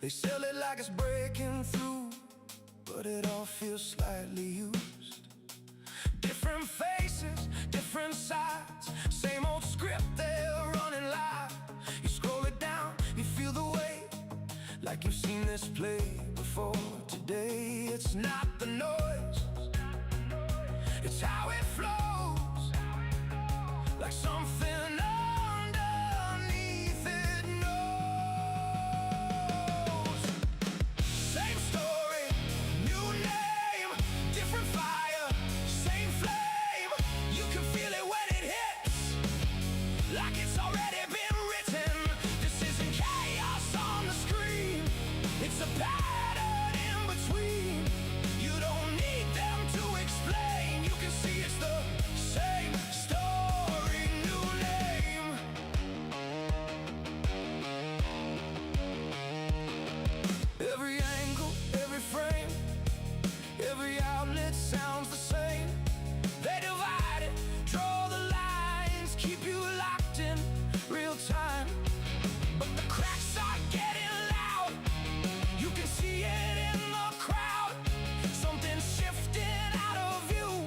They sell it like it's breaking through, but it all feels slightly used. Different faces, different sides, same old script, they're running live. You scroll it down, you feel the weight, like you've seen this play before. Today, it's not the noise, it's how it flows, like something underneath it knows. Same story, new name, different fire, same flame. You can feel it when it hits, like it's already been written. This isn't chaos on the screen, it's a pattern in between. You don't need them to explain. You can see it's the same story, new name. Every angle, every frame, every outlet sounds the same. They divide it, draw the lines, keep you locked in real time. But the cracks are getting loud, you can see it in the crowd. Something's shifting out of view,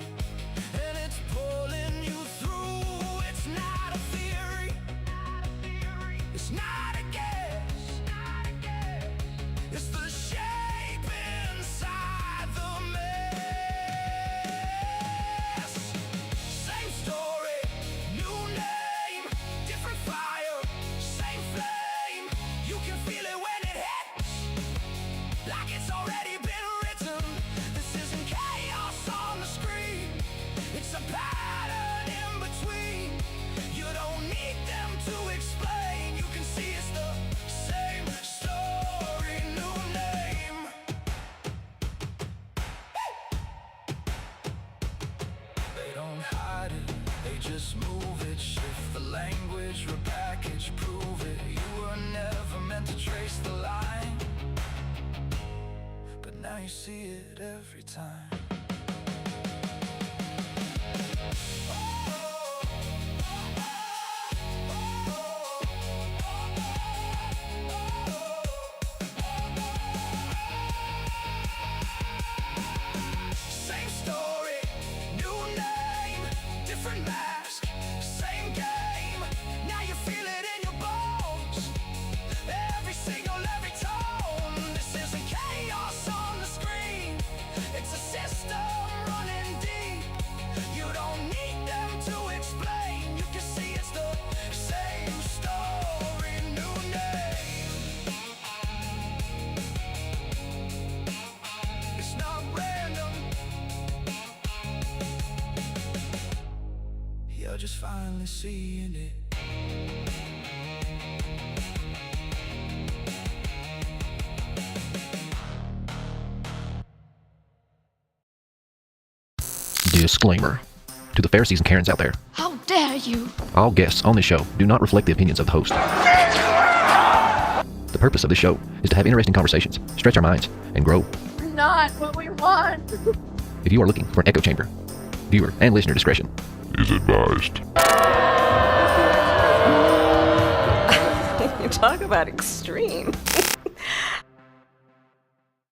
and it's pulling you through. It's not a theory, it's not a guess, it's the shape inside the mess. Same story, new name, different fire, same flame. You can feel it when it hits, like it's already been written. This isn't chaos on the screen, it's a pattern in between. You don't need them to explain. You can see it's the same story, new name. They don't hide it, they just move it. Shift the language, repackage, prove it. You were never meant to trace the line, but now you see it every time. Same story, new name, different mask, same game. Now you feel it in your bones, every signal, every tone. This isn't chaos on the screen, it's a system running deep. You don't need them to explain. You can see it's the same story, new name. It's not random, you're just finally seeing it. Disclaimer. To the Pharisees and Karens out there, How dare you! all guests on this show do not reflect the opinions of the host. The purpose of this show is to have interesting conversations, stretch our minds, and grow. Not what we want! If you are looking for an echo chamber, viewer and listener discretion is advised. You talk about extreme.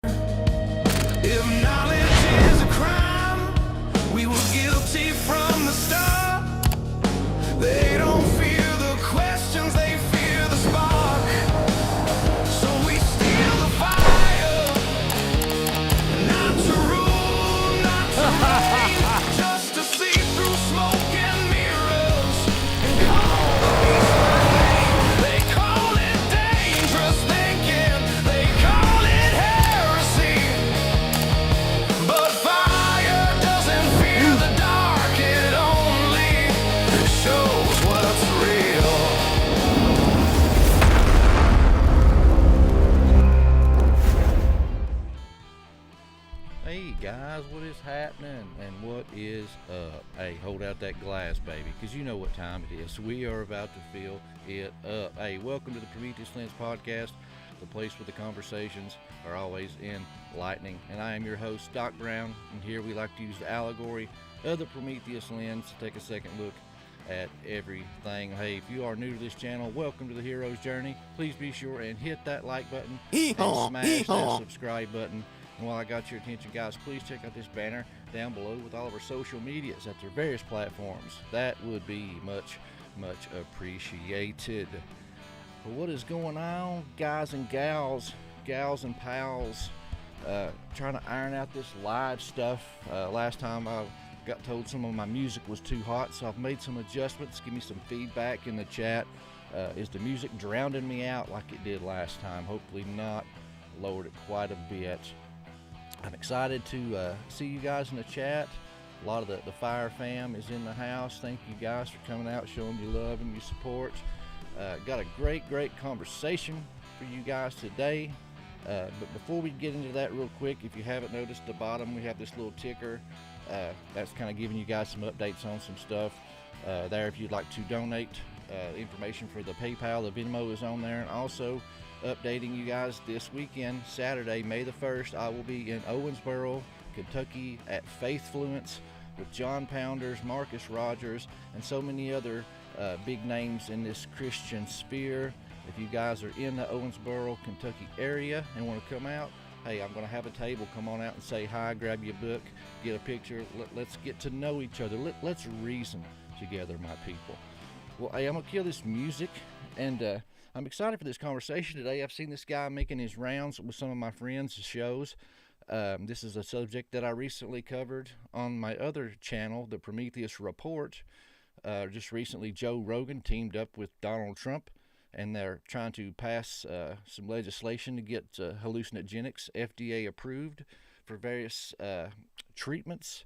If knowledge is a crime, we were guilty from the start. They don't fear the questions, they fear the spark. So we steal the fire, not to rule, not to reign, just to see through smoke and mirrors and call the beast by name. They call it dangerous thinking, they call it heresy. But fire doesn't fear the dark, it only shows what's real. Hey guys, what is happening and what is up? Hey, hold out that glass, baby, because you know what time it is. We are about to fill it up. Hey, welcome to the Prometheus Lens podcast, the place where the conversations are always enlightening. And I am your host, Doc Brown, and here we like to use the allegory of the Prometheus Lens to take a second look at everything. Hey, if you are new to this channel, welcome to the hero's journey. Please be sure and hit that like button and smash that subscribe button. And while I got your attention, guys, please check out this banner down below with all of our social medias at their various platforms. That would be much appreciated. But what is going on, guys and gals and pals? Trying to iron out this live stuff. Last time I got told some of my music was too hot, so I've made some adjustments. Give me some feedback in the chat. Is the music drowning me out like it did last time? Hopefully not. Lowered it quite a bit. I'm excited to see you guys in the chat. A lot of the Fire fam is in the house. Thank you guys for coming out, showing your love and your support. Got a great conversation for you guys today. But before we get into that real quick, if you haven't noticed, at the bottom we have this little ticker. That's kind of giving you guys some updates on some stuff there if you'd like to donate. Information for the PayPal, the Venmo is on there. And also updating you guys this weekend, Saturday, May the 1st, I will be in Owensboro, Kentucky at Faithfluence with John Pounders, Marcus Rogers, and so many other big names in this Christian sphere. If you guys are in the Owensboro, Kentucky area and want to come out, hey, I'm going to have a table. Come on out and say hi, grab your book, get a picture. Let's get to know each other. Let's reason together, my people. Well, hey, I'm going to kill this music, and I'm excited for this conversation today. I've seen this guy making his rounds with some of my friends' shows. This is a subject that I recently covered on my other channel, the Prometheus Report. Just recently, Joe Rogan teamed up with Donald Trump, and they're trying to pass some legislation to get hallucinogenics FDA approved for various treatments.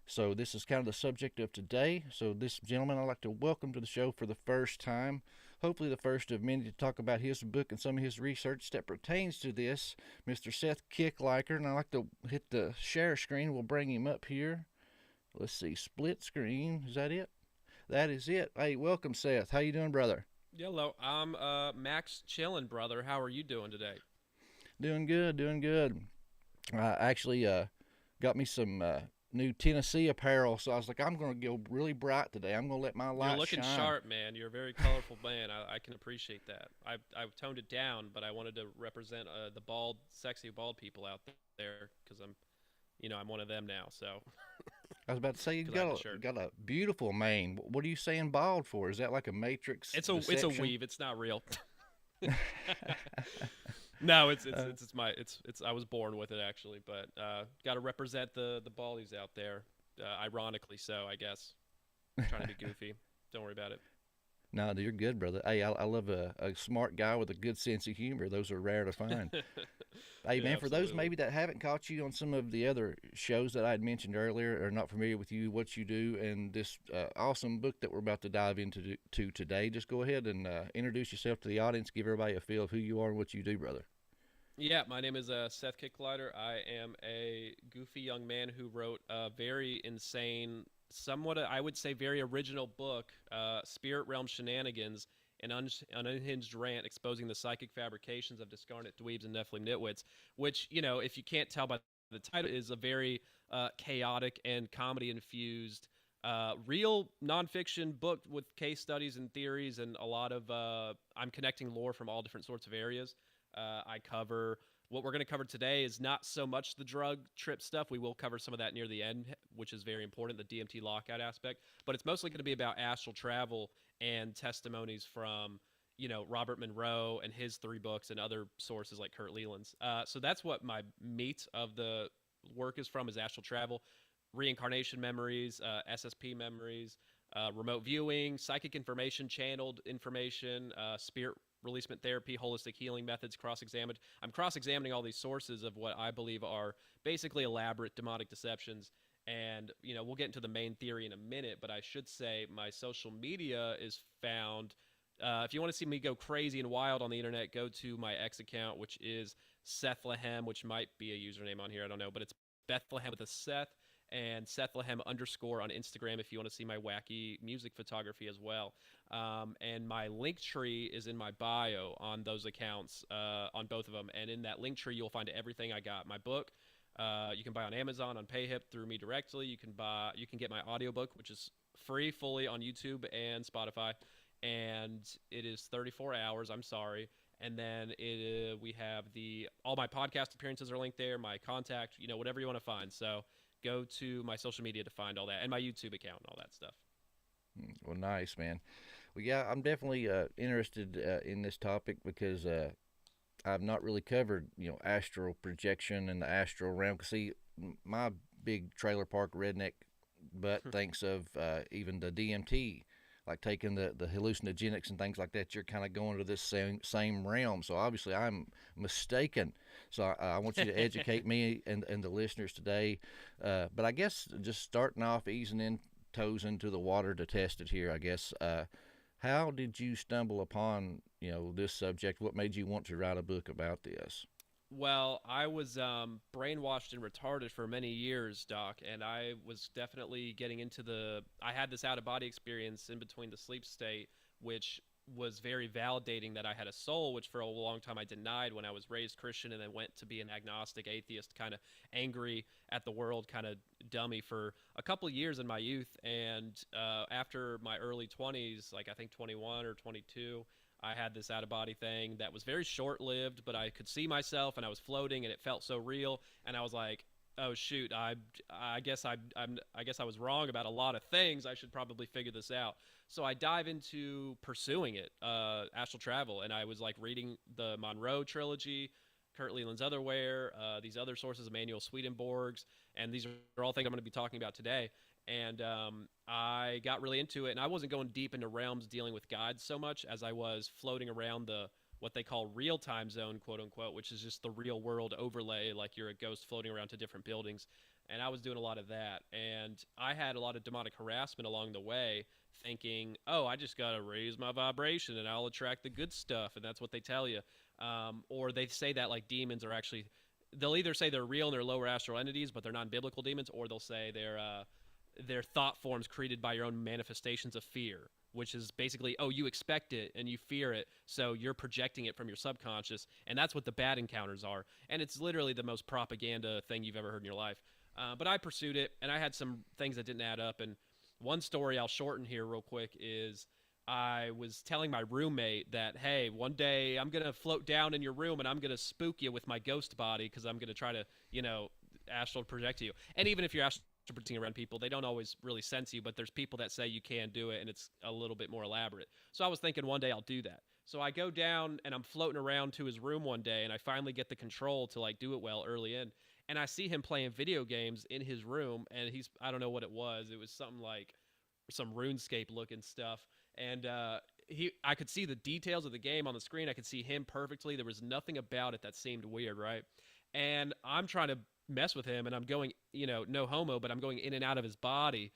So this is kind of the subject of today. So this gentleman I'd like to welcome to the show for the first time, hopefully the first of many, to talk about his book and some of his research that pertains to this, Mr. Seth Kickliker. And I'd like to hit the share screen. We'll bring him up here. Let's see, split screen. Is that it? That is it. Hey, welcome, Seth. How you doing, brother? Hello, I'm Max chillin', brother. How are you doing today? Doing good. I actually got me some new Tennessee apparel, so I was like, I'm going to go really bright today. I'm going to let my light shine. You're looking sharp, man. You're a very colorful man. I can appreciate that. I've toned it down, but I wanted to represent the sexy bald people out there because I'm one of them now. So I was about to say you got a beautiful mane. What are you saying bald for? Is that like a Matrix? It's a weave. It's not real. No, it's I was born with it actually, but got to represent the baldies out there. Ironically so, I guess. I'm trying to be goofy. Don't worry about it. No, you're good, brother. Hey, I love a smart guy with a good sense of humor. Those are rare to find. Hey, man, for those maybe that haven't caught you on some of the other shows that I had mentioned earlier, or not familiar with you, what you do, and this awesome book that we're about to dive into today, just go ahead and introduce yourself to the audience, give everybody a feel of who you are and what you do, brother. Yeah, my name is Seth Kicklighter. I am a goofy young man who wrote a very insane, somewhat, I would say, very original book, Spirit Realm Shenanigans, an unhinged rant exposing the psychic fabrications of discarnate dweebs and Nephilim nitwits, which, if you can't tell by the title, is a very chaotic and comedy-infused, real nonfiction book with case studies and theories and a lot of, I'm connecting lore from all different sorts of areas. I cover what we're going to cover today is not so much the drug trip stuff. We will cover some of that near the end, which is very important, the DMT lockout aspect. But it's mostly going to be about astral travel and testimonies from, Robert Monroe and his 3 books and other sources like Kurt Leland's. So that's what my meat of the work is from, is astral travel, reincarnation memories, SSP memories, remote viewing, psychic information, channeled information, spirit releasement therapy, holistic healing methods, cross-examined. I'm cross-examining all these sources of what I believe are basically elaborate demonic deceptions. And, we'll get into the main theory in a minute, but I should say my social media is found. If you want to see me go crazy and wild on the internet, go to my X account, which is Sethlehem, which might be a username on here. I don't know, but it's Bethlehem with a Seth, and Sethlehem _ on Instagram if you want to see my wacky music photography as well. And my link tree is in my bio on those accounts, on both of them. And in that link tree, you'll find everything I got. My book, You can buy on Amazon, on PayHip through me directly. You can get my audiobook, which is free fully on YouTube and Spotify, and it is 34 hours. I'm sorry. And then we have all my podcast appearances are linked there, my contact, whatever you want to find. So go to my social media to find all that, and my YouTube account and all that stuff. Well, nice, man. Well, yeah, I'm definitely interested in this topic because I've not really covered, astral projection and the astral realm. 'Cause see, my big trailer park redneck butt thinks of even the DMT, like taking the hallucinogenics and things like that. You're kind of going to this same realm. So obviously I'm mistaken. So I want you to educate me and the listeners today. But I guess just starting off, easing in toes into the water to test it here, I guess. How did you stumble upon, this subject? What made you want to write a book about this? Well, I was brainwashed and retarded for many years, Doc, and I was definitely getting into I had this out-of-body experience in between the sleep state, which was very validating that I had a soul, which for a long time I denied when I was raised Christian and then went to be an agnostic atheist, kind of angry at the world, kind of dummy for a couple of years in my youth. And after my early 20s, like I think 21 or 22, I had this out-of-body thing that was very short-lived, but I could see myself and I was floating and it felt so real. And I was like, oh shoot, I guess I was wrong about a lot of things. I should probably figure this out. So I dive into pursuing it, astral travel, and I was like reading the Monroe trilogy, Kurt Leland's Otherwhere, these other sources, Emanuel Swedenborg's, and these are all things I'm going to be talking about today. And I got really into it, and I wasn't going deep into realms dealing with guides so much as I was floating around what they call real-time zone, quote-unquote, which is just the real world overlay, like you're a ghost floating around to different buildings. And I was doing a lot of that. And I had a lot of demonic harassment along the way, thinking, oh, I just got to raise my vibration and I'll attract the good stuff. And that's what they tell you. Or they say that like demons are actually, they'll either say they're real and they're lower astral entities, but they're non-biblical demons, or they'll say they're thought forms created by your own manifestations of fear, which is basically, oh, you expect it and you fear it, so you're projecting it from your subconscious, and that's what the bad encounters are. And it's literally the most propaganda thing you've ever heard in your life. But I pursued it, and I had some things that didn't add up. And one story I'll shorten here real quick is I was telling my roommate that, hey, one day I'm going to float down in your room and I'm going to spook you with my ghost body because I'm going to try to, astral project you. And even if you're astral projecting around people, they don't always really sense you, but there's people that say you can do it and it's a little bit more elaborate. So I was thinking one day I'll do that. So I go down and I'm floating around to his room one day, and I finally get the control to like do it well early in. And I see him playing video games in his room, and I don't know what it was. It was something like some RuneScape looking stuff. And I could see the details of the game on the screen. I could see him perfectly. There was nothing about it that seemed weird, right? And I'm trying to mess with him, and I'm going, no homo, but I'm going in and out of his body,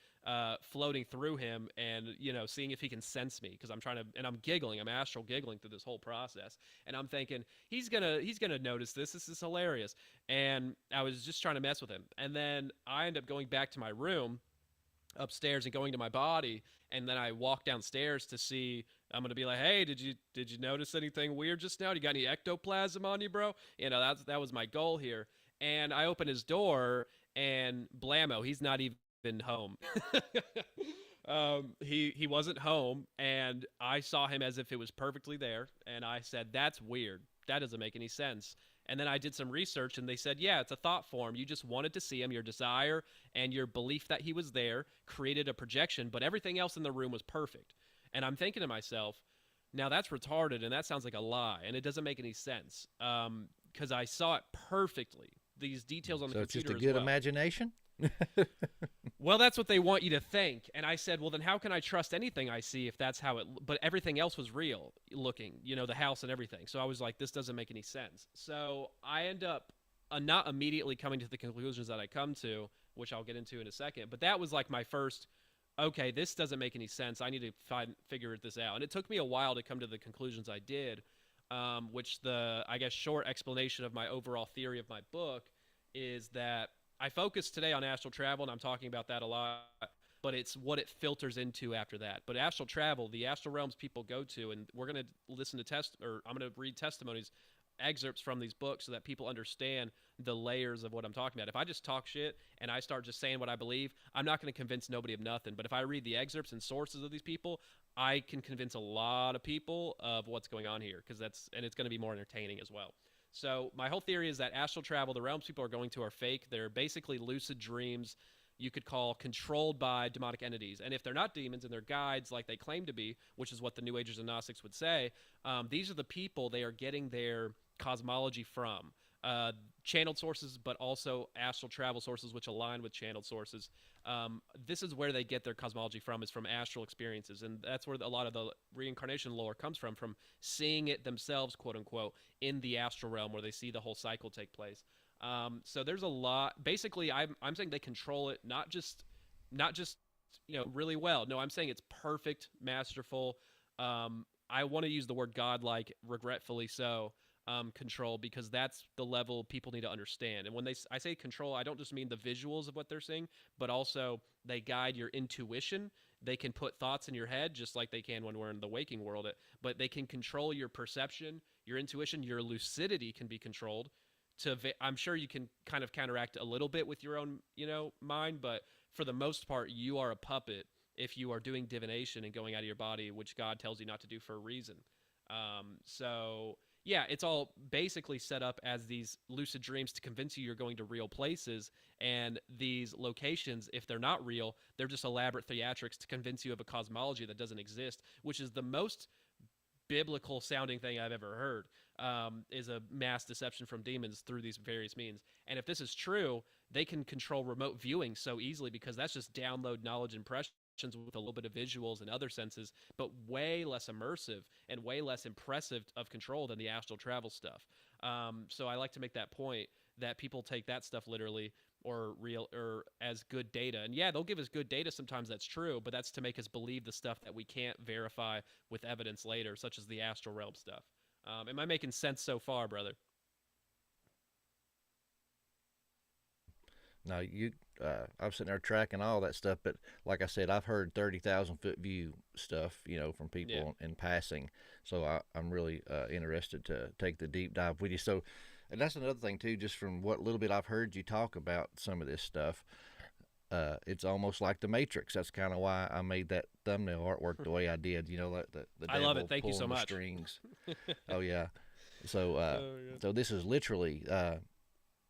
floating through him, and seeing if he can sense me, because I'm giggling, I'm astral giggling through this whole process, and I'm thinking he's gonna notice this is hilarious. And I was just trying to mess with him, and then I end up going back to my room upstairs and going to my body, and then I walk downstairs to see. I'm gonna be like, hey, did you notice anything weird just now? You got any ectoplasm on you, bro? That was my goal here. And I open his door, and blammo, he's not even home. He wasn't home, and I saw him as if it was perfectly there, and I said, that's weird. That doesn't make any sense. And then I did some research, and they said, yeah, it's a thought form. You just wanted to see him. Your desire and your belief that he was there created a projection, but everything else in the room was perfect. And I'm thinking to myself, now that's retarded, and that sounds like a lie, and it doesn't make any sense, because I saw it perfectly. These details on the computer. So it's just a good imagination? Well, that's what they want you to think. And I said, well, then how can I trust anything I see if that's how it... But everything else was real looking, the house and everything. So I was like, this doesn't make any sense. So I end up not immediately coming to the conclusions that I come to, which I'll get into in a second. But that was like my first, okay, this doesn't make any sense. I need to figure this out. And it took me a while to come to the conclusions I did, which I guess, short explanation of my overall theory of my book is that I focus today on astral travel, and I'm talking about that a lot, but it's what it filters into after that. But astral travel, the astral realms people go to, and we're going to listen to I'm going to read testimonies excerpts from these books so that people understand the layers of what I'm talking about. If I just talk shit and I start just saying what I believe, I'm not going to convince nobody of nothing. But if I read the excerpts and sources of these people, I can convince a lot of people of what's going on here, because it's going to be more entertaining as well. So my whole theory is that astral travel, the realms people are going to, are fake. They're basically lucid dreams you could call controlled by demonic entities. And if they're not demons and they're guides like they claim to be, which is what the New Agers and Gnostics would say, these are the people they are getting their cosmology from. Channeled sources, but also astral travel sources, which align with channeled sources. This is where they get their cosmology from, is from astral experiences. And that's where a lot of the reincarnation lore comes from seeing it themselves, quote unquote, in the astral realm where they see the whole cycle take place. So there's a lot. Basically, I'm saying they control it, not just really well. No, I'm saying it's perfect, masterful. I want to use the word godlike, regretfully so, control, because that's the level people need to understand. And when I say control, I don't just mean the visuals of what they're seeing, but also they guide your intuition. They can put thoughts in your head just like they can when we're in the waking world, but they can control your perception, your intuition, your lucidity can be controlled. I'm sure you can kind of counteract a little bit with your own, mind, but for the most part, you are a puppet if you are doing divination and going out of your body, which God tells you not to do for a reason. So yeah, it's all basically set up as these lucid dreams to convince you you're going to real places, and these locations, if they're not real, they're just elaborate theatrics to convince you of a cosmology that doesn't exist, which is the most biblical sounding thing I've ever heard, is a mass deception from demons through these various means. And if this is true, they can control remote viewing so easily, because that's just download knowledge impressions with a little bit of visuals and other senses, but way less immersive and way less impressive of control than the astral travel stuff. So I like to make that point, that people take that stuff literally or real or as good data. And yeah, they'll give us good data sometimes, that's true, but that's to make us believe the stuff that we can't verify with evidence later, such as the astral realm stuff. Am I making sense so far, brother? No, I was sitting there tracking all that stuff, but like I said, I've heard 30,000 foot view stuff, from people in passing. So I'm really interested to take the deep dive with you. So, and that's another thing too, just from what little bit I've heard you talk about some of this stuff, it's almost like the Matrix. That's kind of why I made that thumbnail artwork the way I did. Like the I love it. Thank you so much. Strings. Oh yeah. So so this is literally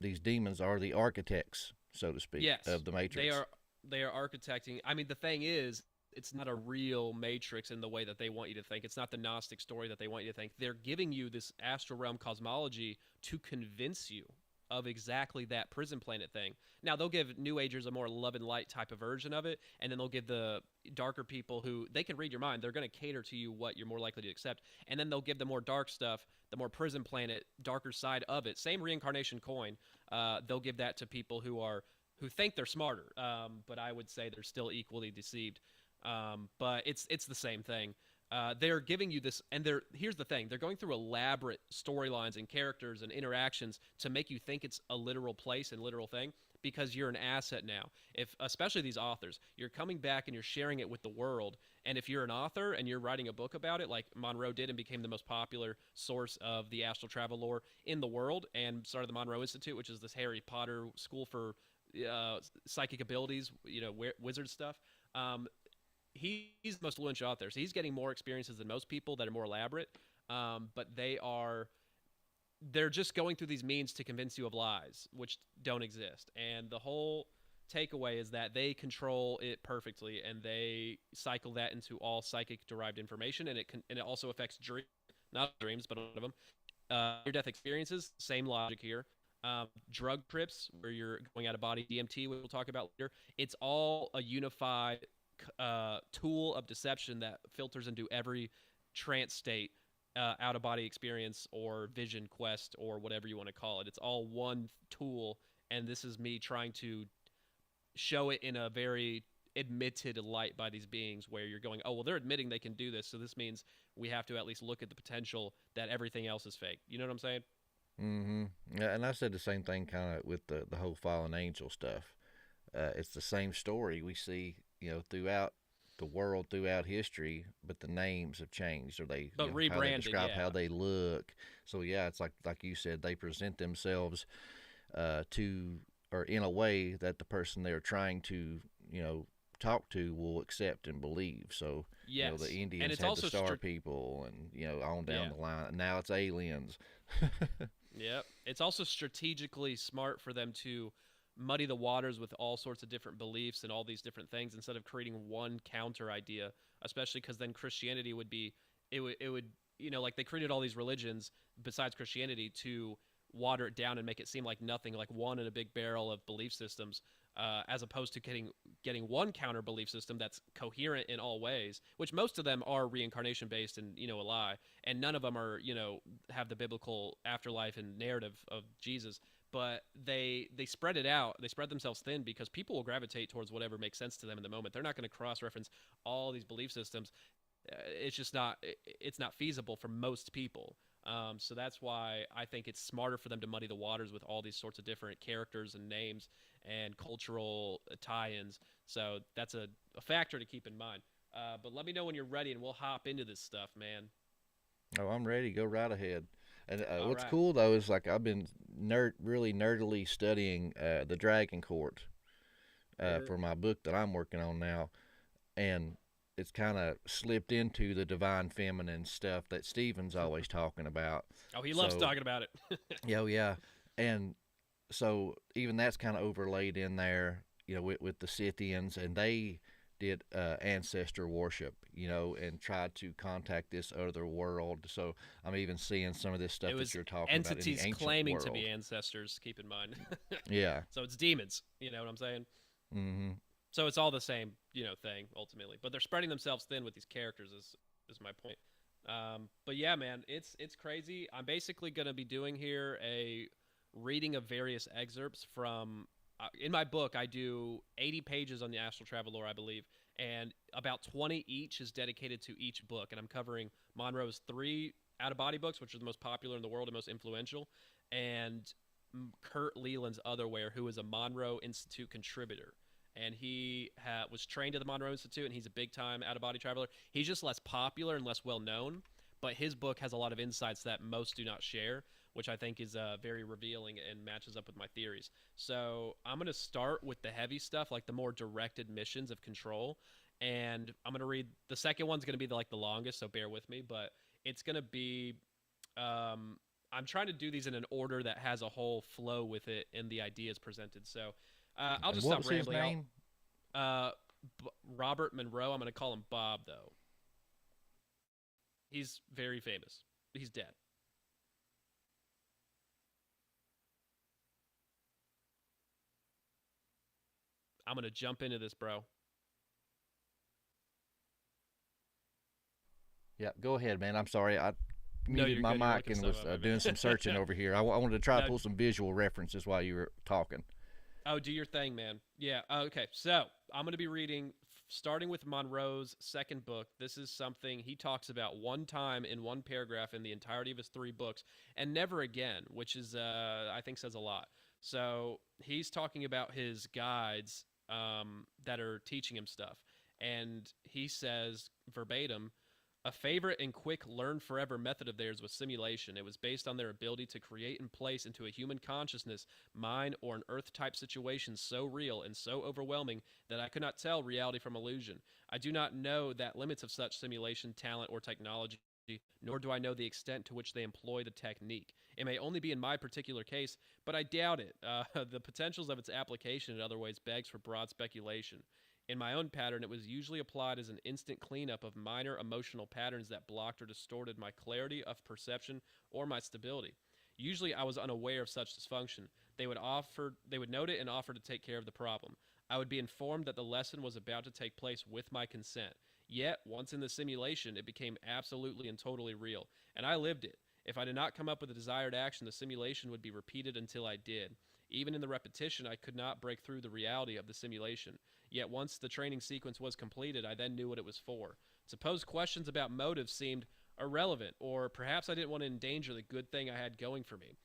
these demons are the architects, so to speak, yes, of the Matrix. They are architecting. I mean, the thing is, it's not a real Matrix in the way that they want you to think. It's not the Gnostic story that they want you to think. They're giving you this astral realm cosmology to convince you of exactly that prison planet thing. Now, they'll give New Agers a more love and light type of version of it, and then they'll give the darker people who, they can read your mind. They're going to cater to you what you're more likely to accept, and then they'll give the more dark stuff, the more prison planet, darker side of it. Same reincarnation coin. They'll give that to people who think they're smarter, but I would say they're still equally deceived. But it's the same thing. They're giving you this, and here's the thing. They're going through elaborate storylines and characters and interactions to make you think it's a literal place and literal thing, because you're an asset now. Especially these authors, you're coming back and you're sharing it with the world. And if you're an author and you're writing a book about it, like Monroe did and became the most popular source of the astral travel lore in the world, and started the Monroe Institute, which is this Harry Potter school for psychic abilities, wizard stuff. He's the most influential out there. So he's getting more experiences than most people that are more elaborate. But they're just going through these means to convince you of lies, which don't exist. And the whole takeaway is that they control it perfectly, and they cycle that into all psychic-derived information, and it also affects not dreams, but a lot of them. Near-death experiences, same logic here. Drug trips, where you're going out of body, DMT, we'll talk about later. It's all a unified tool of deception that filters into every trance state, out-of-body experience or vision quest or whatever you want to call it. It's all one tool, and this is me trying to show it in a very admitted light by these beings, where you're going, oh, well, they're admitting they can do this, so this means we have to at least look at the potential that everything else is fake. You know what I'm saying? Mm-hmm. Yeah, and I said the same thing kind of with the whole fallen angel stuff. It's the same story we see, throughout the world throughout history, but the names have changed, or they, But how they rebranded, describe yeah. how they look. So yeah, it's like you said, they present themselves to, or in a way that the person they're trying to, talk to will accept and believe. So Yes. the And Indians it's had also the star people, and on down yeah. the line. Now it's aliens. Yep. It's also strategically smart for them to muddy the waters with all sorts of different beliefs and all these different things instead of creating one counter idea, especially because then Christianity would be, it would, like they created all these religions besides Christianity to water it down and make it seem like nothing, like one in a big barrel of belief systems, as opposed to getting one counter belief system that's coherent in all ways, which most of them are reincarnation based and a lie, and none of them are have the biblical afterlife and narrative of Jesus. But they spread it out. They spread themselves thin because people will gravitate towards whatever makes sense to them in the moment. They're not going to cross reference all these belief systems. It's just not. It's not feasible for most people. So that's why I think it's smarter for them to muddy the waters with all these sorts of different characters and names and cultural tie-ins. So that's a factor to keep in mind. But let me know when you're ready, and we'll hop into this stuff, man. Oh, I'm ready. Go right ahead. And All what's right. cool though is like I've been really nerdily studying the Dragon Court for my book that I'm working on now, and it's kind of slipped into the divine feminine stuff that Stephen's always talking about. Oh, he loves So talking about it. yeah, yeah, and so even that's kind of overlaid in there, with the Scythians, and they did ancestor worship, and tried to contact this other world. So I'm even seeing some of this stuff It that was you're talking about in the entities ancient claiming world. to be ancestors. Keep in mind. Yeah. So it's demons. You know what I'm saying? Mm-hmm. So it's all the same, thing ultimately. But they're spreading themselves thin with these characters. Is my point. But yeah, man, it's crazy. I'm basically gonna be doing here a reading of various excerpts from. In my book, I do 80 pages on the astral travel lore, I believe, and about 20 each is dedicated to each book. And I'm covering Monroe's 3 out-of-body books, which are the most popular in the world and most influential, and Kurt Leland's Otherwhere, who is a Monroe Institute contributor. And he was trained at the Monroe Institute, and he's a big-time out-of-body traveler. He's just less popular and less well-known, but his book has a lot of insights that most do not share, which I think is very revealing and matches up with my theories. So I'm going to start with the heavy stuff, like the more directed missions of control. And I'm going to read – the second one's going to be the longest, so bear with me. But it's going to be I'm trying to do these in an order that has a whole flow with it and the ideas presented. So I'll just what stop was his rambling. name? Robert Monroe. I'm going to call him Bob, though. He's very famous. He's dead. I'm going to jump into this, bro. Yeah, go ahead, man. I'm sorry. I No, muted you're my good. You're mic looking and stuff was up, my doing bad. some searching over here. I wanted to try to No. pull some visual references while you were talking. Oh, do your thing, man. Yeah. Okay. So I'm going to be reading, starting with Monroe's second book. This is something he talks about one time in one paragraph in the entirety of his 3 books, and never again, which is, I think, says a lot. So he's talking about his guides that are teaching him stuff. And he says verbatim, a favorite and quick learn forever method of theirs was simulation. It was based on their ability to create and place into a human consciousness, mind, or an earth-type situation so real and so overwhelming that I could not tell reality from illusion. I do not know the limits of such simulation, talent, or technology, nor do I know the extent to which they employ the technique. It may only be in my particular case, but I doubt it. The potentials of its application in other ways begs for broad speculation. In my own pattern, it was usually applied as an instant cleanup of minor emotional patterns that blocked or distorted my clarity of perception or my stability. Usually, I was unaware of such dysfunction. They would note it and offer to take care of the problem. I would be informed that the lesson was about to take place with my consent. Yet, once in the simulation, it became absolutely and totally real, and I lived it. If I did not come up with the desired action, the simulation would be repeated until I did. Even in the repetition, I could not break through the reality of the simulation. Yet once the training sequence was completed, I then knew what it was for. Suppose questions about motives seemed irrelevant, or perhaps I didn't want to endanger the good thing I had going for me.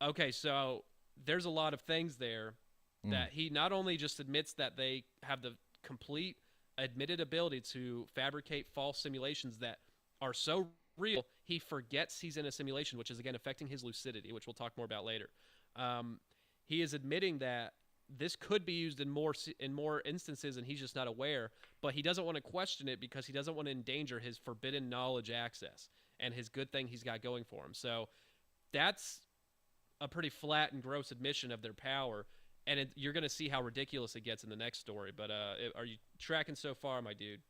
Okay, so there's a lot of things there that he not only just admits that they have the complete admitted ability to fabricate false simulations that are so real he forgets he's in a simulation, which is again affecting his lucidity, which we'll talk more about later. He is admitting that this could be used in more instances, and he's just not aware. But he doesn't want to question it because he doesn't want to endanger his forbidden knowledge access and his good thing he's got going for him. So that's a pretty flat and gross admission of their power, and you're going to see how ridiculous it gets in the next story. But are you tracking so far, my dude?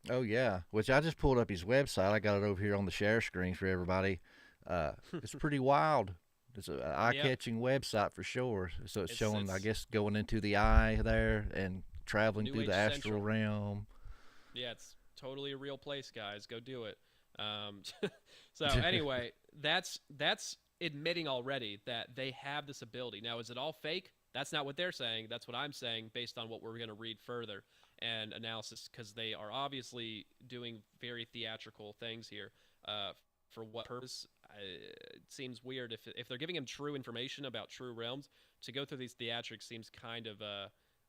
Oh yeah, which I just pulled up his website. I got it over here on the share screen for everybody. It's pretty wild. It's an eye-catching website for sure. So it's showing, I guess, going into the eye there and traveling New through Age the astral Central. realm. Yeah, it's totally a real place, guys. Go do it. So anyway, that's admitting already that they have this ability. Now, is it all fake? That's not what they're saying. That's what I'm saying based on what we're going to read further and analysis, because they are obviously doing very theatrical things here. For what purpose? It seems weird if they're giving him true information about true realms, to go through these theatrics seems kind of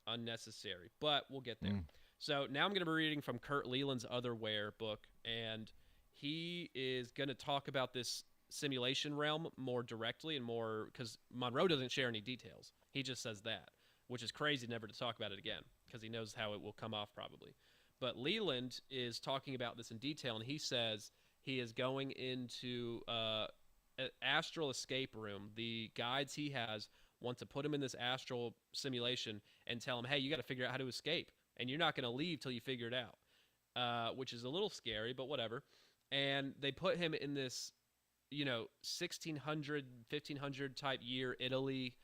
unnecessary, but we'll get there. So now I'm going to be reading from Kurt Leland's Otherware book, and he is going to talk about this simulation realm more directly and more, because Monroe doesn't share any details. He just says that, which is crazy never to talk about it again, because he knows how it will come off probably. But Leland is talking about this in detail, and he says he is going into an astral escape room. The guides he has want to put him in this astral simulation and tell him, hey, you got to figure out how to escape, and you're not going to leave till you figure it out, which is a little scary, but whatever. And they put him in this, 1600, 1500 type year Italy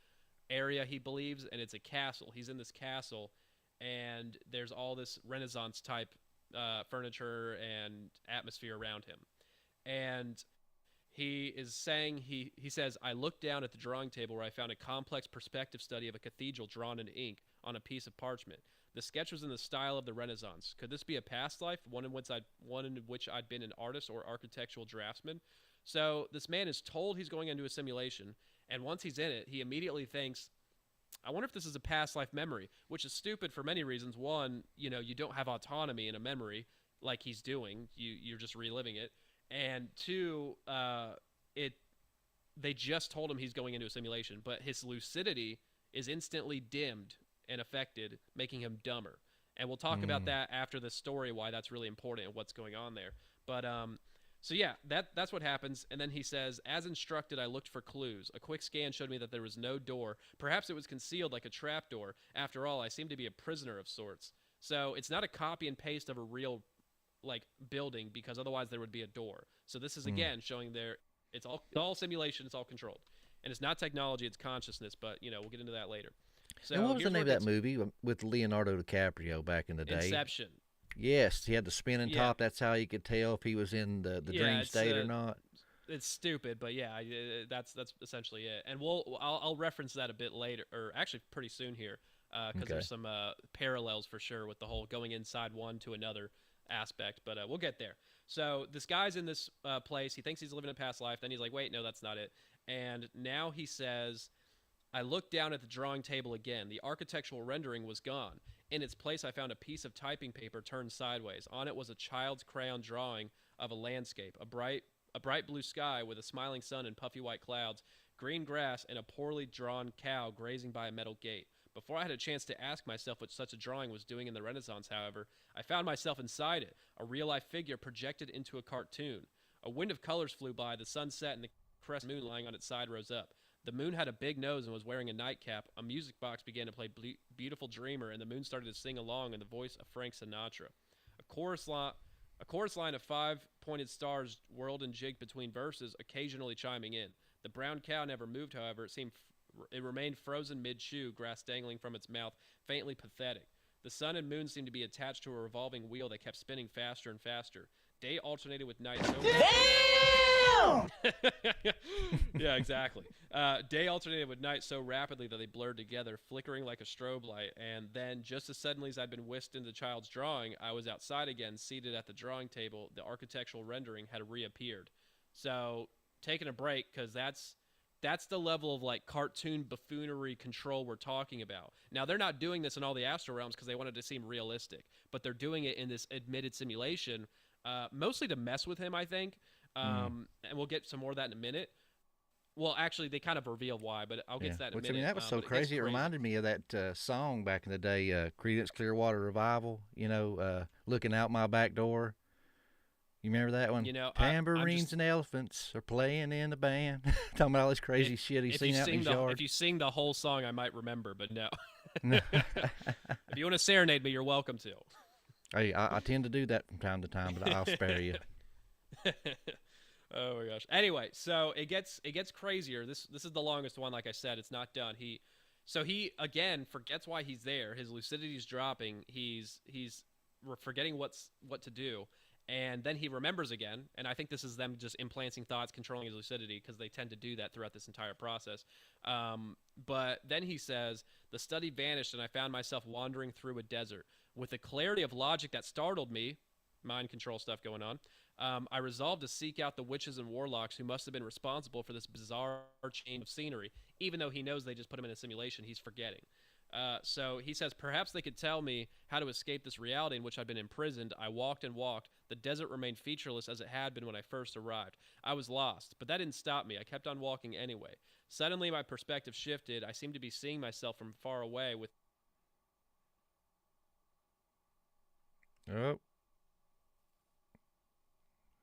area, he believes, and it's a castle. He's in this castle, and there's all this Renaissance type furniture and atmosphere around him. And he is saying, he says, I looked down at the drawing table where I found a complex perspective study of a cathedral drawn in ink on a piece of parchment. The sketch was in the style of the Renaissance. Could this be a past life, one in which I'd been an artist or architectural draftsman? So this man is told he's going into a simulation, and once he's in it, he immediately thinks, I wonder if this is a past life memory, which is stupid for many reasons. One, you don't have autonomy in a memory like he's doing. You're just reliving it. And two, they just told him he's going into a simulation, but his lucidity is instantly dimmed and affected, making him dumber. And we'll talk about that after the story, why that's really important and what's going on there. But so yeah, that's what happens. And then he says, as instructed, I looked for clues. A quick scan showed me that there was no door. Perhaps it was concealed like a trap door. After all, I seem to be a prisoner of sorts. So it's not a copy and paste of a real building, because otherwise there would be a door. So this is again showing it's all simulation, it's all controlled. And it's not technology, it's consciousness, but we'll get into that later. So and what was the name of that movie with Leonardo DiCaprio back in the day? Inception. Yes, he had the spinning top. That's how you could tell if he was in the dream state or not. It's stupid, but yeah, that's essentially it. And I'll reference that a bit later, or actually pretty soon here, because there's some parallels for sure with the whole going inside one to another aspect. But we'll get there. So this guy's in this place. He thinks he's living a past life. Then he's like, wait, no, that's not it. And now he says, I looked down at the drawing table again. The architectural rendering was gone. In its place, I found a piece of typing paper turned sideways. On it was a child's crayon drawing of a landscape, a bright blue sky with a smiling sun and puffy white clouds, green grass, and a poorly drawn cow grazing by a metal gate. Before I had a chance to ask myself what such a drawing was doing in the Renaissance, however, I found myself inside it, a real-life figure projected into a cartoon. A wind of colors flew by, the sun set, and the crescent moon lying on its side rose up. The moon had a big nose and was wearing a nightcap. A music box began to play Beautiful Dreamer, and the moon started to sing along in the voice of Frank Sinatra. A chorus line of 5-pointed stars whirled and jigged between verses, occasionally chiming in. The brown cow never moved, however. It remained frozen mid-chew, grass dangling from its mouth, faintly pathetic. The sun and moon seemed to be attached to a revolving wheel that kept spinning faster and faster. Day alternated with night so yeah, exactly. Day alternated with night so rapidly that they blurred together, flickering like a strobe light. And then, just as suddenly as I'd been whisked into the child's drawing, I was outside again, seated at the drawing table. The architectural rendering had reappeared. So, taking a break, because that's the level of cartoon buffoonery control we're talking about. Now, they're not doing this in all the astral realms because they wanted to seem realistic. but they're doing it in this admitted simulation, mostly to mess with him, I think. And we'll get some more of that in a minute. Well, actually, they kind of reveal why, but I'll get to that in a Which, minute. I mean, that was so But it gets crazy. It reminded me of that song back in the day, Creedence Clearwater Revival, Looking Out My Back Door. You remember that one? Tambourines and elephants are playing in the band. Talking about all this crazy shit he's seen out in his yard. If you sing the whole song, I might remember, but no. If you want to serenade me, you're welcome to. Hey, I tend to do that from time to time, but I'll spare you. Oh my gosh. Anyway, so it gets crazier. This is the longest one. Like I said, it's not done. He again forgets why he's there. His lucidity's dropping. He's forgetting what to do, and then he remembers again. And I think this is them just implanting thoughts, controlling his lucidity, because they tend to do that throughout this entire process. But then he says, the study vanished, and I found myself wandering through a desert with a clarity of logic that startled me. Mind control stuff going on. I resolved to seek out the witches and warlocks who must have been responsible for this bizarre change of scenery. Even though he knows they just put him in a simulation, he's forgetting. So he says, perhaps they could tell me how to escape this reality in which I've been imprisoned. I walked and walked. The desert remained featureless as it had been when I first arrived. I was lost, but that didn't stop me. I kept on walking anyway. Suddenly my perspective shifted. I seemed to be seeing myself from far away with... Oh.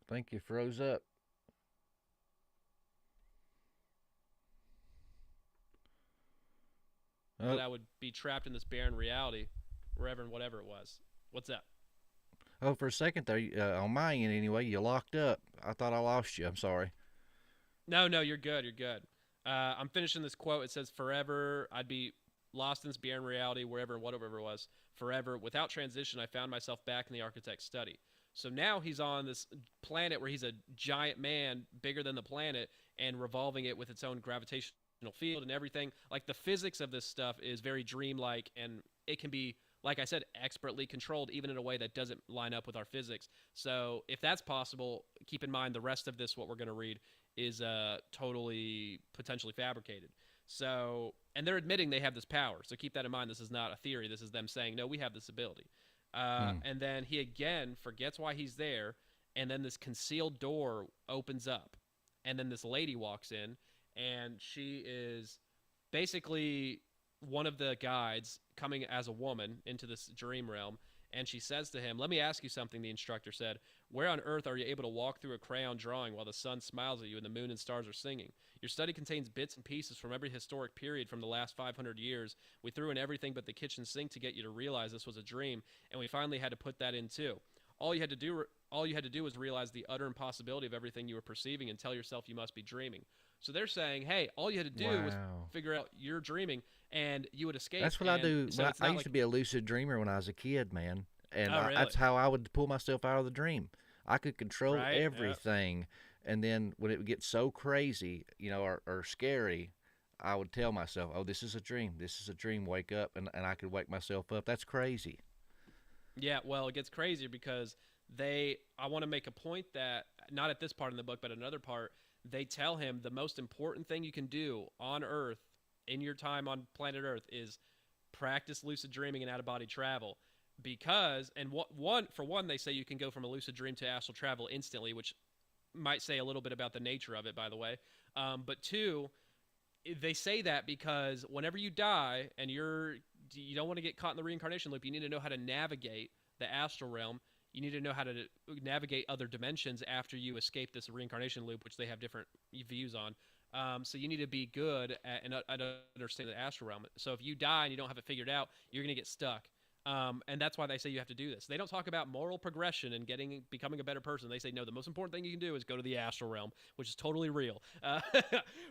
I think you froze up. That I would be trapped in this barren reality, wherever and whatever it was. What's up? Oh, for a second there, on my end anyway, you locked up. I thought I lost you. I'm sorry. No, you're good. You're good. I'm finishing this quote. It says, forever, I'd be lost in this barren reality, wherever and whatever it was. Forever. Without transition, I found myself back in the architect's study. So now he's on this planet where he's a giant man, bigger than the planet, and revolving it with its own gravitational field and everything. Like, the physics of this stuff is very dreamlike, and it can be, like I said, expertly controlled, even in a way that doesn't line up with our physics. So if that's possible, keep in mind the rest of this, what we're going to read, is totally potentially fabricated. So, and they're admitting they have this power. So keep that in mind. This is not a theory. This is them saying, no, we have this ability. And then he again forgets why he's there, and then this concealed door opens up, and then this lady walks in, and she is basically one of the guides coming as a woman into this dream realm, and she says to him, let me ask you something, the instructor said. Where on earth are you able to walk through a crayon drawing while the sun smiles at you and the moon and stars are singing? Your study contains bits and pieces from every historic period from the last 500 years. We threw in everything but the kitchen sink to get you to realize this was a dream, and we finally had to put that in too. All you had to do was realize the utter impossibility of everything you were perceiving and tell yourself you must be dreaming. So they're saying, hey, all you had to do was figure out you're dreaming, and you would escape. That's what I do. So I used to be a lucid dreamer when I was a kid, man. And really? That's how I would pull myself out of the dream. I could control everything. And then when it would get so crazy, or scary, I would tell myself, oh, this is a dream. This is a dream. Wake up. And I could wake myself up. That's crazy. Yeah, well, it gets crazier because I want to make a point that, not at this part in the book, but another part, they tell him the most important thing you can do on Earth, in your time on planet Earth, is practice lucid dreaming and out-of-body travel. Because, and for one, they say you can go from a lucid dream to astral travel instantly, which might say a little bit about the nature of it, by the way. But two, they say that because whenever you die and you don't want to get caught in the reincarnation loop, you need to know how to navigate the astral realm. You need to know how to navigate other dimensions after you escape this reincarnation loop, which they have different views on. So you need to be good at understanding the astral realm. So if you die and you don't have it figured out, you're going to get stuck. And that's why they say you have to do this. They don't talk about moral progression and becoming a better person. They say, no, the most important thing you can do is go to the astral realm, which is totally real,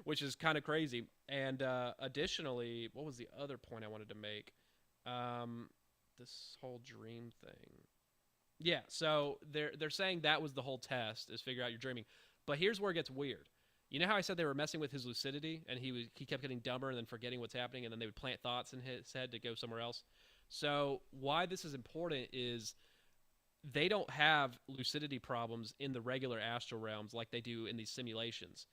which is kind of crazy. And additionally, what was the other point I wanted to make? This whole dream thing. Yeah, so they're saying that was the whole test, is figure out your dreaming. But here's where it gets weird. You know how I said they were messing with his lucidity, and he kept getting dumber and then forgetting what's happening, and then they would plant thoughts in his head to go somewhere else? So why this is important is they don't have lucidity problems in the regular astral realms like they do in these simulations.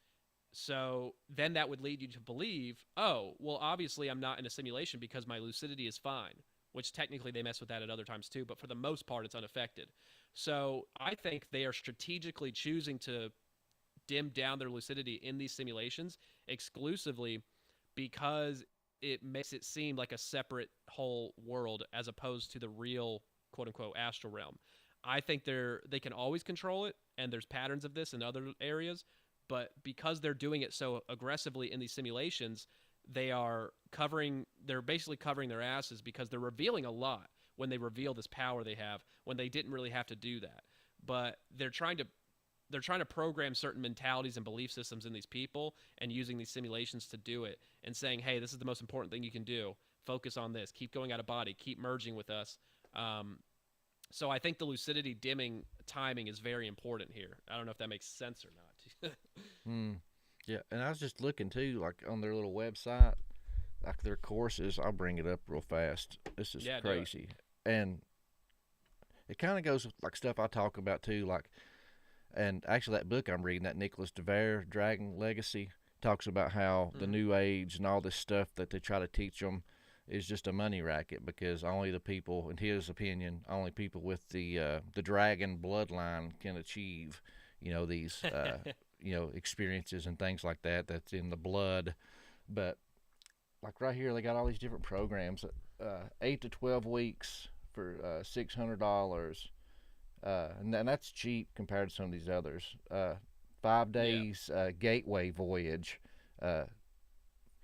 So then that would lead you to believe, oh, well, obviously I'm not in a simulation because my lucidity is fine. which technically they mess with that at other times too, but for the most part, it's unaffected. So I think they are strategically choosing to dim down their lucidity in these simulations exclusively because it makes it seem like a separate whole world as opposed to the real quote unquote astral realm. I think they can always control it, and there's patterns of this in other areas, but because they're doing it so aggressively in these simulations, they're basically covering their asses because they're revealing a lot when they reveal this power they have when they didn't really have to do that. But they're trying to program certain mentalities and belief systems in these people and using these simulations to do it and saying, hey, this is the most important thing you can do. Focus on this. Keep going out of body. Keep merging with us. So I think the lucidity dimming timing is very important here. I don't know if that makes sense or not. Yeah, and I was just looking too, like on their little website, like their courses. I'll bring it up real fast. This is crazy, and it kind of goes with like stuff I talk about too. Like, and actually, that book I'm reading, that Nicholas DeVere Dragon Legacy, talks about how the New Age and all this stuff that they try to teach them is just a money racket because only the people, in his opinion, only people with the dragon bloodline can achieve, these experiences and things like that. That's in the blood. But like right here, they got all these different programs. 8 to 12 weeks for $600, and that's cheap compared to some of these others. 5 days gateway voyage.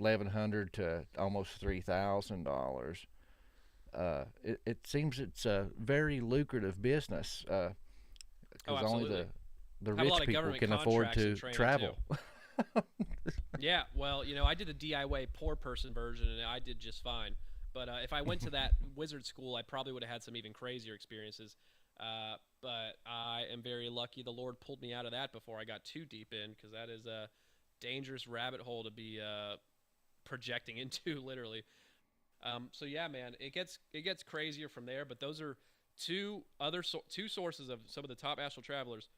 $1,100 to almost $3,000. It seems it's a very lucrative business because only the rich people can afford to travel. Yeah, well, I did the DIY poor person version, and I did just fine. But if I went to that wizard school, I probably would have had some even crazier experiences. But I am very lucky the Lord pulled me out of that before I got too deep in, because that is a dangerous rabbit hole to be projecting into, literally. So yeah, man, it gets crazier from there. But those are two sources of some of the top astral travelers.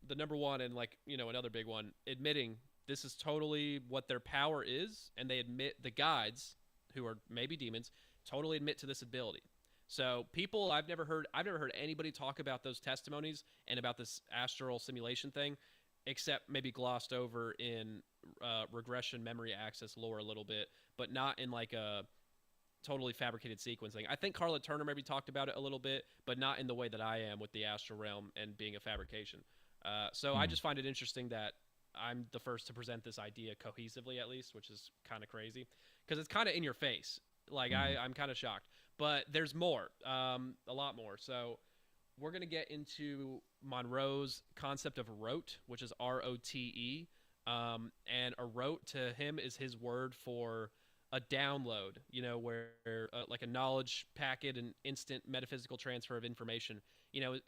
The number one and another big one admitting this is totally what their power is, and they admit, the guides who are maybe demons totally admit to this ability. So people, I've never heard anybody talk about those testimonies and about this astral simulation thing, except maybe glossed over in regression memory access lore a little bit, but not in like a totally fabricated sequencing. I think Carla Turner maybe talked about it a little bit, but not in the way that I am with the astral realm and being a fabrication. So I just find it interesting that I'm the first to present this idea cohesively, at least, which is kind of crazy because it's kind of in your face. I'm kind of shocked, but there's more, a lot more. So we're going to get into Monroe's concept of rote, which is ROTE. And a rote to him is his word for a download, where like a knowledge packet and instant metaphysical transfer of information.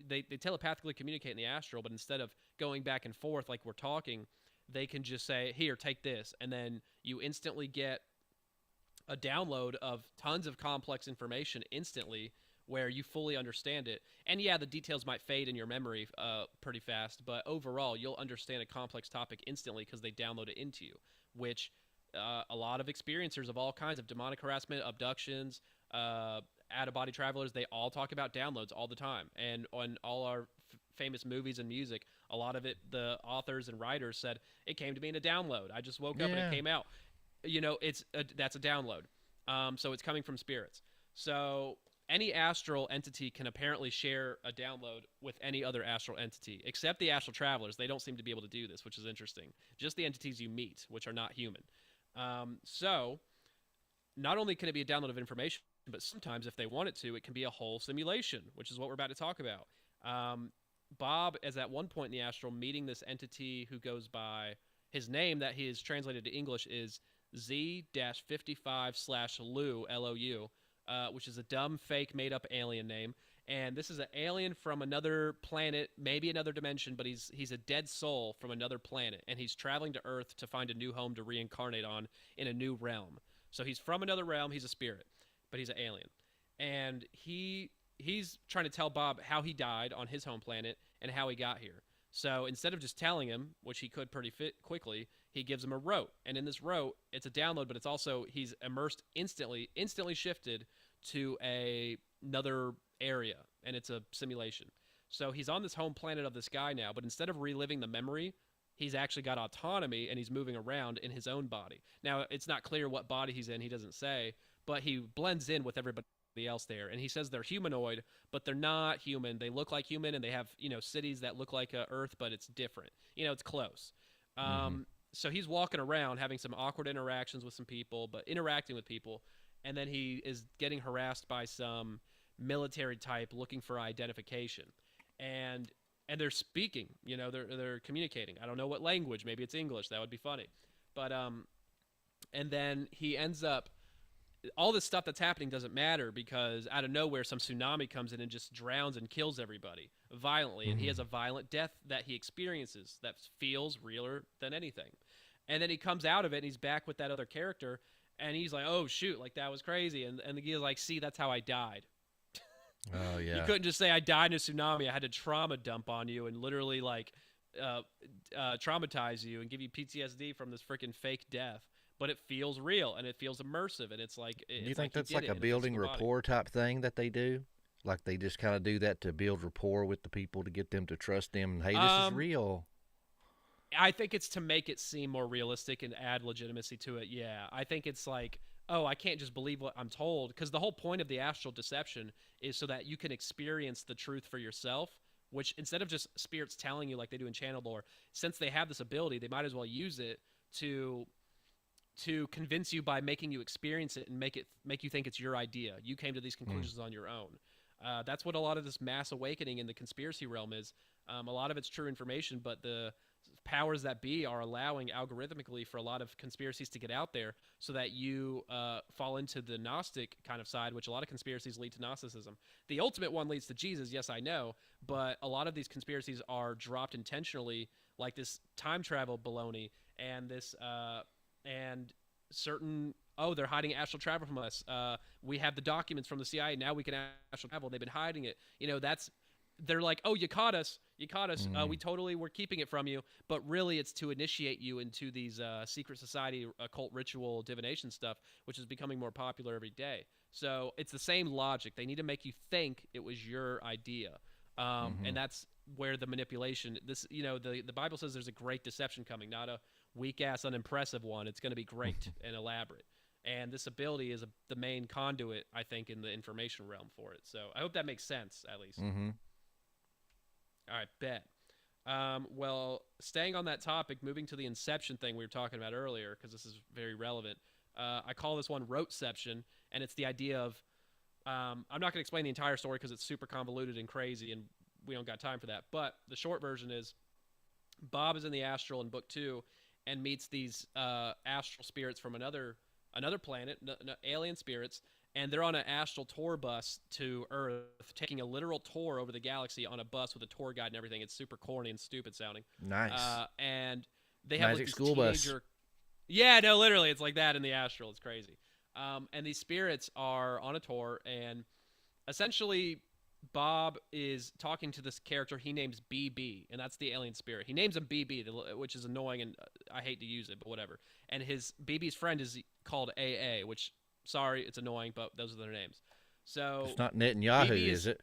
They telepathically communicate in the astral, but instead of going back and forth like we're talking, they can just say, here, take this. And then you instantly get a download of tons of complex information instantly where you fully understand it. And yeah, the details might fade in your memory pretty fast, but overall, you'll understand a complex topic instantly because they download it into you, which a lot of experiencers of all kinds of demonic harassment, abductions, out-of-body travelers, they all talk about downloads all the time. And on all our famous movies and music, a lot of it, the authors and writers said, it came to me in a download. I just woke up and it came out. That's a download. So it's coming from spirits. So any astral entity can apparently share a download with any other astral entity, except the astral travelers. They don't seem to be able to do this, which is interesting. Just the entities you meet, which are not human. So not only can it be a download of information, but sometimes if they want it to, it can be a whole simulation, which is what we're about to talk about. Bob is at one point in the astral meeting this entity who goes by, his name that he is translated to English is Z-55/Lu, L-O-U, which is a dumb, fake, made-up alien name. And this is an alien from another planet, maybe another dimension, but he's a dead soul from another planet, and he's traveling to Earth to find a new home to reincarnate on in a new realm. So he's from another realm, he's a spirit, but he's an alien. And he's trying to tell Bob how he died on his home planet and how he got here. So instead of just telling him, which he could pretty quickly, he gives him a rote. And in this rote, it's a download, but it's also, he's immersed instantly shifted to another area, and it's a simulation. So he's on this home planet of this guy now, but instead of reliving the memory, he's actually got autonomy and he's moving around in his own body. Now, it's not clear what body he's in, he doesn't say, but he blends in with everybody else there. And he says they're humanoid, but they're not human. They look like human, and they have, cities that look like Earth, but it's different. It's close. So he's walking around having some awkward interactions with some people, but interacting with people. And then he is getting harassed by some military type looking for identification. And they're speaking, they're communicating. I don't know what language. Maybe it's English. That would be funny. But and then he ends up, all this stuff that's happening doesn't matter because out of nowhere some tsunami comes in and just drowns and kills everybody violently. And he has a violent death that he experiences that feels realer than anything. And then he comes out of it and he's back with that other character, and he's like, oh shoot, like that was crazy. And the guy's like, see, that's how I died. Oh yeah. You couldn't just say I died in a tsunami. I had to trauma dump on you and literally traumatize you and give you PTSD from this freaking fake death. But it feels real and it feels immersive, and it's like. Do you think that's like a building rapport type thing that they do? Like they just kind of do that to build rapport with the people to get them to trust them. And, hey, this is real. I think it's to make it seem more realistic and add legitimacy to it. Yeah, I think it's like, oh, I can't just believe what I'm told, because the whole point of the astral deception is so that you can experience the truth for yourself, which instead of just spirits telling you like they do in channel lore, since they have this ability, they might as well use it to convince you by making you experience it and make you think it's your idea. You came to these conclusions on your own. That's what a lot of this mass awakening in the conspiracy realm is. A lot of it's true information, but the powers that be are allowing algorithmically for a lot of conspiracies to get out there so that you fall into the Gnostic kind of side, which a lot of conspiracies lead to Gnosticism. The ultimate one leads to Jesus, yes, I know, but a lot of these conspiracies are dropped intentionally, like this time travel baloney and this and certain, oh, they're hiding astral travel from us. We have the documents from the CIA. Now we can astral travel. They've been hiding it. They're like, oh, you caught us. We totally were keeping it from you. But really, it's to initiate you into these secret society, occult ritual, divination stuff, which is becoming more popular every day. So it's the same logic. They need to make you think it was your idea. And that's where the manipulation, the Bible says there's a great deception coming, not a weak-ass, unimpressive one. It's going to be great and elaborate. And this ability is the main conduit, I think, in the information realm for it. So I hope that makes sense, at least. All right, bet. Well, staying on that topic, moving to the inception thing we were talking about earlier, because this is very relevant. I call this one roteception, and it's the idea of, I'm not going to explain the entire story because it's super convoluted and crazy, and we don't got time for that. But the short version is Bob is in the astral in book 2 and meets these astral spirits from another planet, alien spirits, and they're on an astral tour bus to Earth, taking a literal tour over the galaxy on a bus with a tour guide and everything. It's super corny and stupid sounding. Nice. And they have Magic like school teenager... bus. Yeah, no, literally, it's like that in the astral. It's crazy. And these spirits are on a tour, and essentially Bob is talking to this character he names BB, and that's the alien spirit. He names him BB, which is annoying, and I hate to use it, but whatever. And his BB's friend is called AA, which, sorry, it's annoying, but those are their names. So it's not Netanyahu, BB is it?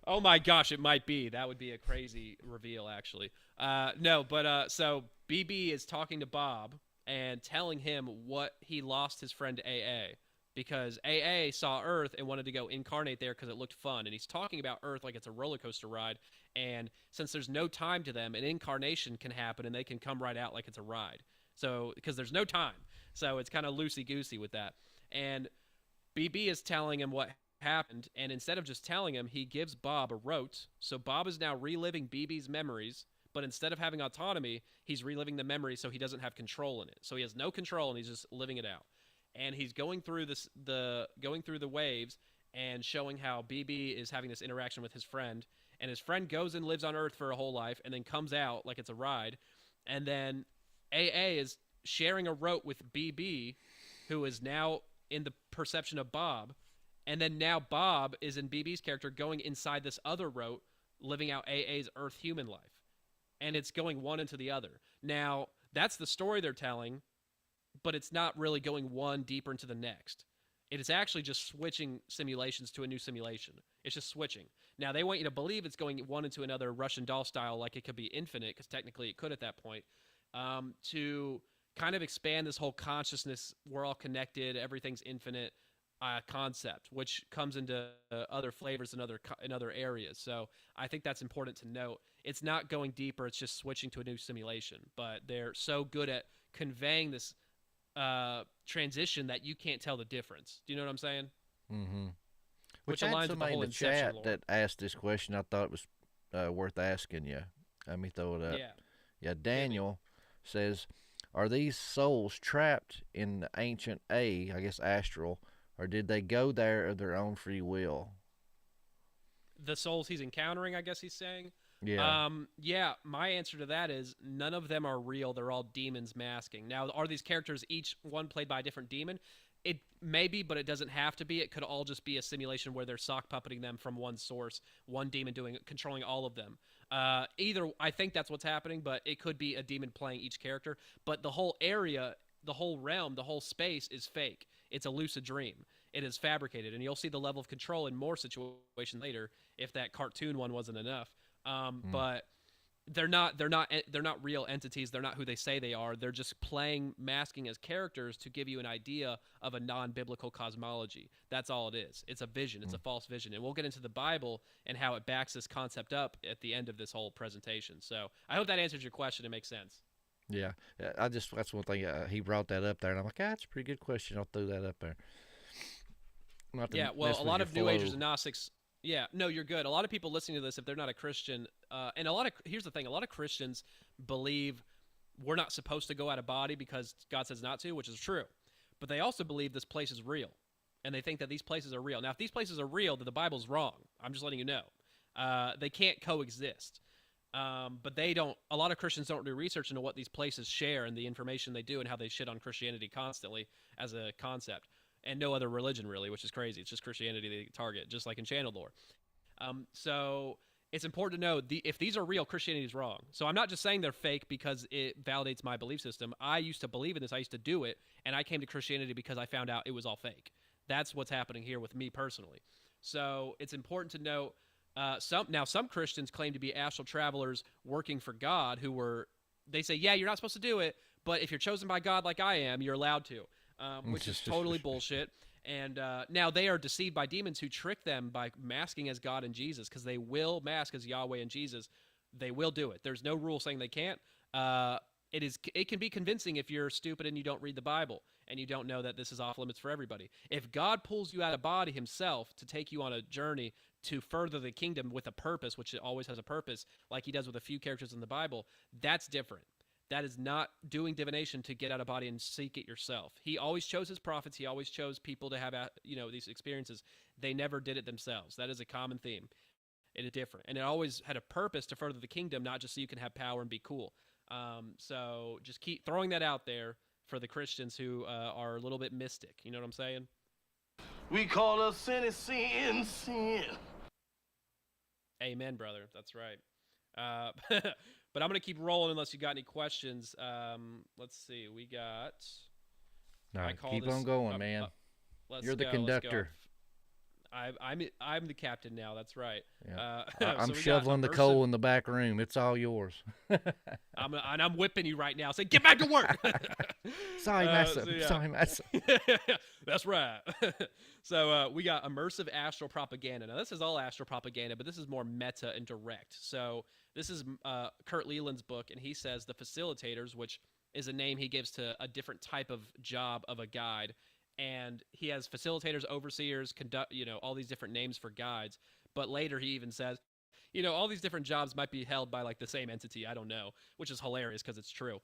Oh my gosh, it might be. That would be a crazy reveal, actually. No, but so BB is talking to Bob and telling him what he lost his friend AA, because AA saw Earth and wanted to go incarnate there because it looked fun. And he's talking about Earth like it's a roller coaster ride. And since there's no time to them, an incarnation can happen and they can come right out like it's a ride. So, because there's no time. So it's kind of loosey-goosey with that. And BB is telling him what happened. And instead of just telling him, he gives Bob a rote. So Bob is now reliving BB's memories. But instead of having autonomy, he's reliving the memory so he doesn't have control in it. So he has no control and he's just living it out. And he's going through the waves and showing how BB is having this interaction with his friend. And his friend goes and lives on Earth for a whole life and then comes out like it's a ride. And then AA is sharing a rote with BB, who is now in the perception of Bob. And then now Bob is in BB's character going inside this other rote, living out AA's Earth human life. And it's going one into the other. Now, that's the story they're telling. but it's not really going one deeper into the next. It is actually just switching simulations to a new simulation. It's just switching. Now, they want you to believe it's going one into another Russian doll style, like it could be infinite, because technically it could at that point, to kind of expand this whole consciousness, we're all connected, everything's infinite concept, which comes into other flavors in other areas. So I think that's important to note. It's not going deeper, it's just switching to a new simulation. But they're so good at conveying this transition that you can't tell the difference. Do you know what I'm saying? Mm-hmm. Which I had aligns with the somebody whole in the Inception chat lore. that asked this question. I thought it was worth asking you. Let me throw it up. Yeah, Daniel says, are these souls trapped in the ancient I guess Astral, or did they go there of their own free will? The souls he's encountering, I guess he's saying. Yeah. Yeah, my answer to that is none of them are real. They're all demons masking. Now, are these characters each one played by a different demon? It may be, but it doesn't have to be. It could all just be a simulation where they're sock puppeting them from one source, one demon controlling all of them. Either, I think that's what's happening, but it could be a demon playing each character. But the whole area, the whole realm, the whole space is fake. It's a lucid dream. It is fabricated, and you'll see the level of control in more situations later if that cartoon one wasn't enough. But they're not real entities. They're not who they say they are. They're just masking as characters to give you an idea of a non-biblical cosmology. That's all it is. It's a vision. It's a false vision. And we'll get into the Bible and how it backs this concept up at the end of this whole presentation. So I hope that answers your question. It makes sense. Yeah. That's one thing. He brought that up there, and I'm like, that's a pretty good question. I'll throw that up there. Yeah, well, a lot of New Agers and Gnostics. Yeah, no, you're good. A lot of people listening to this, if they're not a Christian, and here's the thing: a lot of Christians believe we're not supposed to go out of body because God says not to, which is true. But they also believe this place is real, and they think that these places are real. Now, if these places are real, then the Bible's wrong. I'm just letting you know. They can't coexist. But they don't. A lot of Christians don't do research into what these places share and the information they do and how they shit on Christianity constantly as a concept. And no other religion, really, which is crazy. It's just Christianity they target, just like in channeled lore. So it's important to know, if these are real, Christianity is wrong. So I'm not just saying they're fake because it validates my belief system. I used to believe in this. I used to do it, and I came to Christianity because I found out it was all fake. That's what's happening here with me personally. So it's important to note, some Christians claim to be astral travelers working for God they say, yeah, you're not supposed to do it, but if you're chosen by God like I am, you're allowed to. Which is totally bullshit. And now they are deceived by demons who trick them by masking as God and Jesus, because they will mask as Yahweh and Jesus. They will do it. There's no rule saying they can't. It can be convincing if you're stupid and you don't read the Bible and you don't know that this is off limits for everybody. If God pulls you out of body himself to take you on a journey to further the kingdom with a purpose, which it always has a purpose, like he does with a few characters in the Bible, that's different. That is not doing divination to get out of body and seek it yourself. He always chose his prophets. He always chose people to have, these experiences. They never did it themselves. That is a common theme. It is different. And it always had a purpose to further the kingdom, not just so you can have power and be cool. So just keep throwing that out there for the Christians who are a little bit mystic. You know what I'm saying? We call us sin. Amen, brother. That's right. But I'm going to keep rolling unless you got any questions. Let's see. We got... All right, keep on going, man. You're the conductor. I'm the captain now. That's right. Yeah. I'm shoveling the coal in the back room. It's all yours. I'm whipping you right now. Say, get back to work. Sorry, massa. Sorry, massa. That's right. So we got immersive astral propaganda. Now, this is all astral propaganda, but this is more meta and direct. So this is Kurt Leland's book, and he says the facilitators, which is a name he gives to a different type of job of a guide. And he has facilitators, overseers, all these different names for guides. But later he even says, all these different jobs might be held by like the same entity. I don't know, which is hilarious because it's true.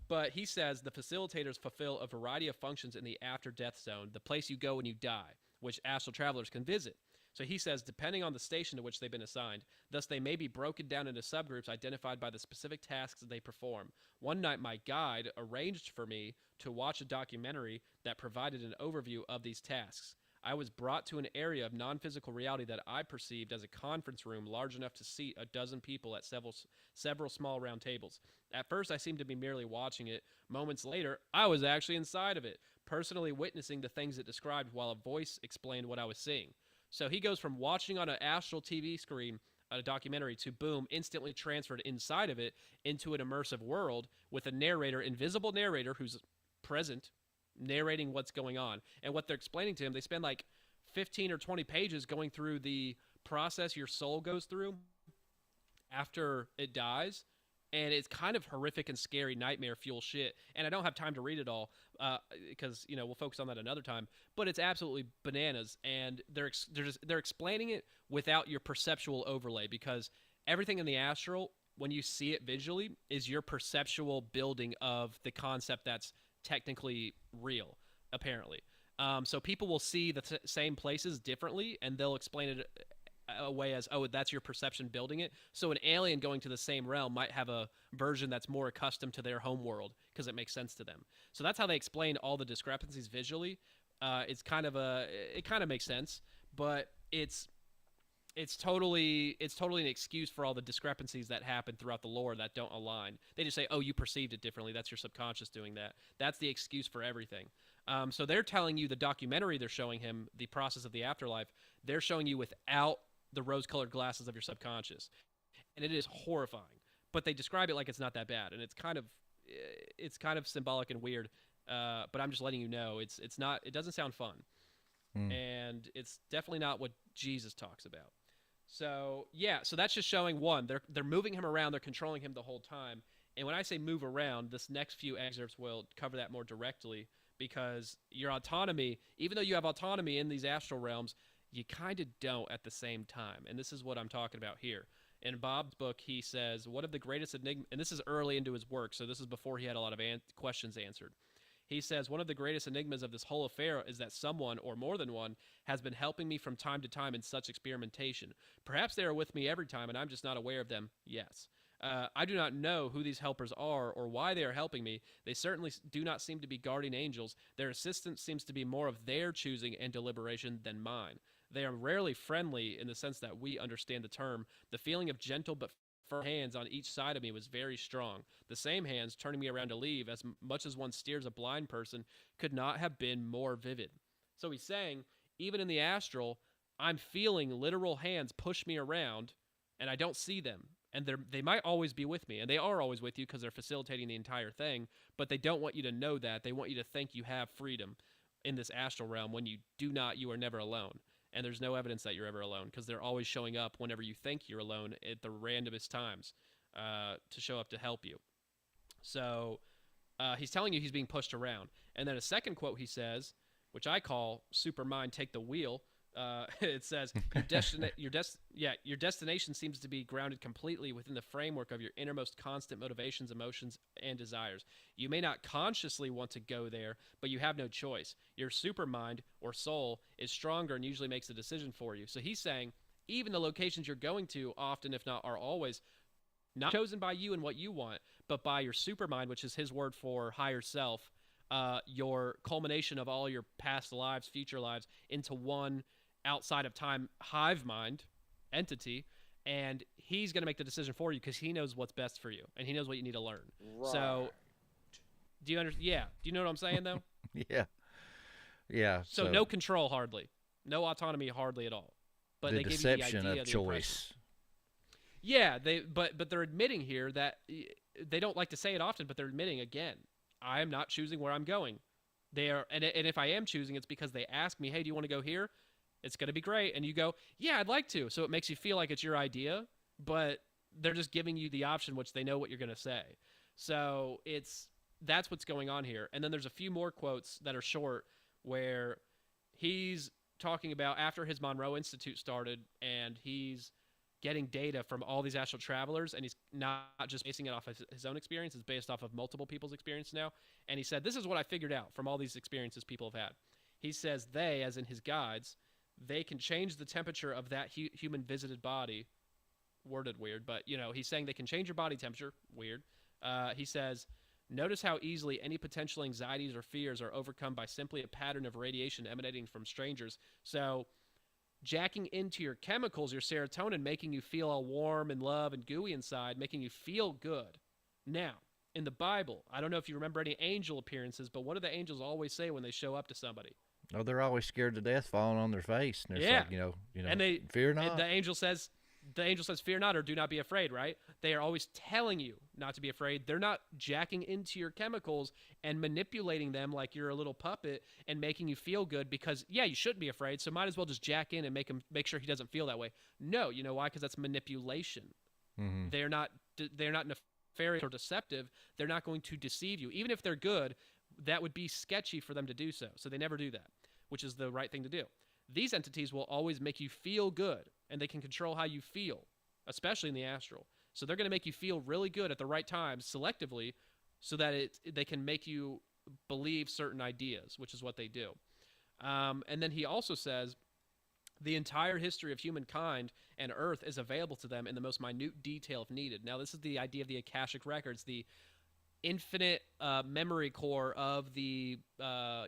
But he says the facilitators fulfill a variety of functions in the after-death zone, the place you go when you die, which astral travelers can visit. So he says, depending on the station to which they've been assigned, thus they may be broken down into subgroups identified by the specific tasks that they perform. One night, my guide arranged for me to watch a documentary that provided an overview of these tasks. I was brought to an area of non-physical reality that I perceived as a conference room large enough to seat a dozen people at several small round tables. At first, I seemed to be merely watching it. Moments later, I was actually inside of it, personally witnessing the things it described while a voice explained what I was seeing. So he goes from watching on an astral TV screen a documentary to boom, instantly transferred inside of it into an immersive world with a narrator, invisible narrator who's present, narrating what's going on. And what they're explaining to him, they spend like 15 or 20 pages going through the process your soul goes through after it dies. And it's kind of horrific and scary, nightmare fuel shit. And I don't have time to read it all because we'll focus on that another time. But it's absolutely bananas, and they're explaining it without your perceptual overlay, because everything in the astral, when you see it visually, is your perceptual building of the concept that's technically real, apparently. So people will see the same places differently, and they'll explain it away as, oh, that's your perception building it. So an alien going to the same realm might have a version that's more accustomed to their home world because it makes sense to them. So that's how they explain all the discrepancies visually. It kind of makes sense, but it's totally an excuse for all the discrepancies that happen throughout the lore that don't align. They just say, oh, you perceived it differently. That's your subconscious doing that. That's the excuse for everything. So they're telling you, the documentary they're showing him, the process of the afterlife, they're showing you without the rose-colored glasses of your subconscious. And it is horrifying. But they describe it like it's not that bad. And it's kind of symbolic and weird. But I'm just letting you know, it doesn't sound fun. And it's definitely not what Jesus talks about. So yeah, so that's just showing one. They're moving him around, they're controlling him the whole time. And when I say move around, this next few excerpts will cover that more directly, because your autonomy, even though you have autonomy in these astral realms, you kind of don't at the same time. And this is what I'm talking about here. In Bob's book, he says, one of the greatest enigmas, and this is early into his work, so this is before he had a lot of questions answered. He says, one of the greatest enigmas of this whole affair is that someone, or more than one, has been helping me from time to time in such experimentation. Perhaps they are with me every time, and I'm just not aware of them. Yes. I do not know who these helpers are or why they are helping me. They certainly do not seem to be guardian angels. Their assistance seems to be more of their choosing and deliberation than mine. They are rarely friendly in the sense that we understand the term. The feeling of gentle but firm hands on each side of me was very strong. The same hands turning me around to leave, as much as one steers a blind person, could not have been more vivid. So he's saying, even in the astral, I'm feeling literal hands push me around, and I don't see them. And they might always be with me, and they are always with you because they're facilitating the entire thing, but they don't want you to know that. They want you to think you have freedom in this astral realm. When you do not, you are never alone. And there's no evidence that you're ever alone, because they're always showing up whenever you think you're alone at the randomest times to show up to help you. So he's telling you he's being pushed around. And then a second quote he says, which I call Supermind Take the Wheel. It says, your destination seems to be grounded completely within the framework of your innermost constant motivations, emotions, and desires. You may not consciously want to go there, but you have no choice. Your supermind, or soul, is stronger and usually makes the decision for you. So he's saying, even the locations you're going to, often, if not are always, not chosen by you and what you want, but by your supermind, which is his word for higher self, your culmination of all your past lives, future lives, into one outside of time hive mind entity, and he's going to make the decision for you because he knows what's best for you and he knows what you need to learn. Right. So do you understand? Yeah. Do you know what I'm saying though? Yeah. So no control, hardly. No autonomy, hardly at all. But the they give you the idea of choice. Yeah, but they're admitting here that they don't like to say it often, but they're admitting again, I am not choosing where I'm going. They are, and if I am choosing, it's because they ask me, hey, do you want to go here? It's going to be great. And you go, yeah, I'd like to. So it makes you feel like it's your idea, but they're just giving you the option, which they know what you're going to say. So that's what's going on here. And then there's a few more quotes that are short where he's talking about after his Monroe Institute started, and he's getting data from all these astral travelers, and he's not just basing it off of his own experience, it's based off of multiple people's experience now. And he said, this is what I figured out from all these experiences people have had. He says they, as in his guides, they can change the temperature of that human visited body. Worded weird, but he's saying they can change your body temperature. Weird. He says Notice how easily any potential anxieties or fears are overcome by simply a pattern of radiation emanating from strangers. So, jacking into your chemicals, your serotonin, making you feel all warm and love and gooey inside, making you feel good. Now, in the Bible, I don't know if you remember any angel appearances, but what do the angels always say when they show up to somebody? Oh, they're always scared to death, falling on their face, and it's Yeah. like, you know, And they fear and not. the angel says, fear not, or do not be afraid, right? They are always telling you not to be afraid. They're not jacking into your chemicals and manipulating them like you're a little puppet and making you feel good because, yeah, you shouldn't be afraid, so might as well just jack in and make sure he doesn't feel that way. No, you know why? Because that's manipulation. Mm-hmm. They're not nefarious or deceptive. They're not going to deceive you. Even if they're good, that would be sketchy for them to do so. So they never do that, which is the right thing to do. These entities will always make you feel good, and they can control how you feel, especially in the astral. So they're going to make you feel really good at the right times, selectively, so that they can make you believe certain ideas, which is what they do. And then he also says the entire history of humankind and Earth is available to them in the most minute detail if needed. Now, this is the idea of the Akashic Records, the infinite memory core of the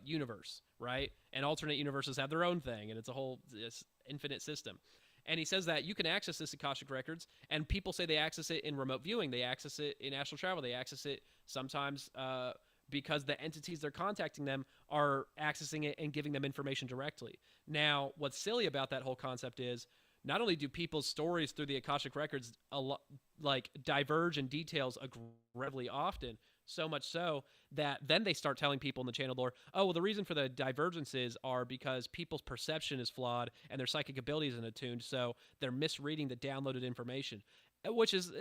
universe, right? And alternate universes have their own thing, and it's a whole infinite system. And he says that you can access this Akashic Records, and people say they access it in remote viewing, they access it in astral travel, they access it sometimes because the entities they're contacting them are accessing it and giving them information directly. Now, what's silly about that whole concept is not only do people's stories through the Akashic Records diverge in details aggressively often, so much so that then they start telling people in the channel lore, oh, well, the reason for the divergences are because people's perception is flawed and their psychic ability isn't attuned, so they're misreading the downloaded information, which is,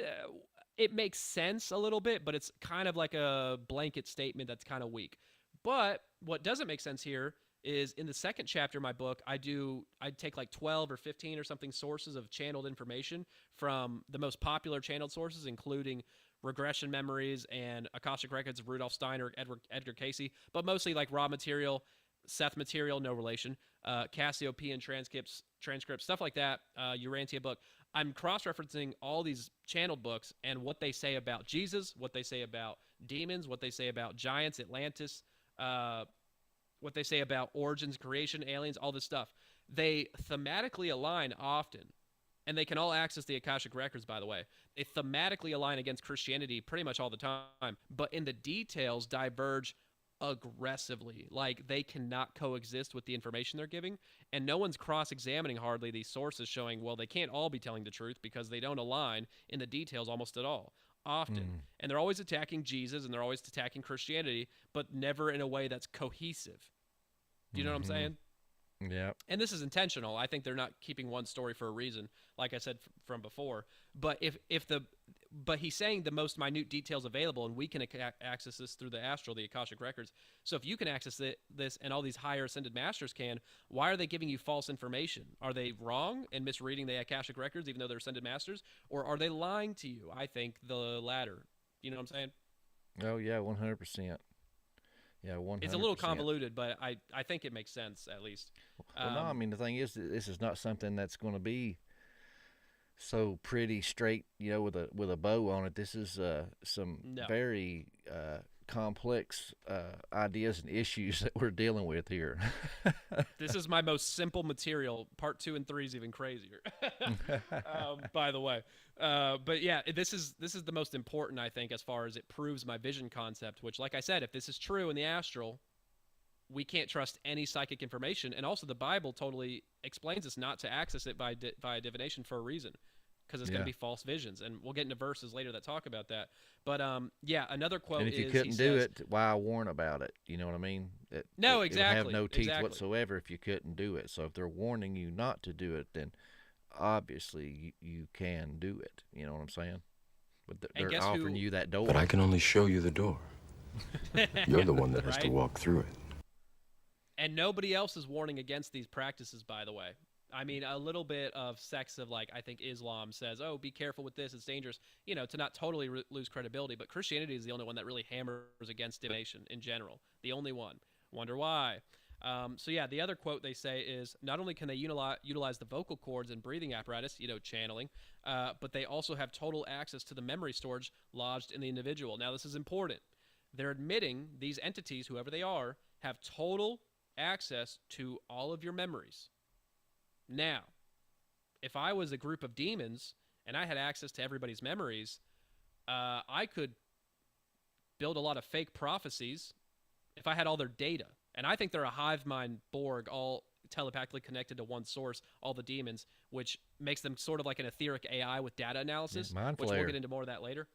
it makes sense a little bit, but it's kind of like a blanket statement that's kind of weak. But what doesn't make sense here is in the second chapter of my book, I'd take like 12 or 15 or something sources of channeled information from the most popular channeled sources, including regression memories and Akashic Records of Rudolf Steiner, Edgar Cayce, but mostly like raw material, Seth material, no relation, Cassiopean transcripts, stuff like that, Urantia book. I'm cross-referencing all these channeled books and what they say about Jesus, what they say about demons, what they say about giants, Atlantis, what they say about origins, creation, aliens, all this stuff. They thematically align often, and they can all access the Akashic Records, by the way. They thematically align against Christianity pretty much all the time, but in the details diverge aggressively. Like, they cannot coexist with the information they're giving, and no one's cross-examining hardly these sources showing, well, they can't all be telling the truth because they don't align in the details almost at all. Often. And they're always attacking Jesus and they're always attacking Christianity, but never in a way that's cohesive. Do you know what I'm saying? Yeah. And this is intentional. I think they're not keeping one story for a reason, like I said from before. But but he's saying the most minute details available, and we can access this through the Astral, the Akashic Records. So if you can access this, and all these higher ascended masters can, why are they giving you false information? Are they wrong and misreading the Akashic Records, even though they're ascended masters, or are they lying to you? I think the latter. You know what I'm saying? Oh yeah, 100%. Yeah, 100%. It's a little convoluted, but I think it makes sense at least. Well, no, I mean, the thing is, this is not something that's going to be so pretty straight, with a bow on it. This is some very complex ideas and issues that we're dealing with here. This is my most simple material. Part 2 and 3 is even crazier. By the way, but yeah, this is the most important, I think, as far as it proves my vision concept. Which, like I said, if this is true in the astral, we can't trust any psychic information. And also, the Bible totally explains us not to access it via divination for a reason, because it's going to be false visions. And we'll get into verses later that talk about that. But yeah, another quote is, and if you couldn't do it, why warn about it? You know what I mean? No, It exactly. would have no teeth whatsoever if you couldn't do it. So if they're warning you not to do it, then obviously you can do it. You know what I'm saying? But they're offering you that door. But I can only show you the door. You're the one that has to Right? walk through it. And nobody else is warning against these practices, by the way. I mean, a little bit of sects of, like, I think Islam says, oh, be careful with this, it's dangerous, to not totally lose credibility. But Christianity is the only one that really hammers against divination in general. The only one. Wonder why. So yeah, the other quote they say is, not only can they utilize the vocal cords and breathing apparatus, channeling, but they also have total access to the memory storage lodged in the individual. Now, this is important. they're admitting these entities, whoever they are, have total access to all of your memories. Now, if I was a group of demons and I had access to everybody's memories, I could build a lot of fake prophecies if I had all their data. And I think they're a hive mind Borg, all telepathically connected to one source, all the demons, which makes them sort of like an etheric AI with data analysis, Mind which flayer. we'll get into more of that later.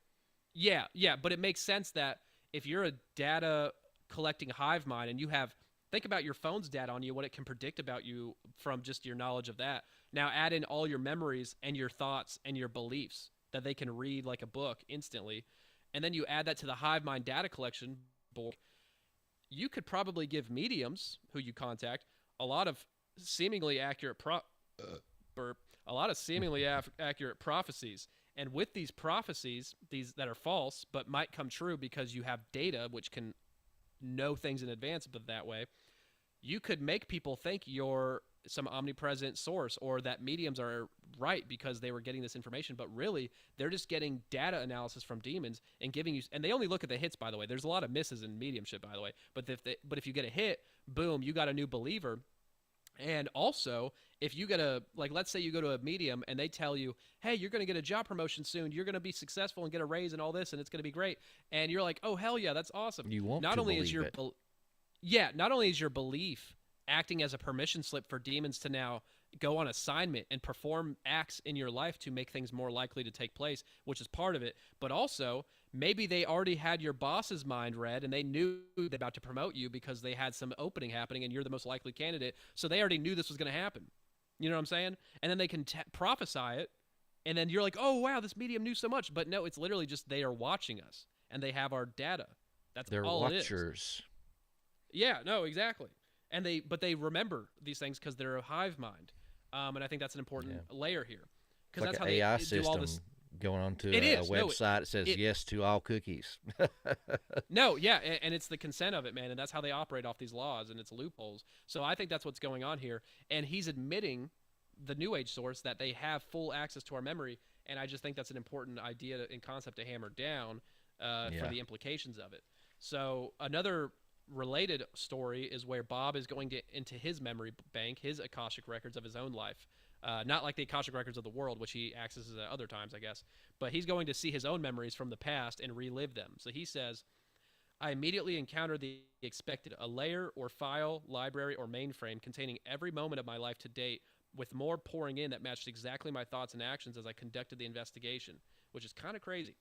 Yeah, but it makes sense that if you're a data collecting hive mind and you have, think about your phone's data on you, what it can predict about you from just your knowledge of that. Now add in all your memories and your thoughts and your beliefs that they can read like a book instantly. And then you add that to the hive mind data collection board. You could probably give mediums who you contact a lot of seemingly accurate accurate prophecies. And with these prophecies, these that are false but might come true because you have data which can know things in advance, but that way, you could make people think you're some omnipresent source or that mediums are right because they were getting this information, but really they're just getting data analysis from demons and giving you, and they only look at the hits, by the way. There's a lot of misses in mediumship, by the way, but if you get a hit, boom, you got a new believer. And also, if you get let's say you go to a medium and they tell you, hey, you're going to get a job promotion soon, you're going to be successful and get a raise and all this, and it's going to be great, and you're like, oh, hell yeah, that's awesome. You want not to only believe is your it. not only is your belief acting as a permission slip for demons to now go on assignment and perform acts in your life to make things more likely to take place, which is part of it, but also maybe they already had your boss's mind read and they knew they were about to promote you because they had some opening happening and you're the most likely candidate, so they already knew this was going to happen. You know what I'm saying? And then they can prophesy it, and then you're like, oh, wow, this medium knew so much. But no, it's literally just they are watching us, and they have our data. That's They're all watchers. it is. Yeah, no, exactly. And they remember these things because they're a hive mind. And I think that's an important layer here. Because Like that's an how AI they system do all this. going on to It a is. No, website that says yes to all cookies. No, yeah, and it's the consent of it, man, and that's how they operate off these laws, and it's loopholes. So I think that's what's going on here, and he's admitting, the New Age source, that they have full access to our memory, and I just think that's an important idea and concept to hammer down for the implications of it. So another related story is where Bob is going into his memory bank, his Akashic records of his own life. Not like the Akashic records of the world, which he accesses at other times, I guess. But he's going to see his own memories from the past and relive them. So he says, I immediately encountered the expected, a layer or file, library, or mainframe containing every moment of my life to date, with more pouring in that matched exactly my thoughts and actions as I conducted the investigation, which is kind of crazy.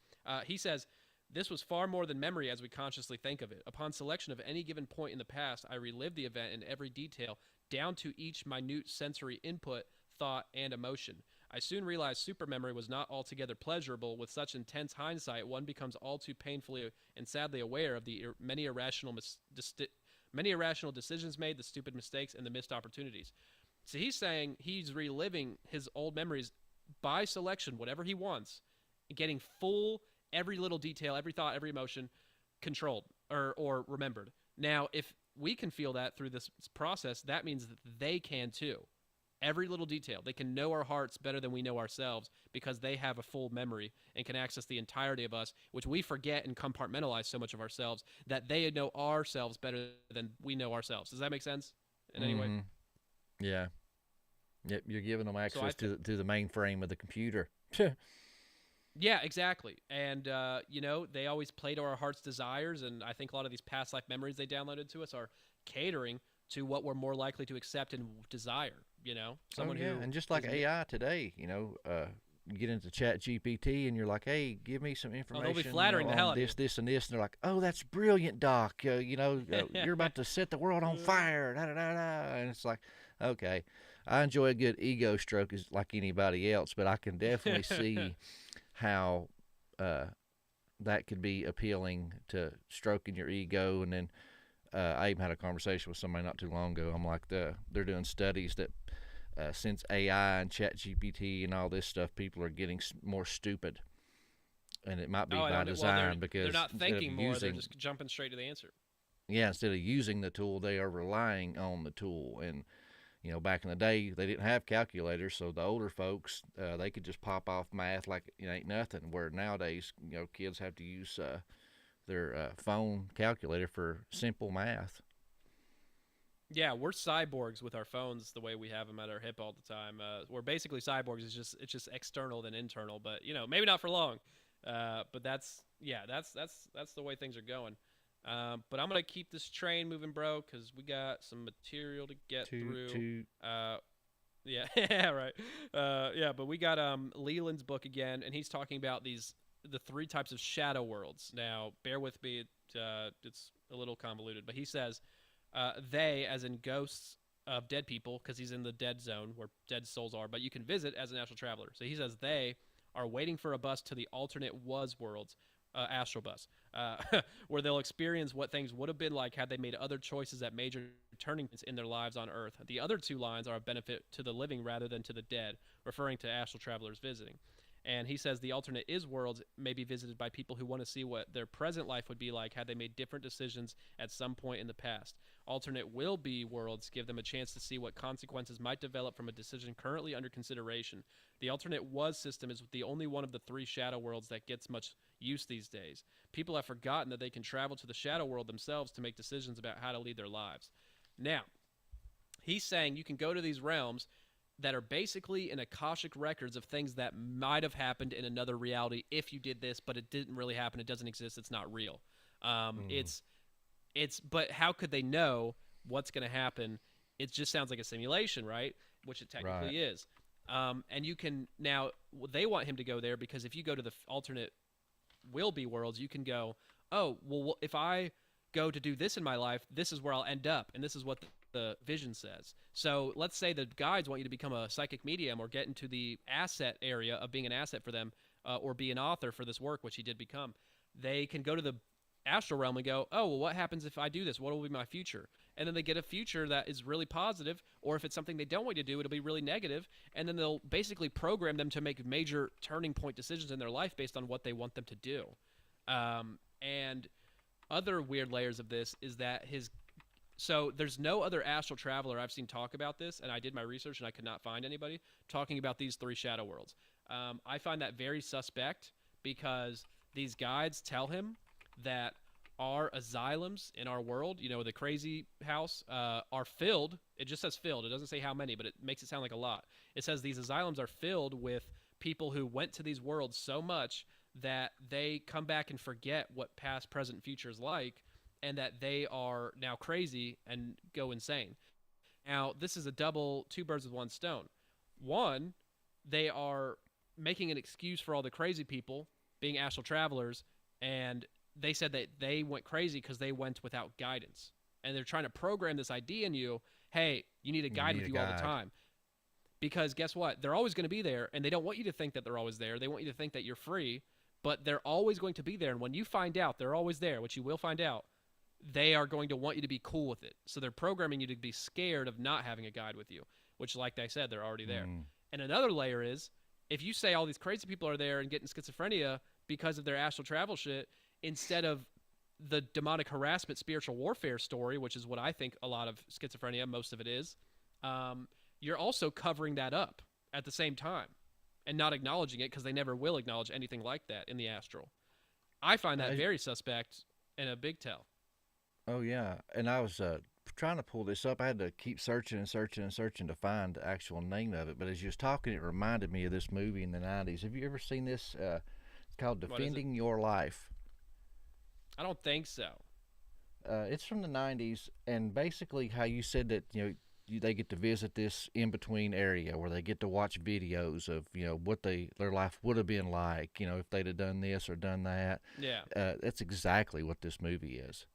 He says, this was far more than memory as we consciously think of it. Upon selection of any given point in the past, I relived the event in every detail, down to each minute sensory input, thought, and emotion. I soon realized supermemory was not altogether pleasurable. With such intense hindsight, one becomes all too painfully and sadly aware of the many irrational decisions made, the stupid mistakes, and the missed opportunities. So he's saying he's reliving his old memories by selection, whatever he wants, getting full, every little detail, every thought, every emotion controlled or remembered. Now, if we can feel that through this process, that means that they can too. Every little detail. They can know our hearts better than we know ourselves because they have a full memory and can access the entirety of us, which we forget and compartmentalize so much of ourselves, that they know ourselves better than we know ourselves. Does that make sense in any way? Yeah. Yep, you're giving them access to the mainframe of the computer. Yeah, exactly. And, they always play to our heart's desires, and I think a lot of these past life memories they downloaded to us are catering to what we're more likely to accept and desire, Someone who and just like AI today, you get into Chat GPT and you're like, hey, give me some information they'll be flattering the hell out of this, this, and this, and they're like, oh, that's brilliant, Doc. You're about to set the world on fire, and it's like, okay. I enjoy a good ego stroke as like anybody else, but I can definitely see how that could be appealing to stroking your ego. And then I even had a conversation with somebody not too long ago. I'm like, they're doing studies that since AI and Chat GPT and all this stuff, people are getting more stupid. And it might be by design because they're not thinking more, they're using, just jumping straight to the answer. Yeah, instead of using the tool, they are relying on the tool. And back in the day, they didn't have calculators, so the older folks, they could just pop off math like it ain't nothing, where nowadays, kids have to use their phone calculator for simple math. Yeah, we're cyborgs with our phones the way we have them at our hip all the time. We're basically cyborgs. It's just external than internal, but maybe not for long. But that's the way things are going. But I'm gonna keep this train moving, bro, because we got some material to get through. Yeah, yeah, right. Yeah, but we got Leland's book again, and he's talking about the 3 types of shadow worlds. Now, bear with me, it's a little convoluted, but he says they, as in ghosts of dead people, because he's in the dead zone where dead souls are, but you can visit as an astral traveler. So he says they are waiting for a bus to the alternate was worlds, astral bus, where they'll experience what things would have been like had they made other choices at major turning points in their lives on Earth. The other 2 lines are a benefit to the living rather than to the dead, referring to astral travelers visiting. And he says the alternate is worlds may be visited by people who want to see what their present life would be like had they made different decisions at some point in the past. Alternate will be worlds give them a chance to see what consequences might develop from a decision currently under consideration. The alternate was system is the only one of the 3 shadow worlds that gets much use these days. People have forgotten that they can travel to the shadow world themselves to make decisions about how to lead their lives. Now, he's saying you can go to these realms that are basically in Akashic records of things that might have happened in another reality if you did this, but it didn't really happen. It doesn't exist. It's not real. But how could they know what's going to happen? It just sounds like a simulation, right? Which it technically is. And you can now, they want him to go there because if you go to the alternate will be worlds, you can go, oh, well, if I go to do this in my life, this is where I'll end up. And this is what the vision says. So let's say the guides want you to become a psychic medium or get into the asset area of being an asset for them, or be an author for this work, which he did become. They can go to the astral realm and go, oh, well, what happens if I do this? What will be my future? And then they get a future that is really positive, or if it's something they don't want you to do, it'll be really negative, and then they'll basically program them to make major turning point decisions in their life based on what they want them to do. And other weird layers of this is that so there's no other astral traveler I've seen talk about this, and I did my research and I could not find anybody talking about these 3 shadow worlds. I find that very suspect because these guides tell him that our asylums in our world, the crazy house, are filled. It just says filled. It doesn't say how many, but it makes it sound like a lot. It says these asylums are filled with people who went to these worlds so much that they come back and forget what past, present, future is like, and that they are now crazy and go insane. Now, this is a double, 2 birds with 1 stone. One, they are making an excuse for all the crazy people being astral travelers, and they said that they went crazy because they went without guidance. And they're trying to program this idea in you, hey, you need a guide with you all the time. Because guess what? They're always going to be there, and they don't want you to think that they're always there. They want you to think that you're free, but they're always going to be there. And when you find out they're always there, which you will find out, they are going to want you to be cool with it. So they're programming you to be scared of not having a guide with you, which, like I said, they're already there. And another layer is, if you say all these crazy people are there and getting schizophrenia because of their astral travel shit, instead of the demonic harassment spiritual warfare story, which is what I think a lot of schizophrenia, most of it is, you're also covering that up at the same time and not acknowledging it because they never will acknowledge anything like that in the astral. I find that very suspect and a big tell. Oh, yeah. And I was trying to pull this up. I had to keep searching to find the actual name of it. But as you was talking, it reminded me of this movie in the 90s. Have you ever seen this? It's called Defending Your Life. I don't think so. It's from the 90s. And basically how you said that, they get to visit this in-between area where they get to watch videos of, what their life would have been like, if they'd have done this or done that. Yeah. That's exactly what this movie is.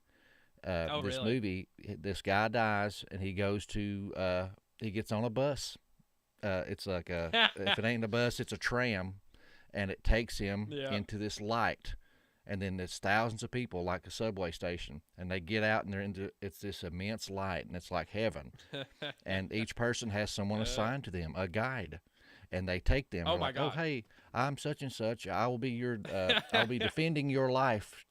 This really? movie, this guy dies, and he goes to, he gets on a bus. It's like if it ain't a bus, it's a tram, and it takes him into this light. And then there's thousands of people, like a subway station, and they get out, and it's this immense light, and it's like heaven. And each person has someone assigned to them, a guide, and they take them. Oh my like, God! Oh, hey, I'm such and such. I will be your, I'll be defending your life.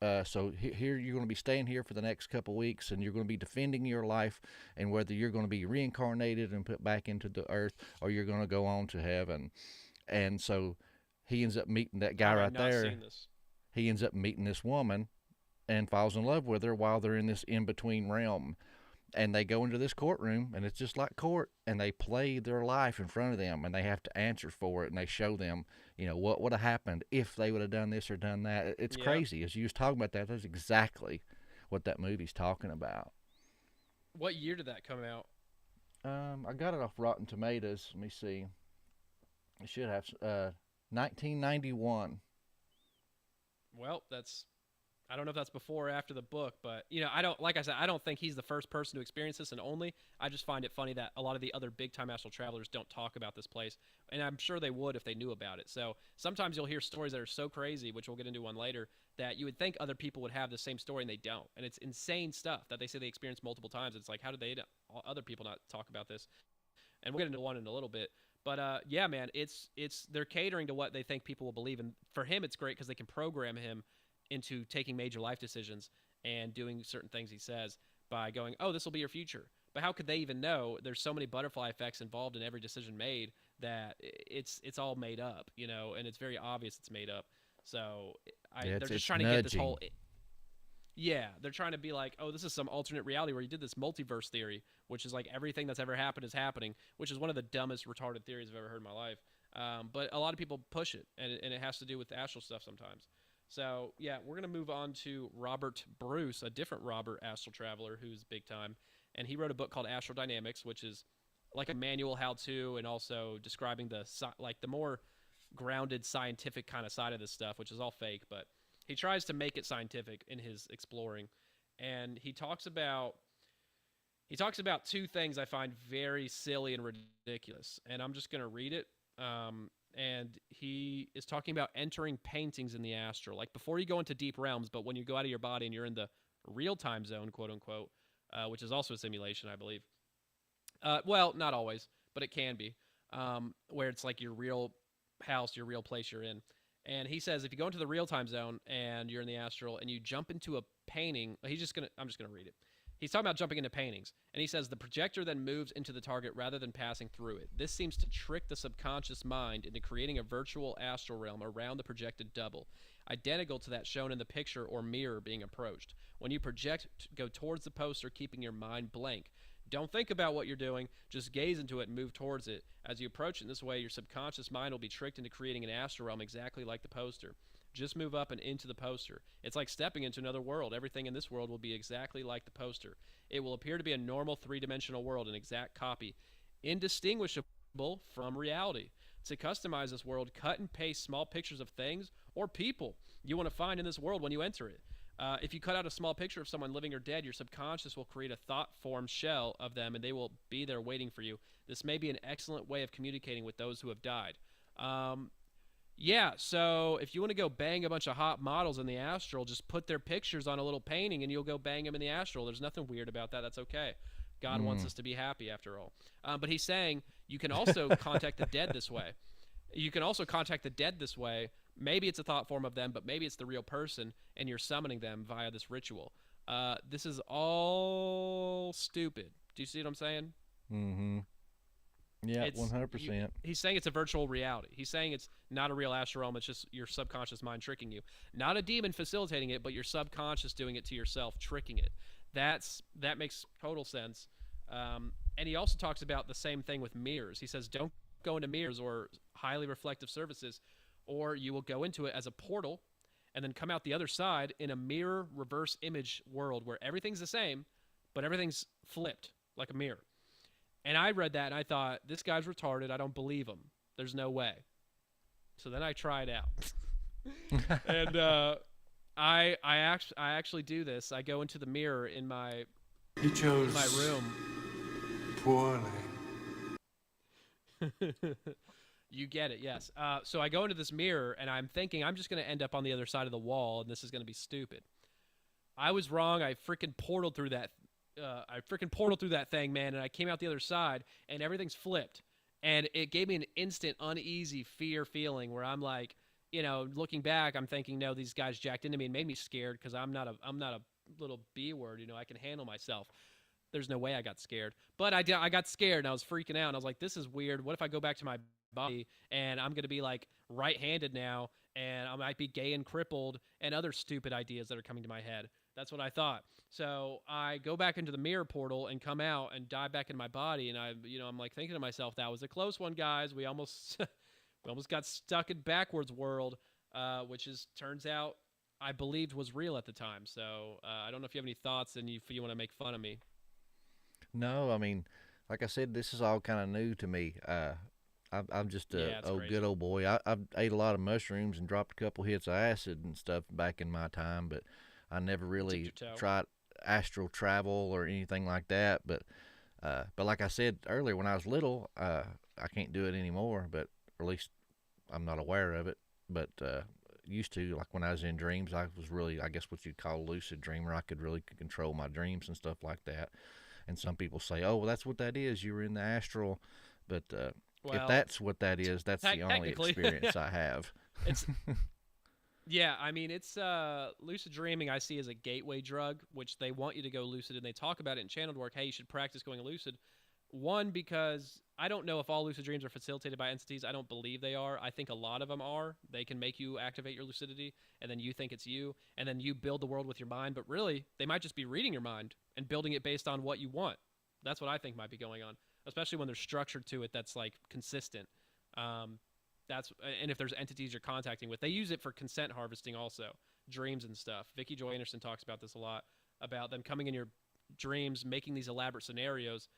So here you're going to be staying here for the next couple weeks, and you're going to be defending your life, and whether you're going to be reincarnated and put back into the earth, or you're going to go on to heaven. And so he ends up meeting that guy right there. Seen this. He ends up meeting this woman and falls in love with her while they're in this in-between realm. And they go into this courtroom, and it's just like court, and they play their life in front of them, and they have to answer for it, and they show them, what would have happened if they would have done this or done that. It's crazy. As you was talking about that, that's exactly what that movie's talking about. What year did that come out? I got it off Rotten Tomatoes. Let me see. It should have 1991. Well, I don't know if that's before or after the book, but I don't think he's the first person to experience this, and I just find it funny that a lot of the other big time astral travelers don't talk about this place, and I'm sure they would if they knew about it. So sometimes you'll hear stories that are so crazy, which we'll get into one later, that you would think other people would have the same story, and they don't. And it's insane stuff that they say they experienced multiple times. It's like, how did other people not talk about this? And we'll get into one in a little bit. But yeah, man, they're catering to what they think people will believe, and for him, it's great because they can program him into taking major life decisions and doing certain things he says by going, oh, this will be your future. But how could they even know? There's so many butterfly effects involved in every decision made that it's all made up, and it's very obvious it's made up. So they're just trying to get this whole... Yeah, they're trying to be like, oh, this is some alternate reality where you did this multiverse theory, which is like everything that's ever happened is happening, which is one of the dumbest retarded theories I've ever heard in my life. But a lot of people push it, and it has to do with astral stuff sometimes. So, yeah, we're going to move on to Robert Bruce, a different Robert astral traveler who's big time. And he wrote a book called Astral Dynamics, which is like a manual how-to and also describing the more grounded scientific kind of side of this stuff, which is all fake. But he tries to make it scientific in his exploring. And he talks about two things I find very silly and ridiculous. And I'm just going to read it. And he is talking about entering paintings in the astral, like before you go into deep realms, but when you go out of your body and you're in the real-time zone, quote-unquote, which is also a simulation, I believe. Well, not always, but it can be, where it's like your real house, your real place you're in. And he says if you go into the real-time zone and you're in the astral and you jump into a painting, I'm just going to read it. He's talking about jumping into paintings, and he says the projector then moves into the target rather than passing through it. This seems to trick the subconscious mind into creating a virtual astral realm around the projected double, identical to that shown in the picture or mirror being approached. When you project, go towards the poster, keeping your mind blank. Don't think about what you're doing, just gaze into it and move towards it. As you approach it in this way, your subconscious mind will be tricked into creating an astral realm exactly like the poster. Just move up and into the poster. It's like stepping into another world. Everything in this world will be exactly like the poster. It will appear to be a normal three-dimensional world, an exact copy, indistinguishable from reality. To customize this world, cut and paste small pictures of things or people you want to find in this world when you enter it. If you cut out a small picture of someone living or dead, your subconscious will create a thought-formed shell of them, and they will be there waiting for you. This may be an excellent way of communicating with those who have died. Yeah, so if you want to go bang a bunch of hot models in the astral, just put their pictures on a little painting and you'll go bang them in the astral. There's nothing weird about that. That's okay. God wants us to be happy after all. But he's saying you can also contact the dead this way. You can also contact the dead this way. Maybe it's a thought form of them, but maybe it's the real person and you're summoning them via this ritual. This is all stupid. Do you see what I'm saying? Mm-hmm. Yeah, 100%. He's saying it's a virtual reality. He's saying it's not a real astral realm. It's just your subconscious mind tricking you. Not a demon facilitating it, but your subconscious doing it to yourself, tricking it. That makes total sense. And he also talks about the same thing with mirrors. He says don't go into mirrors or highly reflective surfaces, or you will go into it as a portal and then come out the other side in a mirror reverse image world where everything's the same, but everything's flipped like a mirror. And I read that and I thought, this guy's retarded. I don't believe him. There's no way. So then I tried out. And I actually do this. I go into the mirror in my room. Poorly. You get it, yes. So I go into this mirror and I'm thinking I'm just going to end up on the other side of the wall and this is going to be stupid. I was wrong. I freaking portaled through that. Thing, man, and I came out the other side, and everything's flipped, and it gave me an instant uneasy fear feeling where I'm like, looking back, I'm thinking, no, these guys jacked into me and made me scared because I'm not a little B word, I can handle myself. There's no way I got scared, but I got scared and I was freaking out, and I was like, this is weird. What if I go back to my body and I'm gonna be like right-handed now, and I might be gay and crippled, and other stupid ideas that are coming to my head. That's what I thought. So I go back into the mirror portal and come out and dive back in my body. And I'm like thinking to myself, that was a close one, guys. We almost, we almost got stuck in backwards world, which turns out I believed was real at the time. So I don't know if you have any thoughts and if you want to make fun of me. No, I mean, like I said, this is all kind of new to me. I'm just a good old boy. I've ate a lot of mushrooms and dropped a couple hits of acid and stuff back in my time, but I never really tried astral travel or anything like that. But like I said earlier, when I was little, I can't do it anymore. But or at least I'm not aware of it. But used to, like when I was in dreams, I was really, I guess, what you'd call a lucid dreamer. I could really control my dreams and stuff like that. And some people say, "Oh, well, that's what that is. You were in the astral." But if that's what that is, that's the only experience I have. It's yeah, I mean, it's lucid dreaming I see as a gateway drug, which they want you to go lucid, and they talk about it in channeled work. Hey, you should practice going lucid. One, because I don't know if all lucid dreams are facilitated by entities. I don't believe they are. I think a lot of them are. They can make you activate your lucidity, and then you think it's you, and then you build the world with your mind. But really, they might just be reading your mind and building it based on what you want. That's what I think might be going on, especially when there's structure to it that's like consistent. And if there's entities you're contacting with, they use it for consent harvesting also, dreams and stuff. Vicky Joy Anderson talks about this a lot, about them coming in your dreams, making these elaborate scenarios,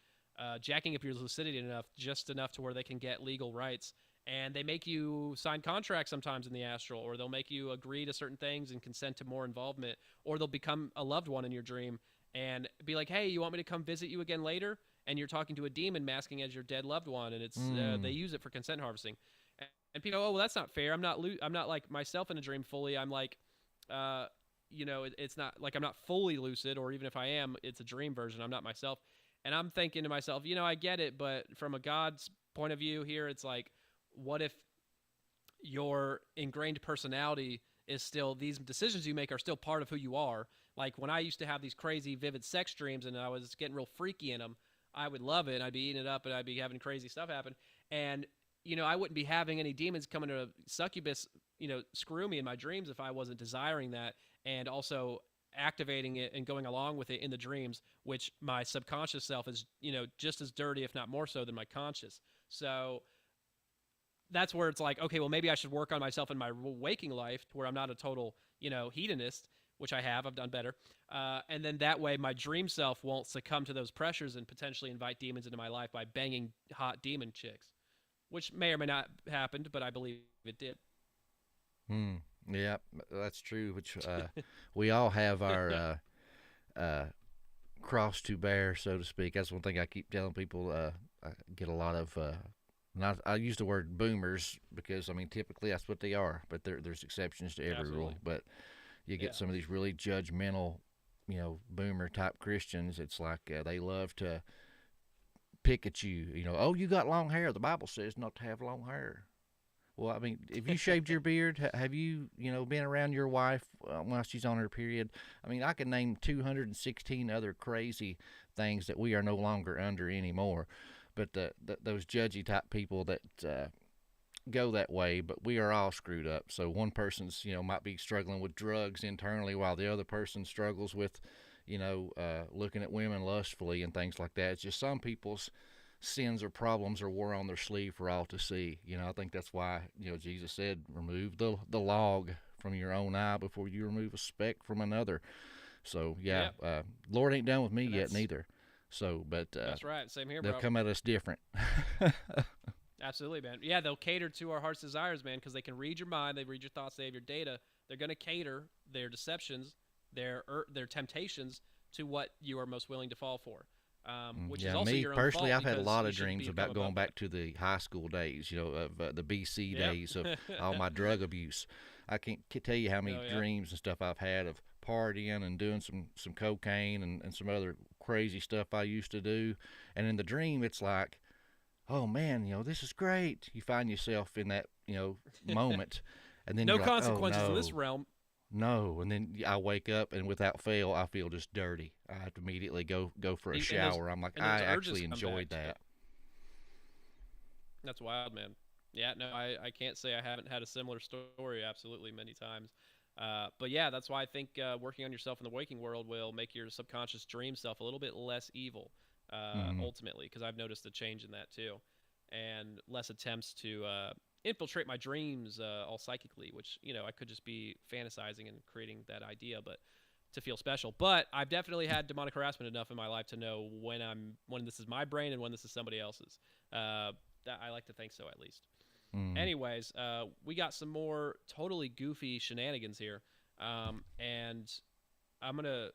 jacking up your lucidity just enough to where they can get legal rights. And they make you sign contracts sometimes in the astral, or they'll make you agree to certain things and consent to more involvement, or they'll become a loved one in your dream and be like, hey, you want me to come visit you again later? And you're talking to a demon masking as your dead loved one, and it's they use it for consent harvesting. And people go, oh, well, that's not fair. I'm not like myself in a dream fully. I'm like, it's not like I'm not fully lucid, or even if I am, it's a dream version. I'm not myself. And I'm thinking to myself, I get it, but from a God's point of view here, it's like, what if your ingrained personality is still, these decisions you make are still part of who you are? Like when I used to have these crazy, vivid sex dreams and I was getting real freaky in them, I would love it. And I'd be eating it up and I'd be having crazy stuff happen. And I wouldn't be having any demons coming to succubus, screw me in my dreams if I wasn't desiring that and also activating it and going along with it in the dreams, which my subconscious self is, just as dirty, if not more so, than my conscious. So that's where it's like, okay, well, maybe I should work on myself in my waking life to where I'm not a total, hedonist, which I've done better. And then that way my dream self won't succumb to those pressures and potentially invite demons into my life by banging hot demon chicks. Which may or may not have happened, but I believe it did. Yeah, that's true. Which we all have our cross to bear, so to speak. That's one thing I keep telling people. I get a lot of. I use the word boomers because typically that's what they are. But there's exceptions to every rule. But you get some of these really judgmental, boomer type Christians. It's like they love to pick at you, oh, you got long hair. The Bible says not to have long hair. Well, if you shaved your beard, have you, been around your wife while she's on her period? I can name 216 other crazy things that we are no longer under anymore. But those judgy type people that go that way, but we are all screwed up. So one person's, might be struggling with drugs internally while the other person struggles with looking at women lustfully and things like that. It's just some people's sins or problems are wore on their sleeve for all to see. I think that's why, Jesus said, remove the log from your own eye before you remove a speck from another. So, Lord ain't done with me yet neither. So, but that's right. Same here, they'll come at us different. Absolutely, man. Yeah, they'll cater to our heart's desires, man, because they can read your mind, they read your thoughts, they have your data. They're going to cater their deceptions, their temptations to what you are most willing to fall for. Which is also me your own personally, fault, I've had a lot of dreams about going back to the high school days, of the BC days of all my drug abuse. I can't tell you how many dreams and stuff I've had of partying and doing some cocaine and some other crazy stuff I used to do. And in the dream, it's like, oh man, this is great. You find yourself in that, moment. And then no you're consequences like, oh, no. in this realm. No, and then I wake up and without fail, I feel just dirty. I have to immediately go for a shower. I'm like, I actually enjoyed that. That's wild, man. Yeah, no, I can't say I haven't had a similar story. Absolutely, many times. But yeah, that's why I think working on yourself in the waking world will make your subconscious dream self a little bit less evil, ultimately, because I've noticed a change in that too, and less attempts to infiltrate my dreams all psychically, which I could just be fantasizing and creating that idea, but to feel special. But I've definitely had demonic harassment enough in my life to know when this is my brain and when this is somebody else's. I like to think so, at least. Anyways, we got some more totally goofy shenanigans here, and I'm gonna,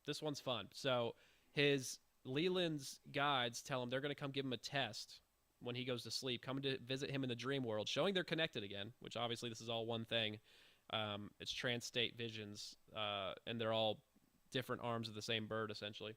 this one's fun. So his Leland's guides tell him they're gonna come give him a test when he goes to sleep, coming to visit him in the dream world, showing they're connected again, which obviously this is all one thing. It's trans-state visions, and they're all different arms of the same bird, essentially.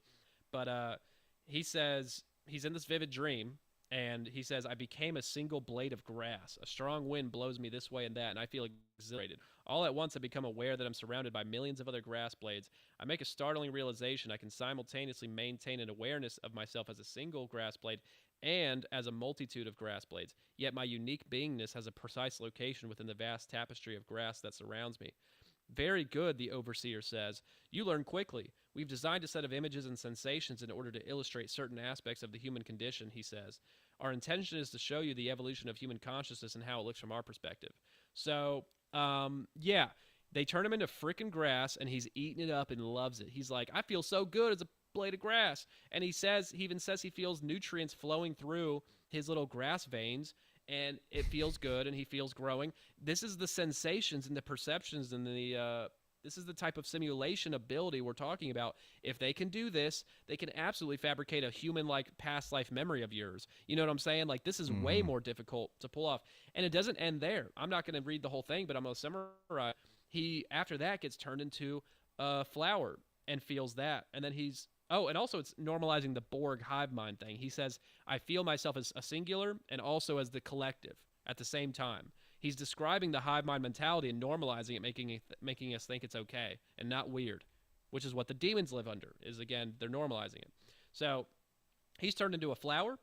But he says he's in this vivid dream, and he says, I became a single blade of grass. A strong wind blows me this way and that, and I feel exhilarated. All at once, I become aware that I'm surrounded by millions of other grass blades. I make a startling realization. I can simultaneously maintain an awareness of myself as a single grass blade and as a multitude of grass blades. Yet my unique beingness has a precise location within the vast tapestry of grass that surrounds me. Very good, the overseer says. You learn quickly. We've designed a set of images and sensations in order to illustrate certain aspects of the human condition, he says. Our intention is to show you the evolution of human consciousness and how it looks from our perspective. So, they turn him into frickin' grass, and he's eating it up and loves it. He's like, I feel so good as a blade of grass. And he even says he feels nutrients flowing through his little grass veins, and it feels good, and he feels growing. This is the sensations and the perceptions and this is the type of simulation ability we're talking about. If they can do this, they can absolutely fabricate a human-like past life memory of yours. You know what I'm saying? Like, this is way more difficult to pull off. And it doesn't end there. I'm not going to read the whole thing, but I'm going to summarize. He, after that, gets turned into a flower and feels that. And then and also it's normalizing the Borg hive mind thing. He says, I feel myself as a singular and also as the collective at the same time. He's describing the hive mind mentality and normalizing it, making us think it's okay and not weird, which is what the demons live under, is, again, they're normalizing it. So he's turned into a flower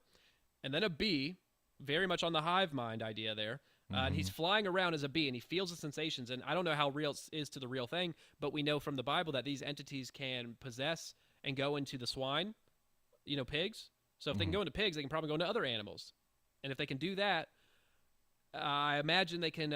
and then a bee, very much on the hive mind idea there. And he's flying around as a bee, and he feels the sensations. And I don't know how real it is to the real thing, but we know from the Bible that these entities can possess and go into the swine, pigs. So if they can go into pigs, they can probably go into other animals. And if they can do that, I imagine they can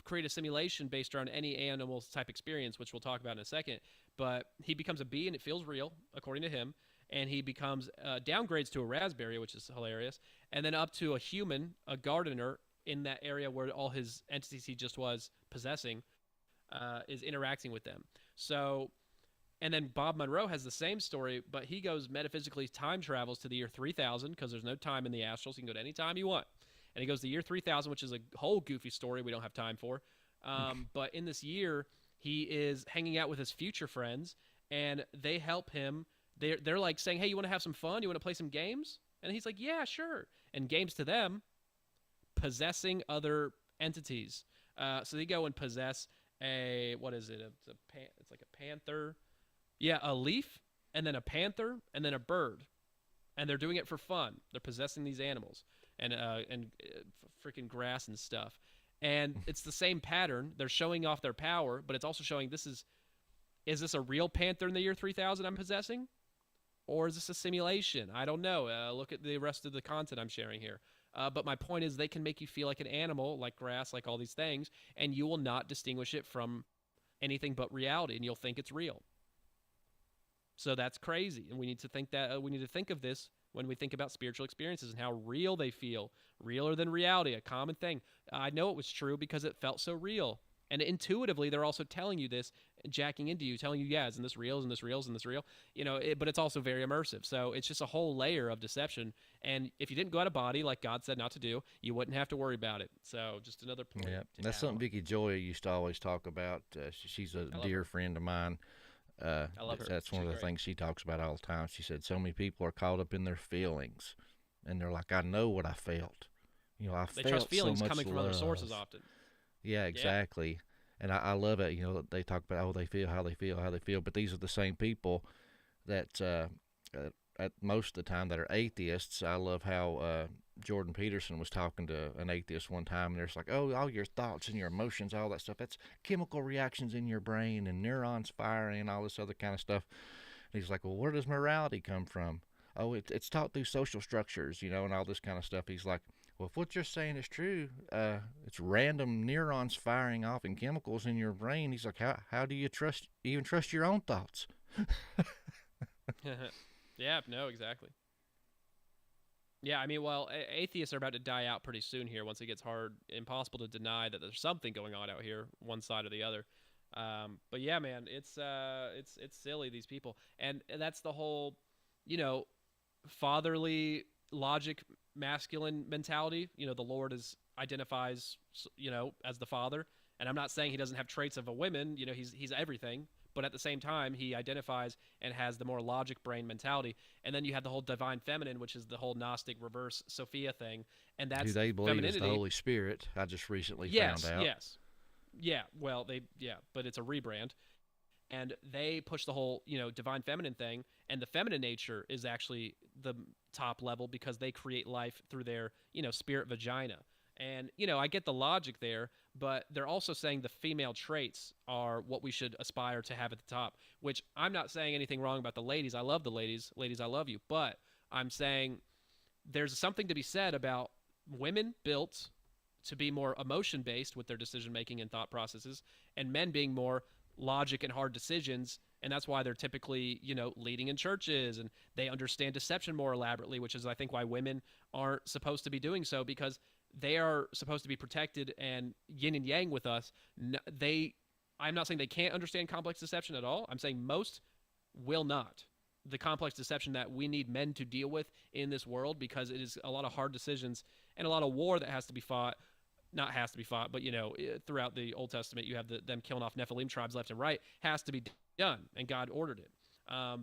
create a simulation based around any animal's type experience, which we'll talk about in a second. But he becomes a bee, and it feels real, according to him. And he becomes downgrades to a raspberry, which is hilarious, and then up to a human, a gardener, in that area where all his entities he just was possessing is interacting with them. So, and then Bob Monroe has the same story, but he goes metaphysically time travels to the year 3000 because there's no time in the astral, so you can go to any time you want. And he goes to the year 3000, which is a whole goofy story we don't have time for. But in this year, he is hanging out with his future friends, and they help him. They're like saying, hey, you want to have some fun? You want to play some games? And he's like, yeah, sure. And games to them, possessing other entities. So they go and possess what is it? It's like a panther. Yeah, a leaf, and then a panther, and then a bird. And they're doing it for fun. They're possessing these animals and freaking grass and stuff. And it's the same pattern. They're showing off their power, but it's also showing is this a real panther in the year 3000 I'm possessing? Or is this a simulation? I don't know. Look at the rest of the content I'm sharing here. But my point is they can make you feel like an animal, like grass, like all these things, and you will not distinguish it from anything but reality, and you'll think it's real. So that's crazy, and we need to think of this when we think about spiritual experiences and how real they feel, realer than reality, a common thing. I know it was true because it felt so real. And intuitively, they're also telling you this, jacking into you, telling you, yeah, isn't this real, isn't this real, isn't this real? But it's also very immersive. So it's just a whole layer of deception. And if you didn't go out of body, like God said not to do, you wouldn't have to worry about it. So just another point. Yeah, that's something Vicky Joy used to always talk about. She's a dear friend of mine. I love her. That's one of the things she talks about all the time. She said so many people are caught up in their feelings, and they're like, I know what I felt. They trust feelings so much coming from other sources often. Yeah, exactly. Yeah. And I love it. They talk about, they feel, how they feel. But these are the same people that at most of the time that are atheists. I love how Jordan Peterson was talking to an atheist one time, and there's like, oh, all your thoughts and your emotions, all that stuff, that's chemical reactions in your brain and neurons firing and all this other kind of stuff. And he's like, well, where does morality come from? Oh, it's taught through social structures, you know, and all this kind of stuff. He's like, well, if what you're saying is true, it's random neurons firing off and chemicals in your brain. He's like, how do you even trust your own thoughts? Yeah, no, exactly. Yeah, I mean, well, atheists are about to die out pretty soon here once it gets impossible to deny that there's something going on out here, one side or the other. But yeah, man, it's silly, these people. And that's the whole, you know, fatherly logic masculine mentality. You know, the Lord identifies, you know, as the father. And I'm not saying he doesn't have traits of a woman, you know, he's everything. But at the same time, he identifies and has the more logic brain mentality. And then you have the whole divine feminine, which is the whole Gnostic reverse Sophia thing. And that's who they believe femininity. is the Holy Spirit. I just recently found out. Yes. Yeah. Well, but it's a rebrand. And they push the whole, you know, divine feminine thing. And the feminine nature is actually the top level because they create life through their, you know, spirit vagina. And, you know, I get the logic there, but they're also saying the female traits are what we should aspire to have at the top, which I'm not saying anything wrong about the ladies. I love the ladies. Ladies, I love you. But I'm saying there's something to be said about women built to be more emotion-based with their decision-making and thought processes, and men being more logic and hard decisions. And that's why they're typically, you know, leading in churches, and they understand deception more elaborately, which is, I think, why women aren't supposed to be doing so, because they are supposed to be protected and yin and yang with us. I'm not saying they can't understand complex deception at all. I'm saying most will not. The complex deception that we need men to deal with in this world, because it is a lot of hard decisions and a lot of war that has to be fought. Not has to be fought, but, you know, throughout the Old Testament, you have them killing off Nephilim tribes left and right. Has to be done, and God ordered it.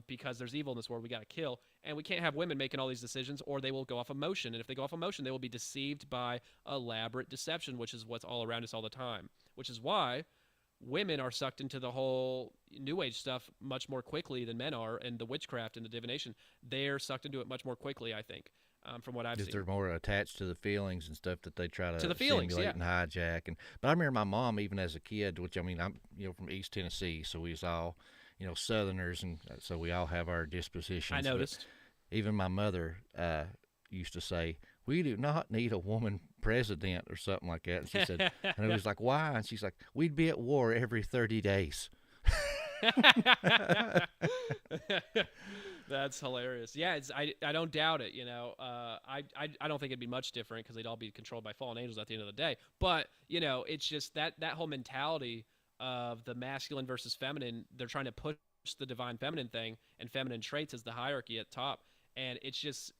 Because there's evil in this world we got to kill, and we can't have women making all these decisions, or they will go off emotion. And if they go off emotion, they will be deceived by elaborate deception, which is what's all around us all the time. Which is why women are sucked into the whole New Age stuff much more quickly than men are, and the witchcraft and the divination. They're sucked into it much more quickly, I think, from what I've seen. They're more attached to the feelings and stuff that they try to simulate and hijack. But I remember my mom, even as a kid, which, I mean, I'm, you know, from East Tennessee, so we was all, you know, Southerners, and so we all have our dispositions. I noticed. But even my mother used to say, we do not need a woman president or something like that. And she said, and it was like, why? And she's like, we'd be at war every 30 days. That's hilarious. Yeah, I don't doubt it. You know, I don't think it'd be much different, because they'd all be controlled by fallen angels at the end of the day. But, you know, it's just that whole mentality of the masculine versus feminine. They're trying to push the divine feminine thing, and feminine traits as the hierarchy at top. And it's just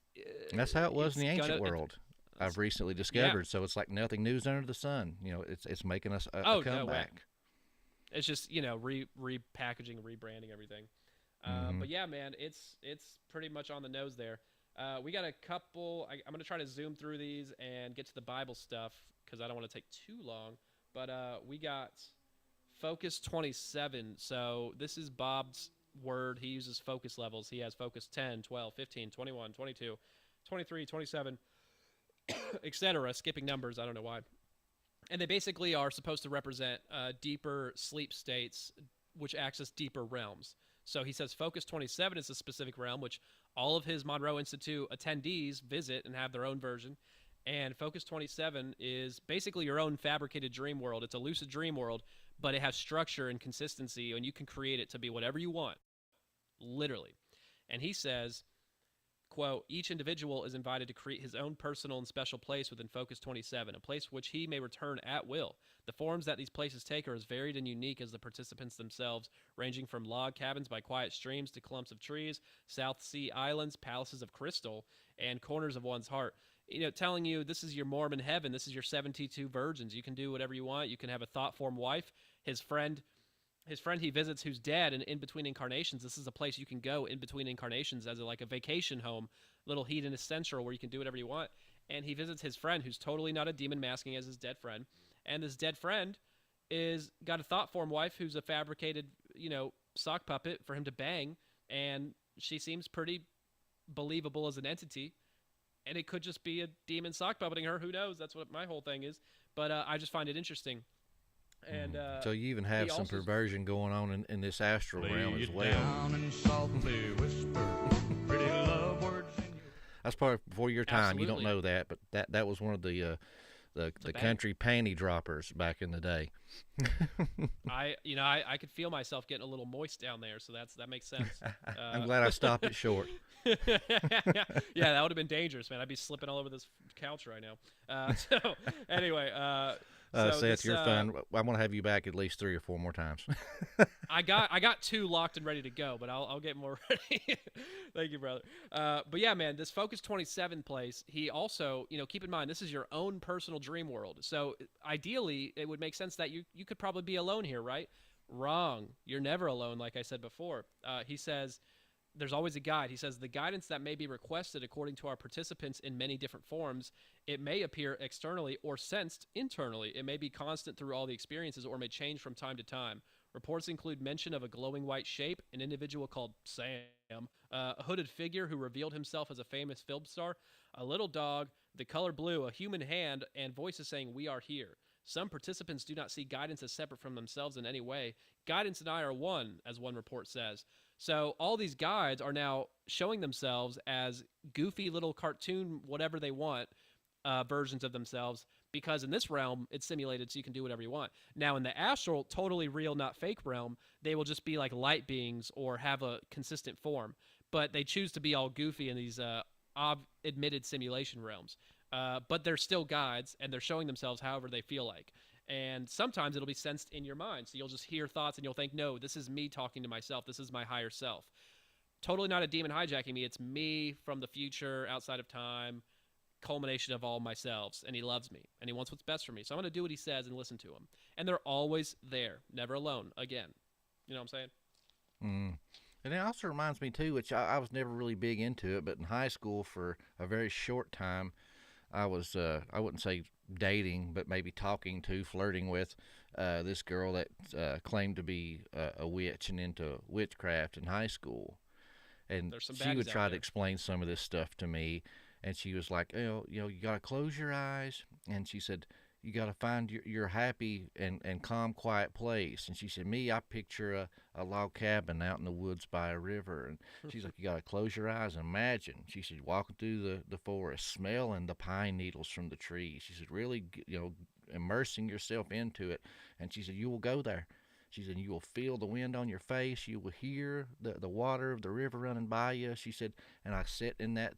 and that's how it was in the ancient world. I've recently discovered. Yeah. So it's like nothing new's under the sun. You know, it's making us a comeback. No way. It's just, you know, repackaging, rebranding everything. But yeah, man, it's pretty much on the nose there. We got a couple. I'm going to try to zoom through these and get to the Bible stuff, because I don't want to take too long. But we got Focus 27. So this is Bob's word. He uses focus levels. He has focus 10, 12, 15, 21, 22, 23, 27, etc. Skipping numbers. I don't know why. And they basically are supposed to represent deeper sleep states, which access deeper realms. So he says Focus 27 is a specific realm, which all of his Monroe Institute attendees visit and have their own version. And Focus 27 is basically your own fabricated dream world. It's a lucid dream world, but it has structure and consistency, and you can create it to be whatever you want, literally. And he says, quote, each individual is invited to create his own personal and special place within Focus 27, a place which he may return at will. The forms that these places take are as varied and unique as the participants themselves, ranging from log cabins by quiet streams to clumps of trees, South Sea islands, palaces of crystal, and corners of one's heart. You know, telling you this is your Mormon heaven, this is your 72 virgins. You can do whatever you want. You can have a thought-formed wife. His friend he visits who's dead, and in between incarnations, this is a place you can go in between incarnations as like a vacation home, little hedonist central where you can do whatever you want. And he visits his friend who's totally not a demon masking as his dead friend. And this dead friend is got a thought-formed wife who's a fabricated, you know, sock puppet for him to bang, and she seems pretty believable as an entity. and it could just be a demon sock puppeting her. Who knows? That's what my whole thing is. But I just find it interesting. And so you even have some perversion going on in this astral realm as well. Down and softly whisper pretty love words in your... That's probably before your time. Absolutely. You don't know that, but that was one of the country panty droppers back in the day. I could feel myself getting a little moist down there, so that makes sense. I'm glad I stopped it short. Yeah, that would have been dangerous, man. I'd be slipping all over this couch right now. So anyway, Seth, you're fun. I'm gonna have you back at least 3 or 4 more times. I got 2 locked and ready to go, but I'll get more ready. Thank you, brother. But yeah, man, this Focus 27 place, he also, keep in mind, this is your own personal dream world. So ideally, it would make sense that you could probably be alone here, right? Wrong. You're never alone, like I said before. He says, there's always a guide. He says, the guidance that may be requested according to our participants in many different forms, it may appear externally or sensed internally. It may be constant through all the experiences or may change from time to time. Reports include mention of a glowing white shape, an individual called Sam, a hooded figure who revealed himself as a famous film star, a little dog, the color blue, a human hand, and voices saying, "We are here." Some participants do not see guidance as separate from themselves in any way. Guidance and I are one, as one report says. So all these guides are now showing themselves as goofy little cartoon, whatever they want, versions of themselves, because in this realm, it's simulated so you can do whatever you want. Now, in the astral, totally real, not fake realm, they will just be like light beings or have a consistent form. But they choose to be all goofy in these admitted simulation realms. But they're still guides, and they're showing themselves however they feel like. And sometimes it'll be sensed in your mind. So you'll just hear thoughts, and you'll think, no, this is me talking to myself. This is my higher self. Totally not a demon hijacking me. It's me from the future, outside of time, culmination of all myselves. And he loves me, and he wants what's best for me. So I'm going to do what he says and listen to him. And they're always there, never alone, again. You know what I'm saying? And it also reminds me, too, which I was never really big into it, but in high school for a very short time, I was, I wouldn't say dating, but maybe flirting with this girl that claimed to be a witch and into witchcraft in high school. And she would try to explain some of this stuff to me, and she was like, you got to close your eyes. And she said, you got to find your happy and calm, quiet place. And she said, I picture a log cabin out in the woods by a river. And she's like, you got to close your eyes and imagine. She said, walking through the forest, smelling the pine needles from the trees. She said, really, immersing yourself into it. And she said, you will go there. She said, you will feel the wind on your face. You will hear the water of the river running by you. She said, and I sit in that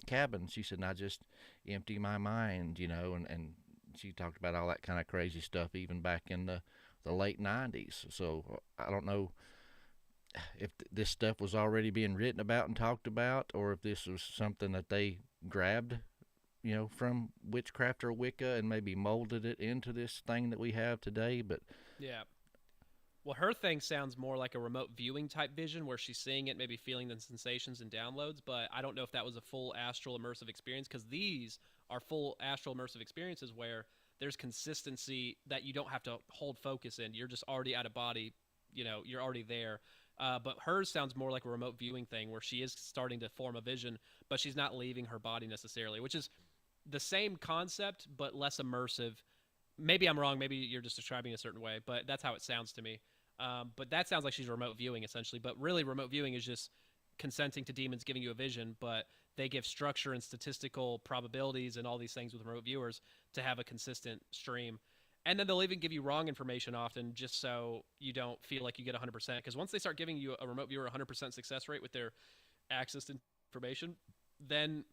cabin. She said, and I just empty my mind, and she talked about all that kind of crazy stuff even back in the late 90s. So I don't know if this stuff was already being written about and talked about, or if this was something that they grabbed, from witchcraft or Wicca and maybe molded it into this thing that we have today. But yeah. Well, her thing sounds more like a remote viewing type vision where she's seeing it, maybe feeling the sensations and downloads, but I don't know if that was a full astral immersive experience, because these are full astral immersive experiences where there's consistency that you don't have to hold focus in. You're just already out of body, you're already there. But hers sounds more like a remote viewing thing where she is starting to form a vision, but she's not leaving her body necessarily, which is the same concept, but less immersive. Maybe I'm wrong. Maybe you're just describing it a certain way, but that's how it sounds to me. But that sounds like she's remote viewing essentially. But really, remote viewing is just consenting to demons giving you a vision, but they give structure and statistical probabilities and all these things with remote viewers to have a consistent stream. And then they'll even give you wrong information often just so you don't feel like you get 100%. Because once they start giving you a remote viewer 100% success rate with their access to information, then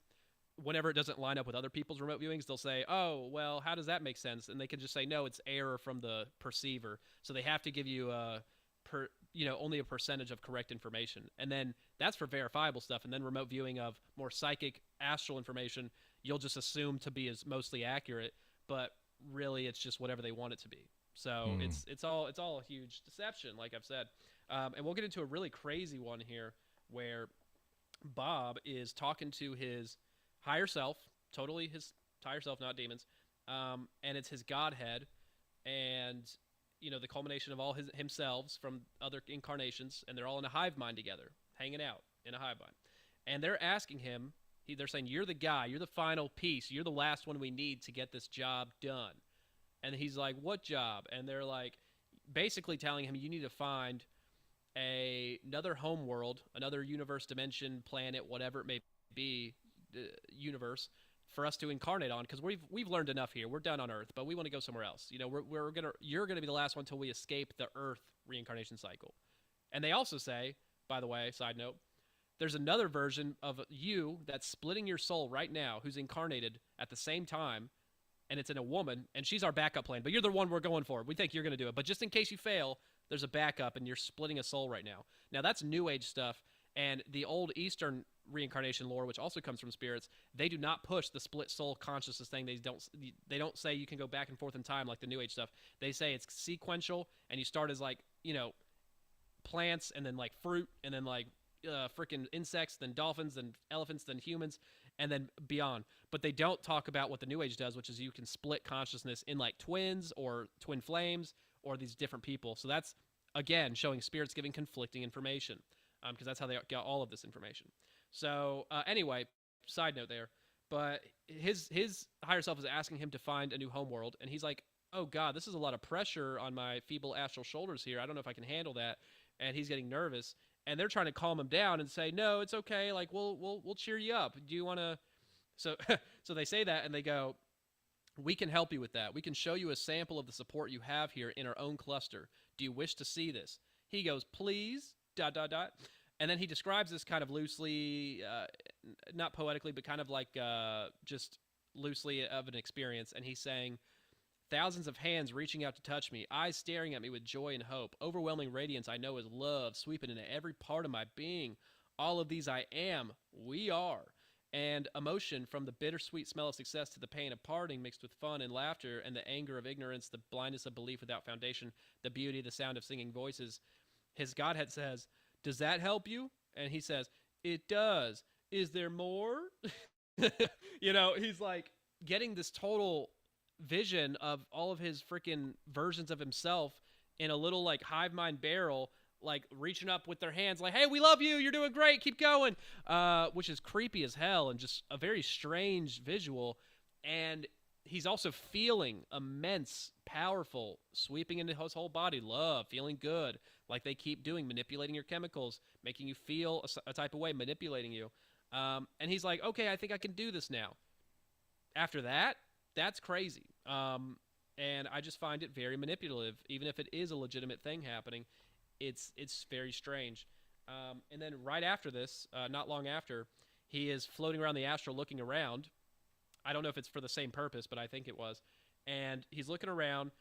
whenever it doesn't line up with other people's remote viewings, they'll say, oh, well, how does that make sense? And they can just say, no, it's error from the perceiver. So they have to give you only a percentage of correct information. And then that's for verifiable stuff. And then remote viewing of more psychic astral information, you'll just assume to be as mostly accurate, but really it's just whatever they want it to be. So it's all a huge deception, like I've said. And we'll get into a really crazy one here where Bob is talking to his higher self, totally his higher self, not demons, and it's his Godhead, and the culmination of all himselves from other incarnations, and they're all in a hive mind together, hanging out in a hive mind, and they're asking him. They're saying, you're the guy. You're the final piece. You're the last one we need to get this job done. And he's like, what job? And they're like, basically telling him, you need to find another home world, another universe, dimension, planet, whatever it may be, universe, for us to incarnate on, because we've learned enough here. We're done on Earth, but we want to go somewhere else. You know, you're gonna be the last one until we escape the Earth reincarnation cycle. And they also say, by the way, side note, there's another version of you that's splitting your soul right now, who's incarnated at the same time, and it's in a woman, and she's our backup plan. But you're the one we're going for. We think you're gonna do it, but just in case you fail, there's a backup, and you're splitting a soul right now. Now that's New Age stuff, and the old Eastern reincarnation lore, which also comes from spirits, they do not push the split soul consciousness thing. They don't say you can go back and forth in time like the New Age stuff. They say it's sequential, and you start as like, you know, plants, and then like fruit, and then like freaking insects, then dolphins, then elephants, then humans, and then beyond. But they don't talk about what the New Age does, which is you can split consciousness in like twins or twin flames or these different people. So that's, again, showing spirits giving conflicting information, because that's how they got all of this information. So anyway, side note there, but his higher self is asking him to find a new homeworld, and he's like, oh God, this is a lot of pressure on my feeble astral shoulders here. I don't know if I can handle that. And he's getting nervous, and they're trying to calm him down and say, no, it's okay. Like, we'll cheer you up. Do you want to? So they say that, and they go, we can help you with that. We can show you a sample of the support you have here in our own cluster. Do you wish to see this? He goes, please, ... And then he describes this kind of loosely, not poetically, but kind of like just loosely of an experience. And he's saying, thousands of hands reaching out to touch me, eyes staring at me with joy and hope, overwhelming radiance I know is love, sweeping into every part of my being. All of these I am, we are. And emotion, from the bittersweet smell of success to the pain of parting, mixed with fun and laughter, and the anger of ignorance, the blindness of belief without foundation, the beauty, the sound of singing voices. His Godhead says, does that help you? And he says, it does. Is there more? You know, he's like getting this total vision of all of his freaking versions of himself in a little like hive mind barrel, like reaching up with their hands like, hey, we love you, you're doing great, keep going, which is creepy as hell and just a very strange visual. And he's also feeling immense, powerful, sweeping into his whole body, love, feeling good, like they keep doing, manipulating your chemicals, making you feel a type of way, manipulating you. And he's like, okay, I think I can do this now. After that, that's crazy. And I just find it very manipulative, even if it is a legitimate thing happening. It's very strange. And then right after this, not long after, he is floating around the astral looking around. I don't know if it's for the same purpose, but I think it was. And he's looking around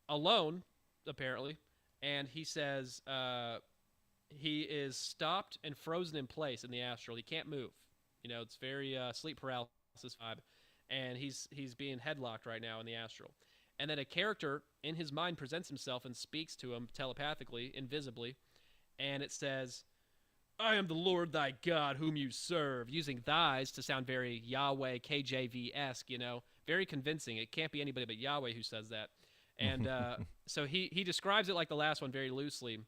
alone, apparently, and he says he is stopped and frozen in place in the astral. He can't move. You know, it's very sleep paralysis vibe. And he's being headlocked right now in the astral. And then a character in his mind presents himself and speaks to him telepathically, invisibly, and it says, I am the Lord thy God whom you serve, using thys to sound very Yahweh, KJV-esque, you know, very convincing. It can't be anybody but Yahweh who says that. And so he describes it like the last one very loosely,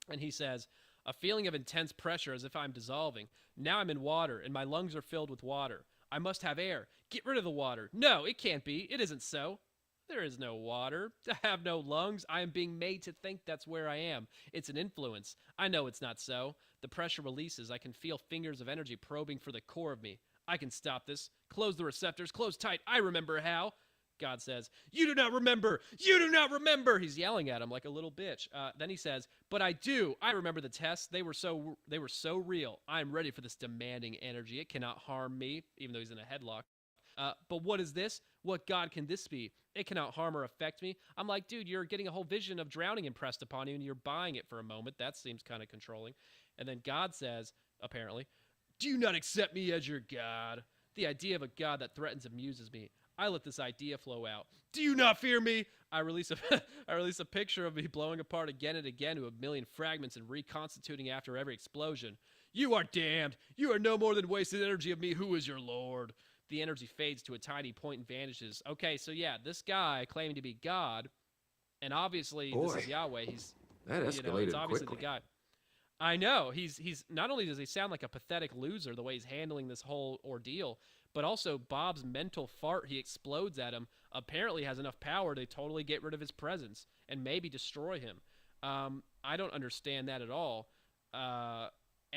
and he says, a feeling of intense pressure as if I'm dissolving. Now I'm in water, and my lungs are filled with water. I must have air. Get rid of the water. No, it can't be. It isn't so. There is no water. I have no lungs. I am being made to think that's where I am. It's an influence. I know it's not so. The pressure releases. I can feel fingers of energy probing for the core of me. I can stop this. Close the receptors. Close tight. I remember how. God says, you do not remember. You do not remember. He's yelling at him like a little bitch. Then he says, but I do. I remember the tests. They were so real. I'm ready for this demanding energy. It cannot harm me, even though he's in a headlock. But what is this? What God can this be? It cannot harm or affect me. I'm like, dude, you're getting a whole vision of drowning impressed upon you, and you're buying it for a moment. That seems kind of controlling. And then God says, apparently, do you not accept me as your God? The idea of a God that threatens amuses me. I let this idea flow out. Do you not fear me? I release a picture of me blowing apart again and again to a million fragments and reconstituting after every explosion. You are damned. You are no more than wasted energy of me. Who is your Lord? The energy fades to a tiny point and vanishes. Okay, so yeah, this guy claiming to be God, and obviously this is Yahweh. He's that escalated it's obviously quickly. the guy. I know. He's not only does he sound like a pathetic loser the way he's handling this whole ordeal, but also Bob's mental fart he explodes at him apparently has enough power to totally get rid of his presence and maybe destroy him. I don't understand that at all, and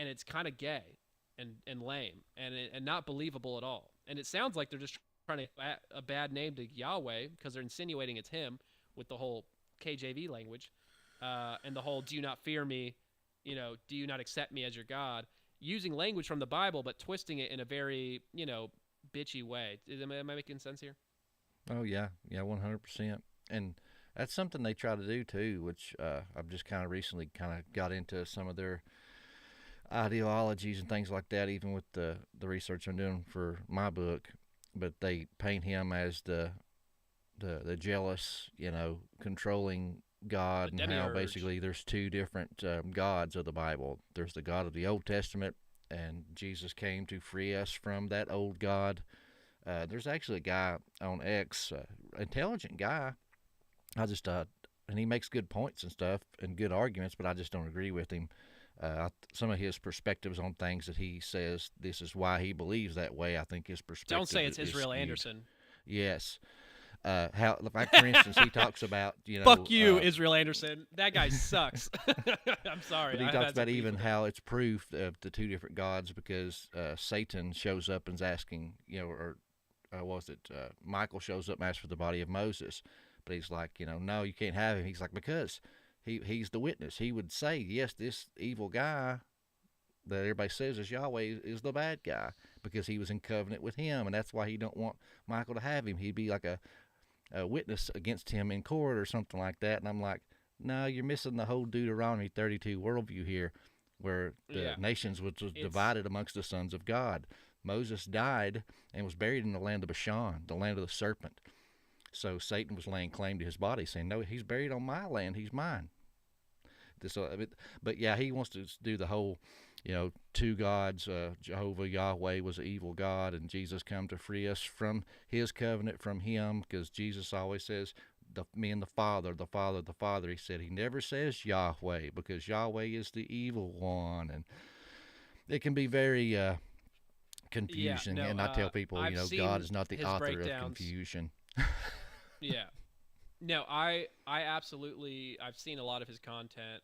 it's kind of gay and lame and not believable at all. And it sounds like they're just trying to add a bad name to Yahweh because they're insinuating it's him with the whole KJV language and the whole "Do you not fear me?" Do you not accept me as your God? Using language from the Bible, but twisting it in a very, bitchy way. Am I making sense here? Oh, yeah. Yeah, 100%. And that's something they try to do, too, which I've just kind of recently got into some of their ideologies and things like that, even with the research I'm doing for my book. But they paint him as the jealous, controlling God, and how basically there's two different gods of the Bible. There's the God of the Old Testament, and Jesus came to free us from that old God. There's actually a guy on X, intelligent guy. And he makes good points and stuff and good arguments, but I just don't agree with him. Some of his perspectives on things that he says, this is why he believes that way. I think his perspective. Don't say it's Israel skewed. Anderson. Yes. Like for instance, he talks about fuck you, Israel Anderson. That guy sucks. I'm sorry. But he talks about even how it's proof of the two different gods because Satan shows up and's asking, Michael shows up and asks for the body of Moses, but he's like, no, you can't have him. He's like, because he's the witness. He would say, yes, this evil guy that everybody says is Yahweh is the bad guy because he was in covenant with him, and that's why he don't want Michael to have him. He'd be like a witness against him in court or something like that. And I'm like, no, you're missing the whole Deuteronomy 32 worldview here, where the nations was divided amongst the sons of God. Moses died and was buried in the land of Bashan, the land of the serpent. So Satan was laying claim to his body, saying, no, he's buried on my land, he's mine. But yeah, he wants to do the whole, two gods. Jehovah, Yahweh was an evil God, and Jesus come to free us from his covenant, from him, because Jesus always says, me and the Father, the Father, the Father. He said he never says Yahweh, because Yahweh is the evil one, and it can be very confusing. And I tell people, God is not the author of confusion. Yeah. No, I absolutely, I've seen a lot of his content.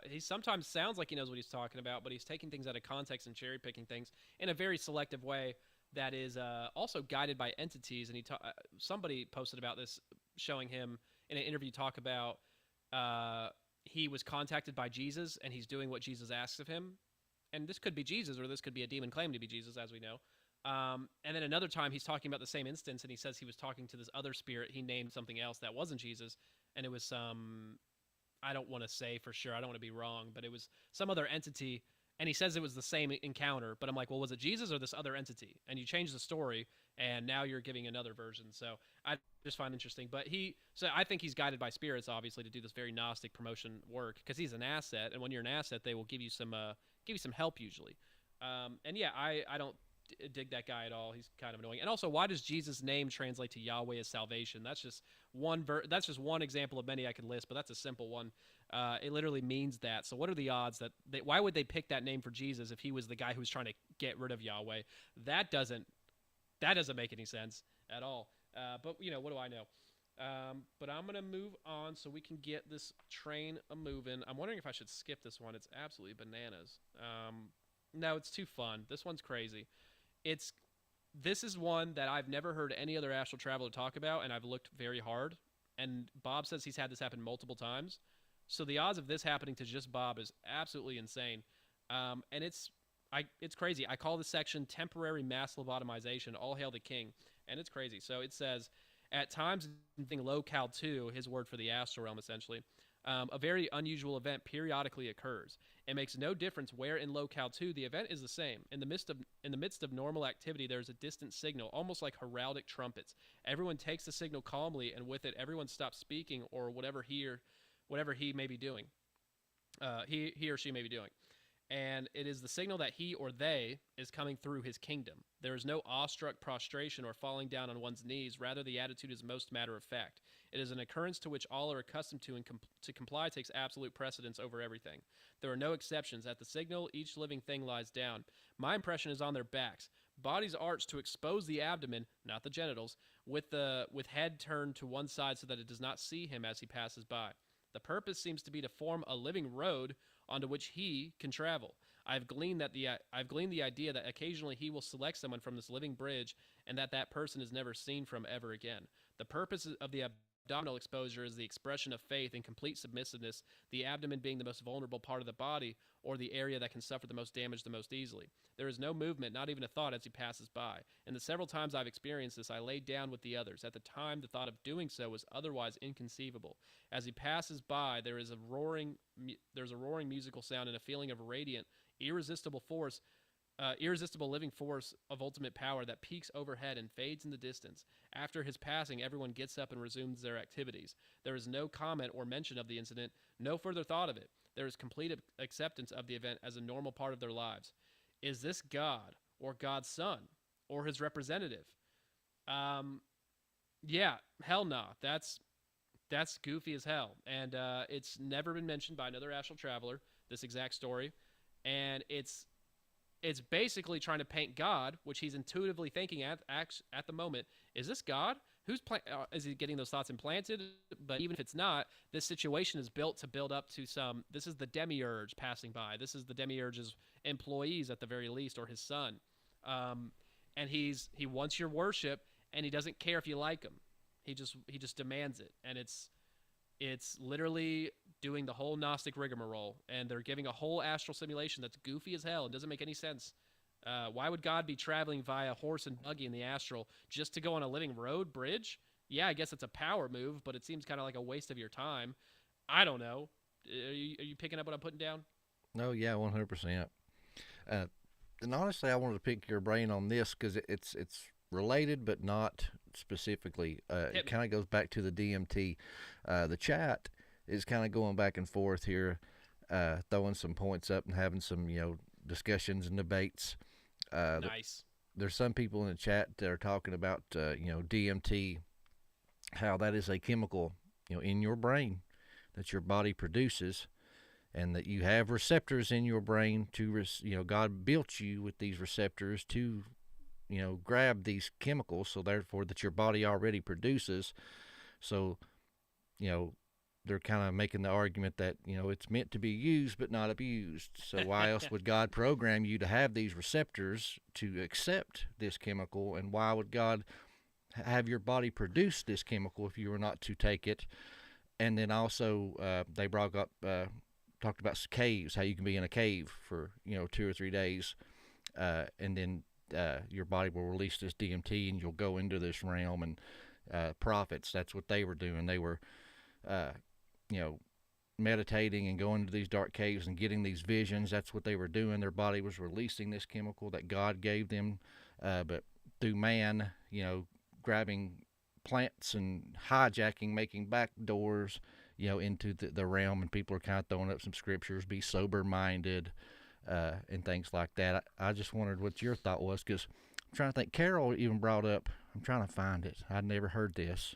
He sometimes sounds like he knows what he's talking about, but he's taking things out of context and cherry picking things in a very selective way that is also guided by entities. And somebody posted about this, showing him in an interview talk about he was contacted by Jesus and he's doing what Jesus asks of him. And this could be Jesus, or this could be a demon claiming to be Jesus, as we know. And then another time he's talking about the same instance, and he says he was talking to this other spirit. He named something else that wasn't Jesus, and it was some, I don't want to say for sure, I don't want to be wrong, but it was some other entity, and he says it was the same encounter. But I'm like, well, was it Jesus or this other entity? And you change the story, and now you're giving another version. So I just find it interesting. But so I think he's guided by spirits, obviously, to do this very Gnostic promotion work, because he's an asset, and when you're an asset, they will give you some help usually. And yeah, I don't dig that guy at all. He's kind of annoying. And also, why does Jesus' name translate to Yahweh as salvation? That's just one example of many I could list, but that's a simple one. It literally means that. So what are the odds that why would they pick that name for Jesus if he was the guy who was trying to get rid of Yahweh? That doesn't make any sense at all. But what do I know? But I'm gonna move on so we can get this train moving. I'm wondering if I should skip this one. It's absolutely bananas. No, it's too fun. This one's crazy. This is one that I've never heard any other astral traveler talk about, and I've looked very hard. And Bob says he's had this happen multiple times. So the odds of this happening to just Bob is absolutely insane. And it's crazy. I call this section temporary mass lobotomization. All hail the king. And it's crazy. So it says, at times in locale 2, his word for the astral realm essentially, a very unusual event periodically occurs. It makes no difference where in locale 2 the event is the same. In the midst of normal activity, there's a distant signal, almost like heraldic trumpets. Everyone takes the signal calmly, and with it, everyone stops speaking or whatever he may be doing. He or she may be doing. And it is the signal that he or they is coming through his kingdom. There is no awestruck prostration or falling down on one's knees. Rather, the attitude is most matter of fact. It is an occurrence to which all are accustomed to, and to comply takes absolute precedence over everything. There are no exceptions. At the signal, each living thing lies down. My impression is on their backs. Bodies arched to expose the abdomen, not the genitals, with head turned to one side so that it does not see him as he passes by. The purpose seems to be to form a living road onto which he can travel. I've gleaned the idea that occasionally he will select someone from this living bridge, and that person is never seen from ever again. The purpose of the abdominal exposure is the expression of faith and complete submissiveness, the abdomen being the most vulnerable part of the body, or the area that can suffer the most damage the most easily. There is no movement, not even a thought, as he passes by. And the several times I've experienced this, I laid down with the others. At the time, the thought of doing so was otherwise inconceivable. As he passes by, there is a roaring musical sound and a feeling of radiant, irresistible living force of ultimate power that peaks overhead and fades in the distance. After his passing, everyone gets up and resumes their activities. There is no comment or mention of the incident, no further thought of it. There is complete acceptance of the event as a normal part of their lives. Is this God, or God's son, or his representative? Yeah, hell nah. That's goofy as hell. And it's never been mentioned by another astral traveler, this exact story. And it's basically trying to paint God, which he's intuitively thinking at the moment. Is this God? Is he getting those thoughts implanted? But even if it's not, this situation is built to build up to some. This is the demiurge passing by. This is the demiurge's employees at the very least, or his son. And he wants your worship, and he doesn't care if you like him. He just demands it, and it's literally doing the whole Gnostic rigmarole, and they're giving a whole astral simulation that's goofy as hell and doesn't make any sense. Why would God be traveling via horse and buggy in the astral just to go on a living road bridge? Yeah, I guess it's a power move, but it seems kind of like a waste of your time. I don't know. Are you picking up what I'm putting down? No, yeah, 100%. And honestly, I wanted to pick your brain on this because it's related, but not specifically. It kind of goes back to the DMT. The chat is kind of going back and forth here, throwing some points up and having some, discussions and debates. Nice. There's some people in the chat that are talking about, DMT, how that is a chemical, in your brain that your body produces, and that you have receptors in your brain to, God built you with these receptors to, grab these chemicals, so therefore that your body already produces. So, they're kind of making the argument that, it's meant to be used but not abused. So why else would God program you to have these receptors to accept this chemical? And why would God have your body produce this chemical if you were not to take it? And then also they talked about caves, how you can be in a cave for, 2 or 3 days. And then your body will release this DMT and you'll go into this realm. And prophets, that's what they were doing. They were meditating and going to these dark caves and getting these visions. That's what they were doing. Their body was releasing this chemical that God gave them, but through man, grabbing plants and hijacking, making back doors, into the realm. And people are kind of throwing up some scriptures, be sober-minded, and things like that. I just wondered what your thought was, because I'm trying to think. Carol even brought up, I'm trying to find it. I'd never heard this.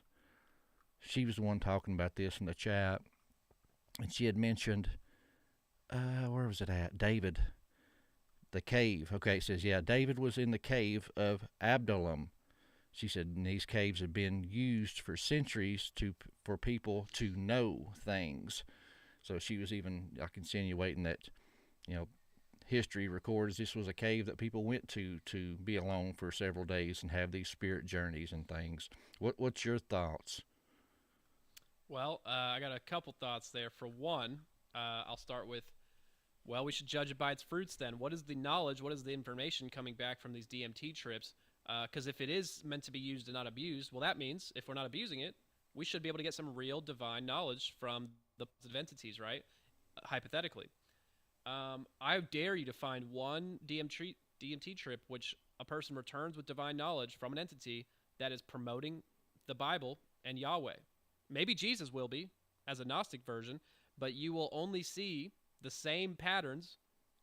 She was the one talking about this in the chat, and she had mentioned, where was it at? David, the cave. Okay, it says, David was in the cave of Abdullam. She said, and these caves have been used for centuries for people to know things. So she was even insinuating that, history records this was a cave that people went to be alone for several days and have these spirit journeys and things. What's your thoughts? Well, I got a couple thoughts there. For one, I'll start with, we should judge it by its fruits then. What is the knowledge, what is the information coming back from these DMT trips? Because if it is meant to be used and not abused, that means if we're not abusing it, we should be able to get some real divine knowledge from the entities, right? Hypothetically. I dare you to find one DMT trip which a person returns with divine knowledge from an entity that is promoting the Bible and Yahweh. Maybe Jesus will be, as a Gnostic version, but you will only see the same patterns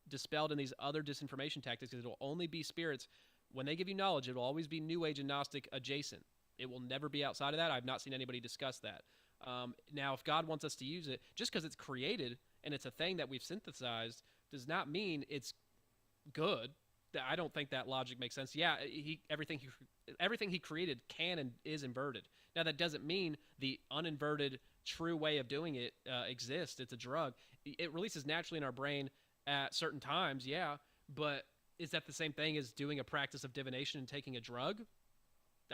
dispelled in these other disinformation tactics, because it will only be spirits. When they give you knowledge, it will always be New Age and Gnostic adjacent. It will never be outside of that. I've not seen anybody discuss that. Now, if God wants us to use it, just because it's created and it's a thing that we've synthesized does not mean it's good. I don't think that logic makes sense. Yeah, everything he created can and is inverted. Now, that doesn't mean the uninverted true way of doing it exists. It's a drug. It releases naturally in our brain at certain times, yeah, but is that the same thing as doing a practice of divination and taking a drug?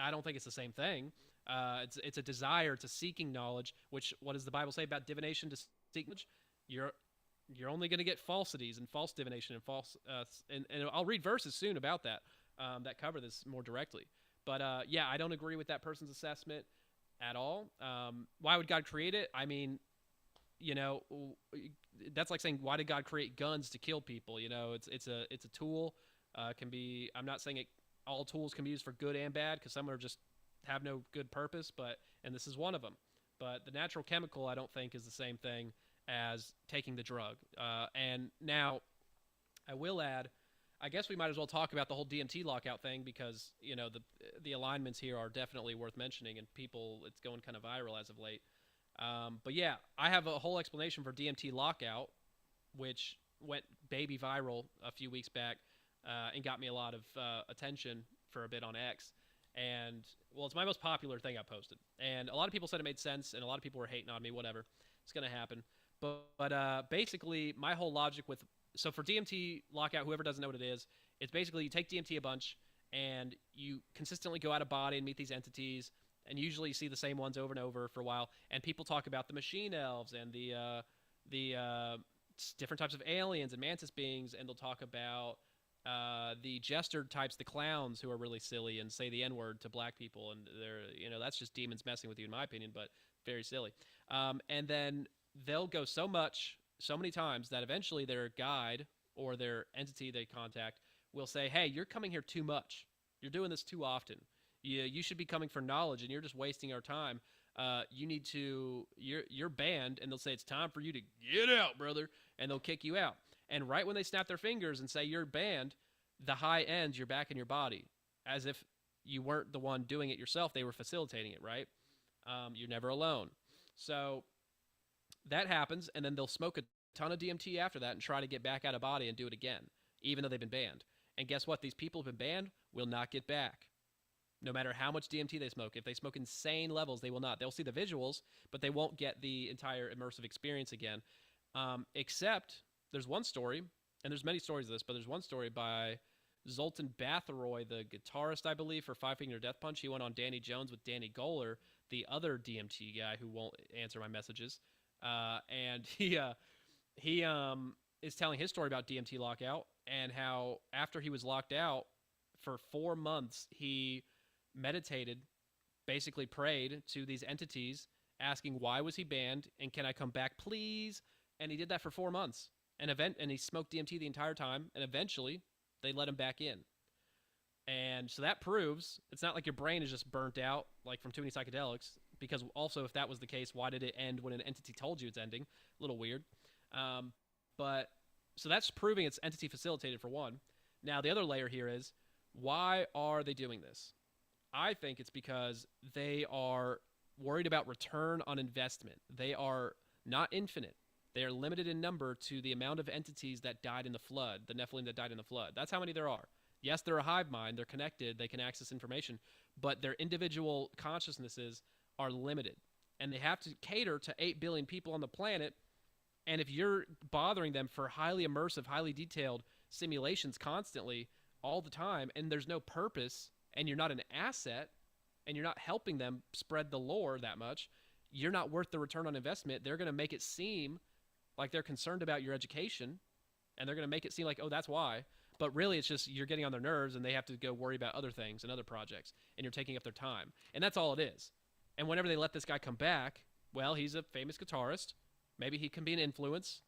I don't think it's the same thing. It's a desire to seeking knowledge, which, what does the Bible say about divination to seek knowledge? You're only going to get falsities and false divination and false, and I'll read verses soon about that that cover this more directly. But yeah, I don't agree with that person's assessment at all. Why would God create it? I mean, you know, that's like saying, why did God create guns to kill people? You know, it's a tool. Can be. I'm not saying all tools can be used for good and bad, because some are just have no good purpose. And this is one of them. But the natural chemical, I don't think, is the same thing as taking the drug. And now, I will add, I guess we might as well talk about the whole DMT lockout thing, because, you know, the alignments here are definitely worth mentioning, and it's going kind of viral as of late. But yeah, I have a whole explanation for DMT lockout, which went baby viral a few weeks back, and got me a lot of attention for a bit on X. And, well, it's my most popular thing I posted. And a lot of people said it made sense, and a lot of people were hating on me, whatever. It's going to happen. But basically, my whole logic so for DMT lockout, whoever doesn't know what it is, it's basically you take DMT a bunch, and you consistently go out of body and meet these entities, and usually you see the same ones over and over for a while, and people talk about the machine elves and the different types of aliens and mantis beings, and they'll talk about the jester types, the clowns who are really silly and say the N-word to black people, and that's just demons messing with you, in my opinion, but very silly. And then they'll go so many times that eventually their guide or their entity they contact will say, hey, you're coming here too much. You're doing this too often. You should be coming for knowledge, and you're just wasting our time. You're banned, and they'll say, it's time for you to get out, brother, and they'll kick you out. And right when they snap their fingers and say you're banned, the high ends, you're back in your body, as if you weren't the one doing it yourself. They were facilitating it, right? You're never alone. So that happens, and then they'll smoke a ton of DMT after that and try to get back out of body and do it again, even though they've been banned. And guess what? These people who have been banned will not get back, no matter how much DMT they smoke. If they smoke insane levels, they will not. They'll see the visuals, but they won't get the entire immersive experience again. Except there's one story, and there's many stories of this, but there's one story by Zoltan Bathory, the guitarist, I believe, for Five Finger Death Punch. He went on Danny Jones with Danny Goler, the other DMT guy who won't answer my messages. And he is telling his story about DMT lockout, and how after he was locked out for 4 months, he meditated, basically prayed to these entities, asking why was he banned, and can I come back, please? And he did that for 4 months, and he smoked DMT the entire time, and eventually they let him back in. And so that proves it's not like your brain is just burnt out, like from too many psychedelics, because also if that was the case, why did it end when an entity told you it's ending? A little weird. But so that's proving it's entity facilitated, for one. Now, the other layer here is, why are they doing this? I think it's because they are worried about return on investment. They are not infinite. They are limited in number to the amount of entities that died in the flood, the Nephilim that died in the flood. That's how many there are. Yes, they're a hive mind. They're connected. They can access information. But their individual consciousnesses are limited. And they have to cater to 8 billion people on the planet. And if you're bothering them for highly immersive, highly detailed simulations constantly, all the time, and there's no purpose, and you're not an asset, and you're not helping them spread the lore that much, you're not worth the return on investment. They're going to make it seem like they're concerned about your education, and they're going to make it seem like, oh, that's why. But really, it's just you're getting on their nerves, and they have to go worry about other things and other projects, and you're taking up their time. And that's all it is. And whenever they let this guy come back, well, he's a famous guitarist. Maybe he can be an influence.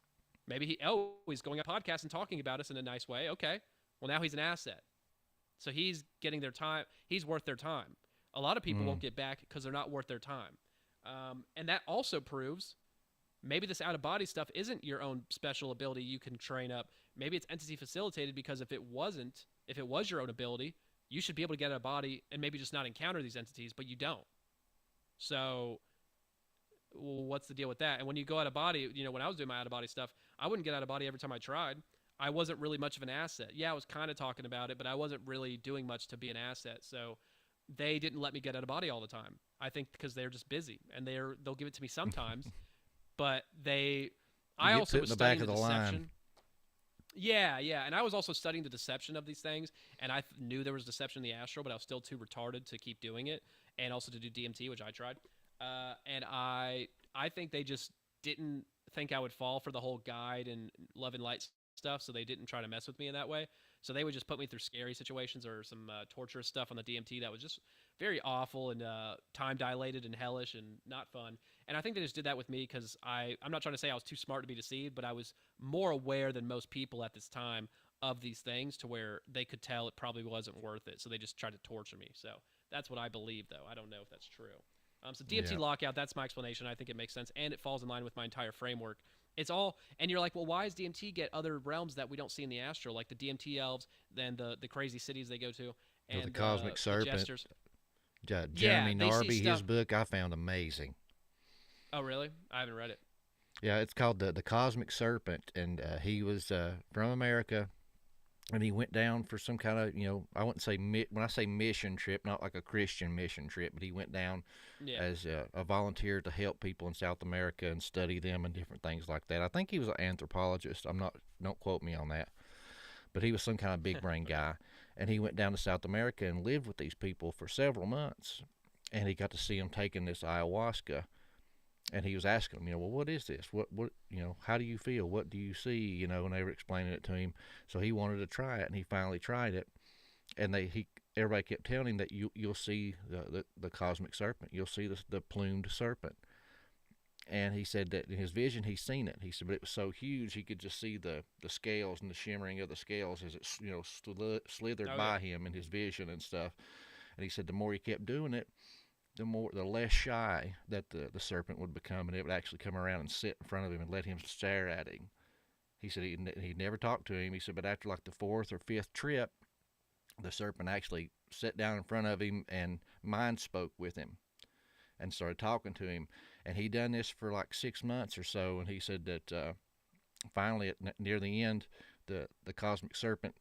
Maybe he's going on podcasts and talking about us in a nice way. Okay. Well, now he's an asset. So he's getting their time. He's worth their time. A lot of people won't get back because they're not worth their time. And that also proves maybe this out-of-body stuff isn't your own special ability you can train up. Maybe it's entity facilitated, because if it was your own ability, you should be able to get out of body and maybe just not encounter these entities, but you don't. So what's the deal with that? And when you go out of body, when I was doing my out of body stuff, I wouldn't get out of body every time I tried. I wasn't really much of an asset. Yeah, I was kind of talking about it, but I wasn't really doing much to be an asset. So they didn't let me get out of body all the time. I think because they're just busy, and they'll give it to me sometimes, but I also was studying the deception. Yeah, and I was also studying the deception of these things, and I knew there was deception in the astral, but I was still too retarded to keep doing it, and also to do DMT, which I tried. And I think they just didn't think I would fall for the whole guide and love and light stuff, so they didn't try to mess with me in that way. So they would just put me through scary situations or some torturous stuff on the DMT that was just very awful and time dilated and hellish and not fun. And I think they just did that with me because I'm not trying to say I was too smart to be deceived, but I was more aware than most people at this time of these things to where they could tell it probably wasn't worth it. So they just tried to torture me. So that's what I believe, though. I don't know if that's true. So DMT lockout, that's my explanation. I think it makes sense, and it falls in line with my entire framework. It's all, and you're like, well, why does DMT get other realms that we don't see in the astral, like the DMT elves, then the crazy cities they go to, and the Cosmic Serpent. Jeremy Yeah, Narby, his book I found amazing. Oh, really? I haven't read it. Yeah, it's called the Cosmic Serpent, and he was from America, and he went down for some kind of, I wouldn't say, when I say mission trip, not like a Christian mission trip, but he went down as a volunteer to help people in South America and study them and different things like that. I think he was an anthropologist. Don't quote me on that. But he was some kind of big brain guy. And he went down to South America and lived with these people for several months. And he got to see them taking this ayahuasca. And he was asking them, well, what is this? What, how do you feel? What do you see? And they were explaining it to him. So he wanted to try it, and he finally tried it. And everybody kept telling him that you'll see the cosmic serpent. You'll see the plumed serpent. And he said that in his vision, he's seen it. He said, but it was so huge, he could just see the scales and the shimmering of the scales as it, slithered by him in his vision and stuff. And he said the more he kept doing it, the less shy that the serpent would become, and it would actually come around and sit in front of him and let him stare at him. He said he'd never talked to him. He said, but after like the fourth or fifth trip, the serpent actually sat down in front of him and mind spoke with him and started talking to him. And he done this for like 6 months or so, and he said that finally near the end, the cosmic serpent,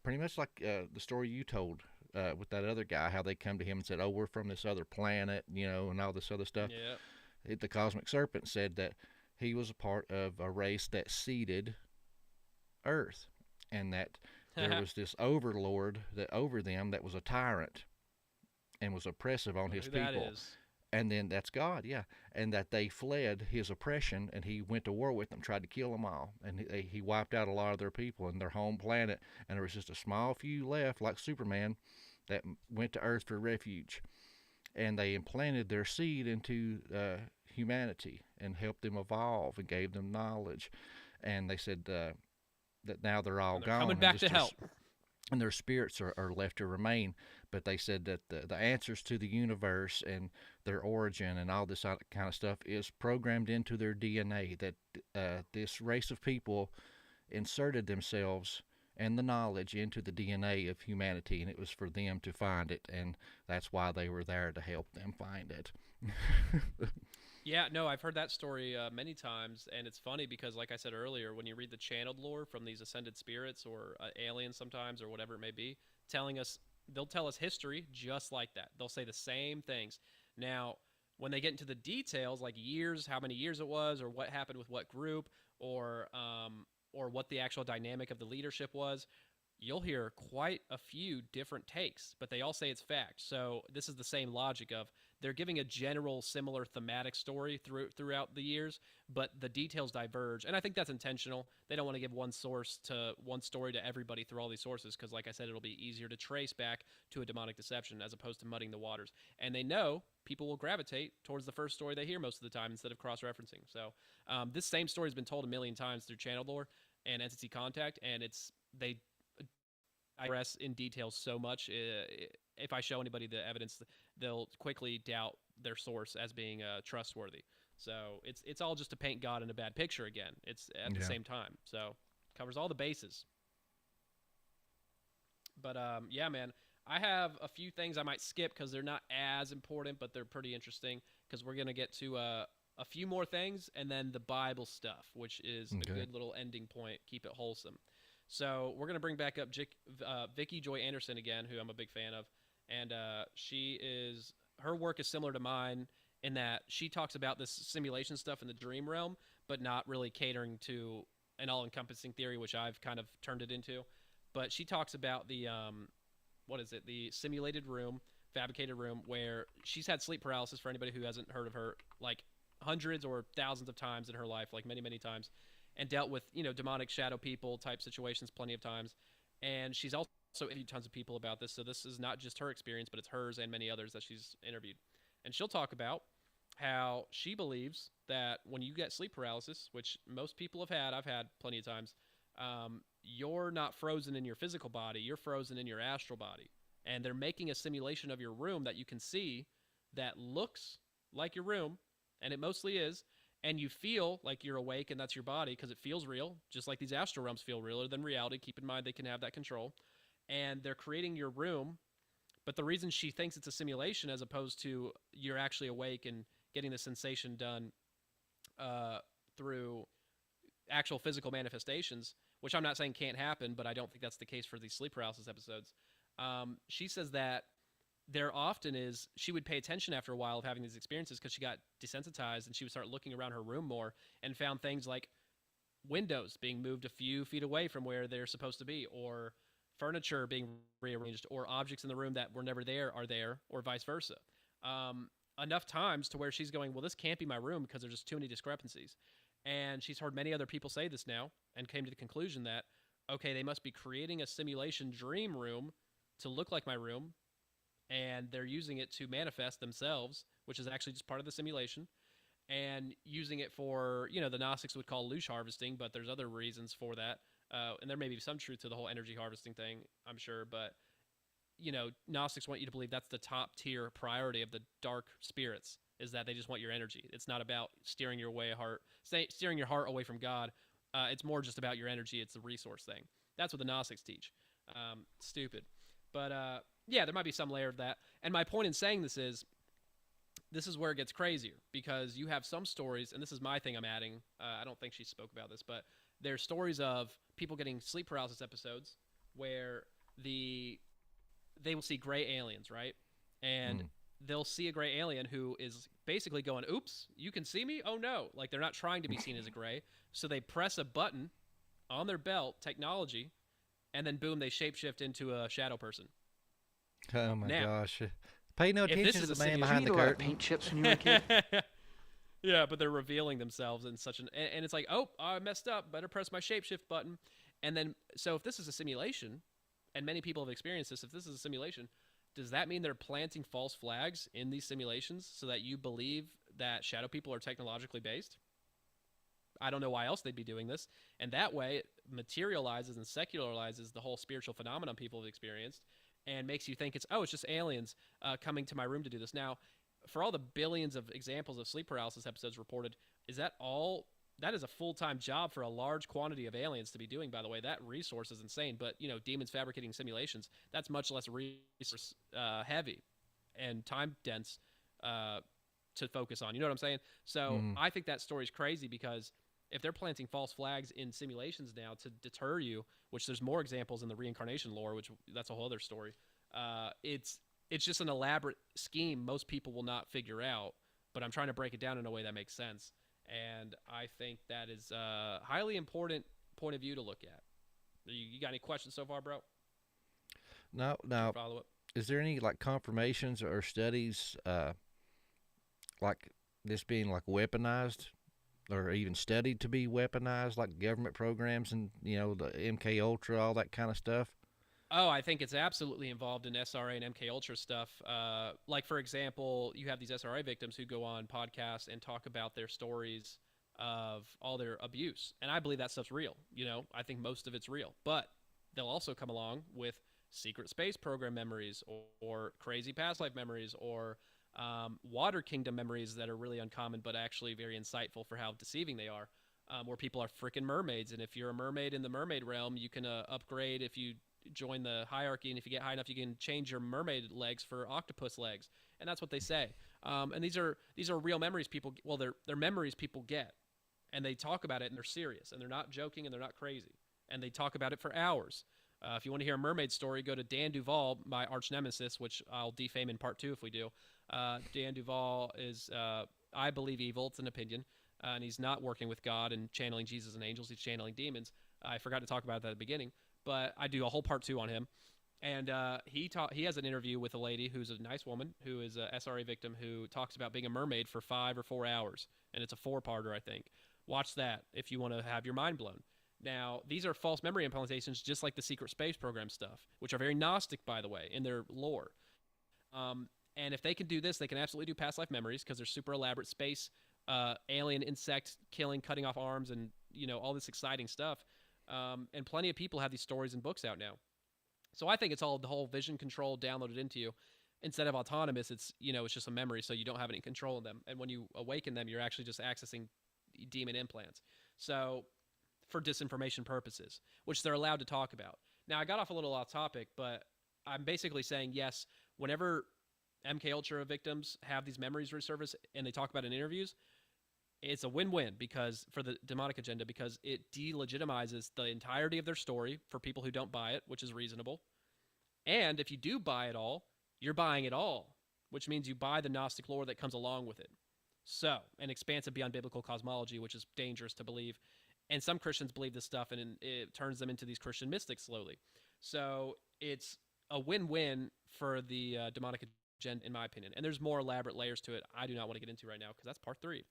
pretty much like the story you told with that other guy, how they come to him and said, oh, we're from this other planet, and all this other stuff. Yeah. The cosmic serpent said that he was a part of a race that seeded Earth, and that there was this overlord over them that was a tyrant and was oppressive on his people. That is. And then that's God, yeah. And that they fled his oppression, and he went to war with them, tried to kill them all. And he wiped out a lot of their people and their home planet. And there was just a small few left, like Superman, that went to Earth for refuge. And they implanted their seed into humanity and helped them evolve and gave them knowledge. And they said that now they're all gone. Coming back to help. And their spirits are left to remain. But they said that the answers to the universe and their origin and all this kind of stuff is programmed into their DNA, that this race of people inserted themselves and the knowledge into the DNA of humanity, and it was for them to find it, and that's why they were there, to help them find it. Yeah, no, I've heard that story many times, and it's funny because, like I said earlier, when you read the channeled lore from these ascended spirits or aliens sometimes or whatever it may be, they'll tell us history just like that. They'll say the same things. Now, when they get into the details, like years, how many years it was, or what happened with what group, or what the actual dynamic of the leadership was, you'll hear quite a few different takes, but they all say it's fact. So this is the same logic of they're giving a general similar thematic story throughout the years, but the details diverge. And I think that's intentional. They don't want to give one story to everybody through all these sources because, like I said, it'll be easier to trace back to a demonic deception as opposed to muddying the waters. And they know people will gravitate towards the first story they hear most of the time instead of cross-referencing. So this same story has been told a million times through channel lore and entity contact, and I digress in detail so much. If I show anybody the evidence, they'll quickly doubt their source as being trustworthy. So it's all just to paint God in a bad picture again. It's at the same time. So covers all the bases. But yeah, man, I have a few things I might skip because they're not as important, but they're pretty interesting because we're going to get to a few more things and then the Bible stuff, which is a good little ending point. Keep it wholesome. So we're going to bring back up Vicky Joy Anderson again, who I'm a big fan of. And her work is similar to mine in that she talks about this simulation stuff in the dream realm, but not really catering to an all-encompassing theory, which I've kind of turned it into. But she talks about the the simulated room, fabricated room, where she's had sleep paralysis, for anybody who hasn't heard of her, like hundreds or thousands of times in her life, like many, many times, and dealt with, demonic shadow people type situations plenty of times. And she's also interviewed tons of people about this. So this is not just her experience, but it's hers and many others that she's interviewed. And she'll talk about how she believes that when you get sleep paralysis, which most people have had, I've had plenty of times, you're not frozen in your physical body, you're frozen in your astral body. And they're making a simulation of your room that you can see that looks like your room, and it mostly is, and you feel like you're awake and that's your body because it feels real, just like these astral realms feel realer than reality. Keep in mind they can have that control. And they're creating your room, but the reason she thinks it's a simulation as opposed to you're actually awake and getting the sensation done through actual physical manifestations, which I'm not saying can't happen, but I don't think that's the case for these sleep paralysis episodes. She says that there often is, she would pay attention after a while of having these experiences because she got desensitized, and she would start looking around her room more and found things like windows being moved a few feet away from where they're supposed to be, or furniture being rearranged, or objects in the room that were never there are there, or vice versa. Enough times to where she's going, well, this can't be my room because there's just too many discrepancies. And she's heard many other people say this now and came to the conclusion that, okay, they must be creating a simulation dream room to look like my room, and they're using it to manifest themselves, which is actually just part of the simulation, and using it for, the Gnostics would call loosh harvesting, but there's other reasons for that. And there may be some truth to the whole energy harvesting thing, I'm sure, but, Gnostics want you to believe that's the top tier priority of the dark spirits, is that they just want your energy. It's not about steering your heart away from God. It's more just about your energy. It's a resource thing. That's what the Gnostics teach. Stupid. But, yeah, there might be some layer of that. And my point in saying this is where it gets crazier, because you have some stories, and this is my thing I'm adding. I don't think she spoke about this, but there's stories of people getting sleep paralysis episodes where they will see gray aliens, right? And they'll see a gray alien who is basically going, oops, you can see me? Oh, no. Like, they're not trying to be seen as a gray. So they press a button on their belt, technology, and then, boom, they shapeshift into a shadow person. Oh, my gosh. Pay no attention to the man behind the curtain. curtain. Paint chips when you were a kid. Yeah, but they're revealing themselves in such and it's like, oh, I messed up. Better press my shapeshift button. And then, so if this is a simulation, and many people have experienced this, if this is a simulation, does that mean they're planting false flags in these simulations so that you believe that shadow people are technologically based? I don't know why else they'd be doing this. And that way, it materializes and secularizes the whole spiritual phenomenon people have experienced and makes you think it's just aliens coming to my room to do this. Now, for all the billions of examples of sleep paralysis episodes reported, is that all? That is a full-time job for a large quantity of aliens to be doing, by the way. That resource is insane. But, demons fabricating simulations, that's much less resource heavy and time-dense to focus on. You know what I'm saying? So I think that story's crazy, because if they're planting false flags in simulations now to deter you, which there's more examples in the reincarnation lore, which that's a whole other story, it's just an elaborate scheme most people will not figure out, but I'm trying to break it down in a way that makes sense. And I think that is a highly important point of view to look at. You got any questions so far, bro? No. Follow up. Is there any confirmations or studies like this being weaponized, or even studied to be weaponized, like government programs and the MK Ultra, all that kind of stuff? Oh, I think it's absolutely involved in SRA and MK Ultra stuff. Like, for example, you have these SRA victims who go on podcasts and talk about their stories of all their abuse. And I believe that stuff's real. I think most of it's real. But they'll also come along with secret space program memories, or crazy past life memories, or water kingdom memories that are really uncommon but actually very insightful for how deceiving they are, where people are freaking mermaids. And if you're a mermaid in the mermaid realm, you can upgrade if you join the hierarchy, and if you get high enough, you can change your mermaid legs for octopus legs, and that's what they say. And these are real memories people. Well, they're memories people get, and they talk about it, and they're serious, and they're not joking, and they're not crazy, and they talk about it for hours. If you want to hear a mermaid story, go to Dan Duval, my arch nemesis, which I'll defame in part 2 if we do. Dan Duval is, I believe, evil. It's an opinion. And he's not working with God and channeling Jesus and angels. He's channeling demons. I forgot to talk about that at the beginning, but I do a whole part 2 on him. And he has an interview with a lady who's a nice woman who is a SRA victim who talks about being a mermaid for 5 or 4 hours. And it's a 4-parter, I think. Watch that if you want to have your mind blown. Now, these are false memory implementations, just like the secret space program stuff, which are very Gnostic, by the way, in their lore. And if they can do this, they can absolutely do past life memories because they're super elaborate space, alien, insect killing, cutting off arms, and all this exciting stuff. And plenty of people have these stories and books out now. So I think it's all the whole vision control downloaded into you. Instead of autonomous, it's just a memory, so you don't have any control of them. And when you awaken them, you're actually just accessing demon implants. So for disinformation purposes, which they're allowed to talk about. Now, I got off a little off topic, but I'm basically saying, yes, whenever MK Ultra victims have these memories resurface and they talk about it in interviews, it's a win-win because for the demonic agenda, because it delegitimizes the entirety of their story for people who don't buy it, which is reasonable. And if you do buy it all, you're buying it all, which means you buy the Gnostic lore that comes along with it. So, an expansive beyond biblical cosmology, which is dangerous to believe. And some Christians believe this stuff, and it turns them into these Christian mystics slowly. So it's a win-win for the demonic agenda, in my opinion. And there's more elaborate layers to it I do not want to get into right now because that's part 3.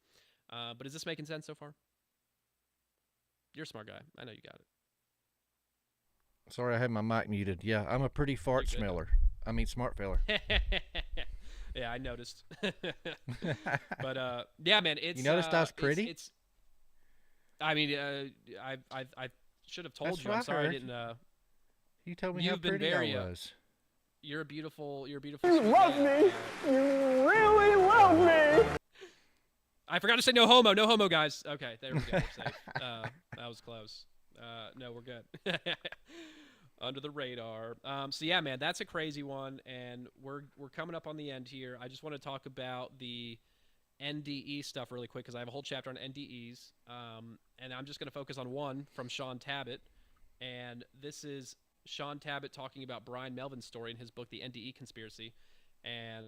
But is this making sense so far? You're a smart guy. I know you got it. Sorry, I had my mic muted. Yeah, I'm a pretty fart smeller. I mean, smart feller. Yeah, I noticed. But yeah, man, it's. You noticed I was pretty? It's I mean, I should have told That's you. what I'm I sorry I heard. didn't. You told me You've how been pretty very, I was. You're a beautiful. You love me. You really love me. I forgot to say no homo. No homo, guys. Okay, there we go. We're safe. That was close. No, we're good. Under the radar. So yeah, man, that's a crazy one, and we're coming up on the end here. I just want to talk about the NDE stuff really quick because I have a whole chapter on NDEs, and I'm just going to focus on one from Sean Tabbitt, and this is Sean Tabbitt talking about Brian Melvin's story in his book, The NDE Conspiracy. And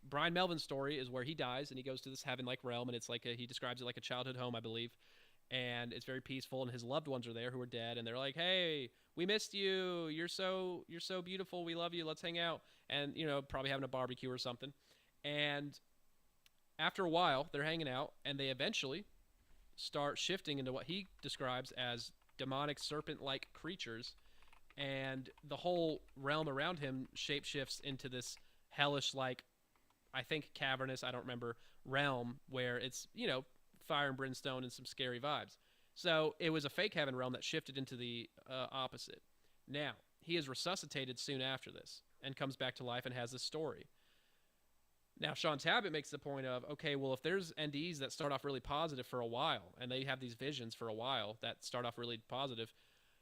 Brian Melvin's story is where he dies and he goes to this heaven-like realm, and it's like he describes it like a childhood home, I believe. And it's very peaceful, and his loved ones are there who are dead, and they're like, "Hey, we missed you. You're so beautiful. We love you. Let's hang out." And probably having a barbecue or something. And after a while, they're hanging out, and they eventually start shifting into what he describes as demonic serpent-like creatures. And the whole realm around him shapeshifts into this hellish-like, I think cavernous, I don't remember, realm where it's, fire and brimstone and some scary vibes. So it was a fake heaven realm that shifted into the opposite. Now, he is resuscitated soon after this and comes back to life and has this story. Now, Sean Tabbitt makes the point of, okay, well, if there's NDEs that start off really positive for a while, and they have these visions for a while that start off really positive,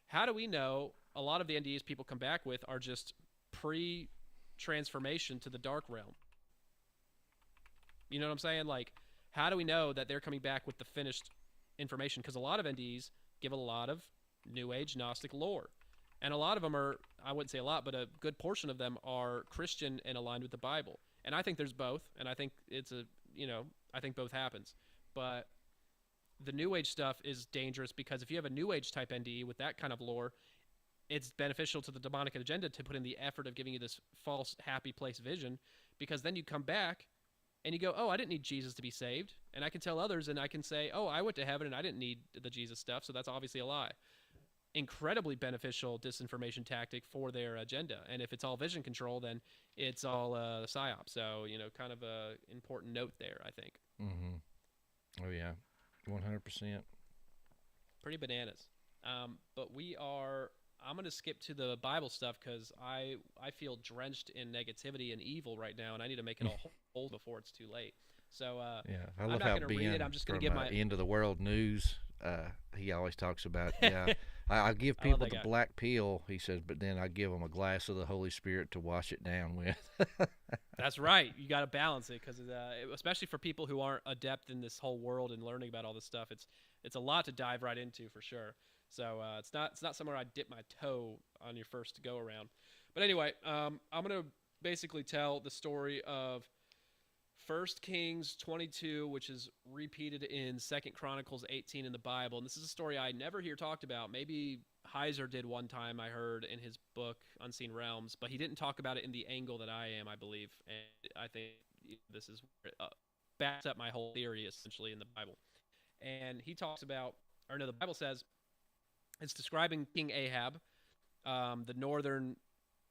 how do we know a lot of the NDEs people come back with are just pre-transformation to the dark realm? You know what I'm saying? Like, how do we know that they're coming back with the finished information? Because a lot of NDEs give a lot of New Age Gnostic lore. And a lot of them are, I wouldn't say a lot, but a good portion of them are Christian and aligned with the Bible. And I think there's both, and I think it's I think both happens. But the New Age stuff is dangerous because if you have a New Age type NDE with that kind of lore, it's beneficial to the demonic agenda to put in the effort of giving you this false happy place vision, because then you come back and you go, oh, I didn't need Jesus to be saved. And I can tell others and I can say, oh, I went to heaven and I didn't need the Jesus stuff, so that's obviously a lie. Incredibly beneficial disinformation tactic for their agenda. And if it's all vision control, then it's all psyop. So, kind of a important note there, I think. Mm-hmm. Oh, yeah. 100%. Pretty bananas. But I'm going to skip to the Bible stuff because I feel drenched in negativity and evil right now, and I need to make it all whole before it's too late. So yeah, I I'm love not how going to read it. I'm just going to give my end of the world news. He always talks about I give I love people that the guy. black pill, he says, but then I give them a glass of the Holy Spirit to wash it down with. That's right. You got to balance it because, especially for people who aren't adept in this whole world and learning about all this stuff, it's a lot to dive right into for sure. So it's not somewhere I dip my toe on your first go around. But anyway, I'm gonna basically tell the story of 1 Kings 22, which is repeated in 2 Chronicles 18 in the Bible. And this is a story I never hear talked about. Maybe Heiser did one time, I heard, in his book, Unseen Realms, but he didn't talk about it in the angle that I am, I believe. And I think this is where it backs up my whole theory, essentially, in the Bible. And he talks about, or no, the Bible says, it's describing King Ahab, the northern